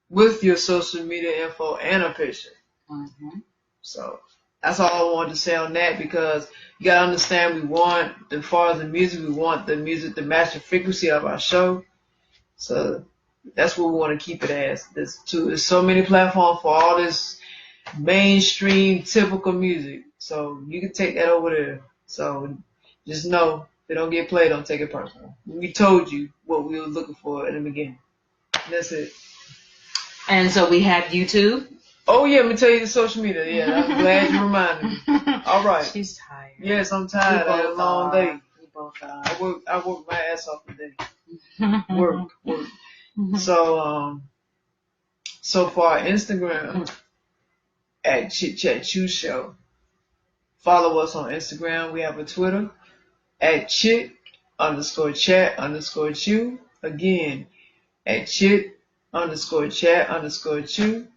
with your social media info and a picture. So that's all I wanted to say on that, because you gotta understand, we want, as far as the music, we want the music to match the frequency of our show. So that's what we want to keep it as. There's so many platforms for all this mainstream typical music. So you can take that over there. So just know, if it don't get played, don't take it personal. We told you what we were looking for in the beginning. That's it. And so we have YouTube. Oh yeah, let me tell you the social media. Yeah, I'm glad you reminded me. All right. She's tired. Yes, I'm tired. I had a long day. We both are. I worked my ass off today. Work. So for our Instagram at Chit Chat Chew Show. Follow us on Instagram. We have a Twitter at Chit_Chat_Chew. Again, at Chit_Chat_Chew.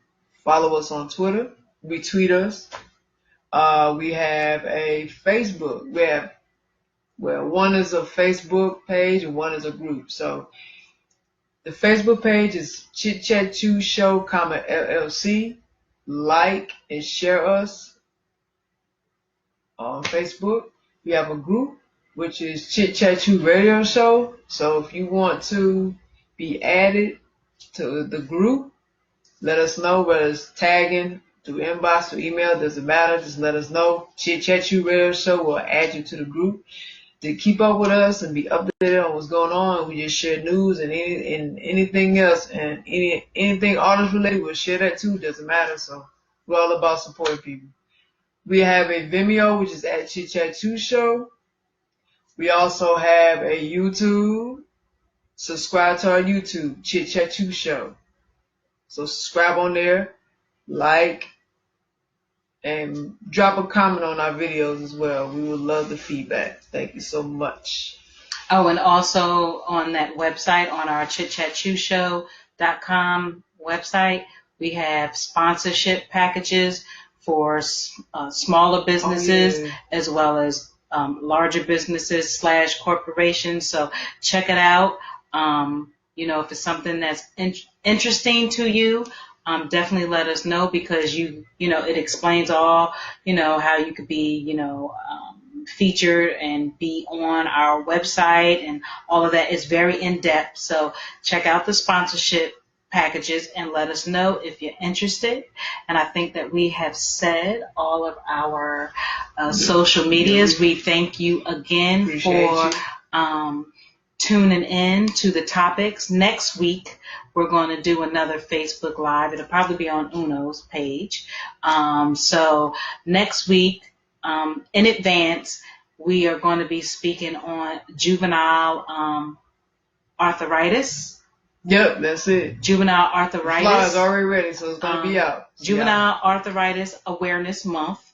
Follow us on Twitter. Retweet us. We have a Facebook. One is a Facebook page and one is a group. So the Facebook page is Chit Chat Chew Show, LLC. Like and share us on Facebook. We have a group, which is Chit Chat Chew Radio Show. So if you want to be added to the group, let us know, whether it's tagging through inbox or email, doesn't matter. Just let us know. Chit Chat Chew Radio Show will add you to the group to keep up with us and be updated on what's going on. We just share news and anything else, and anything artist related, we'll share that too. Doesn't matter. So we're all about supporting people. We have a Vimeo, which is at Chit Chat Chew Show. We also have a YouTube. Subscribe to our YouTube, Chit Chat Chew Show. So subscribe on there, like, and drop a comment on our videos as well. We would love the feedback. Thank you so much. Oh, and also on that website, on our chitchatchewshow.com website, we have sponsorship packages for smaller businesses as well as larger businesses / corporations. So check it out. If it's something that's interesting to you, definitely let us know, because it explains all, how you could be, featured and be on our website, and all of that is very in depth. So check out the sponsorship packages and let us know if you're interested. And I think that we have said all of our social medias. We thank you again for tuning in to the topics. Next week, we're going to do another Facebook Live. It'll probably be on Uno's page. So next week, in advance, we are going to be speaking on juvenile arthritis. Yep, that's it. Juvenile arthritis. The flyer's already ready, so it's going to be out. Juvenile Arthritis Awareness Month.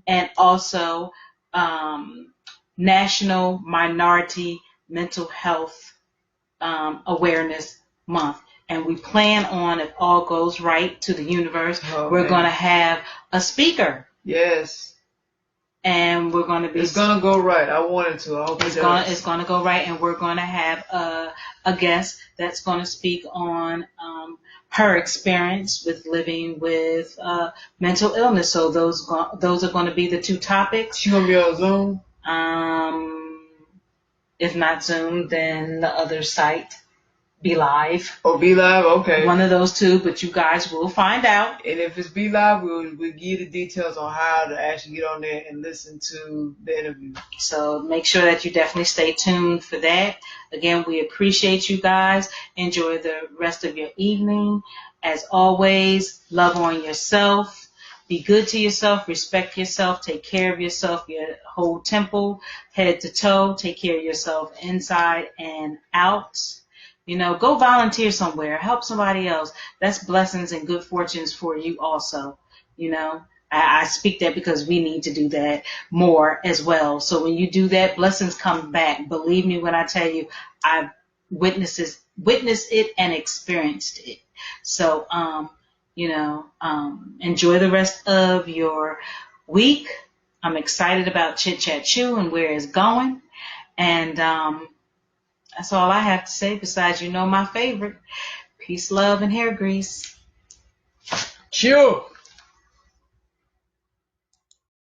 And also National Minority Mental Health Awareness Month. And we plan on, if all goes right to the universe, we're going to have a speaker. Yes. And we're going to be... It's going to go right. I want it to. I hope it does. It's going to go right. And we're going to have a guest that's going to speak on her experience with living with mental illness. So those are going to be the two topics. She's going to be on Zoom? If not Zoom, then the other site. Be Live. Oh, Be Live, okay. One of those two, but you guys will find out. And if it's Be Live, we'll give you the details on how to actually get on there and listen to the interview. So make sure that you definitely stay tuned for that. Again, we appreciate you guys. Enjoy the rest of your evening. As always, love on yourself. Be good to yourself. Respect yourself. Take care of yourself. Your whole temple, head to toe. Take care of yourself inside and out. You know, go volunteer somewhere. Help somebody else. That's blessings and good fortunes for you also. You know, I speak that because we need to do that more as well. So when you do that, blessings come back. Believe me when I tell you, I've witnessed it and experienced it. So, enjoy the rest of your week. I'm excited about Chit Chat Chew and where it's going. And that's all I have to say besides, my favorite. Peace, love, and hair grease. Chew!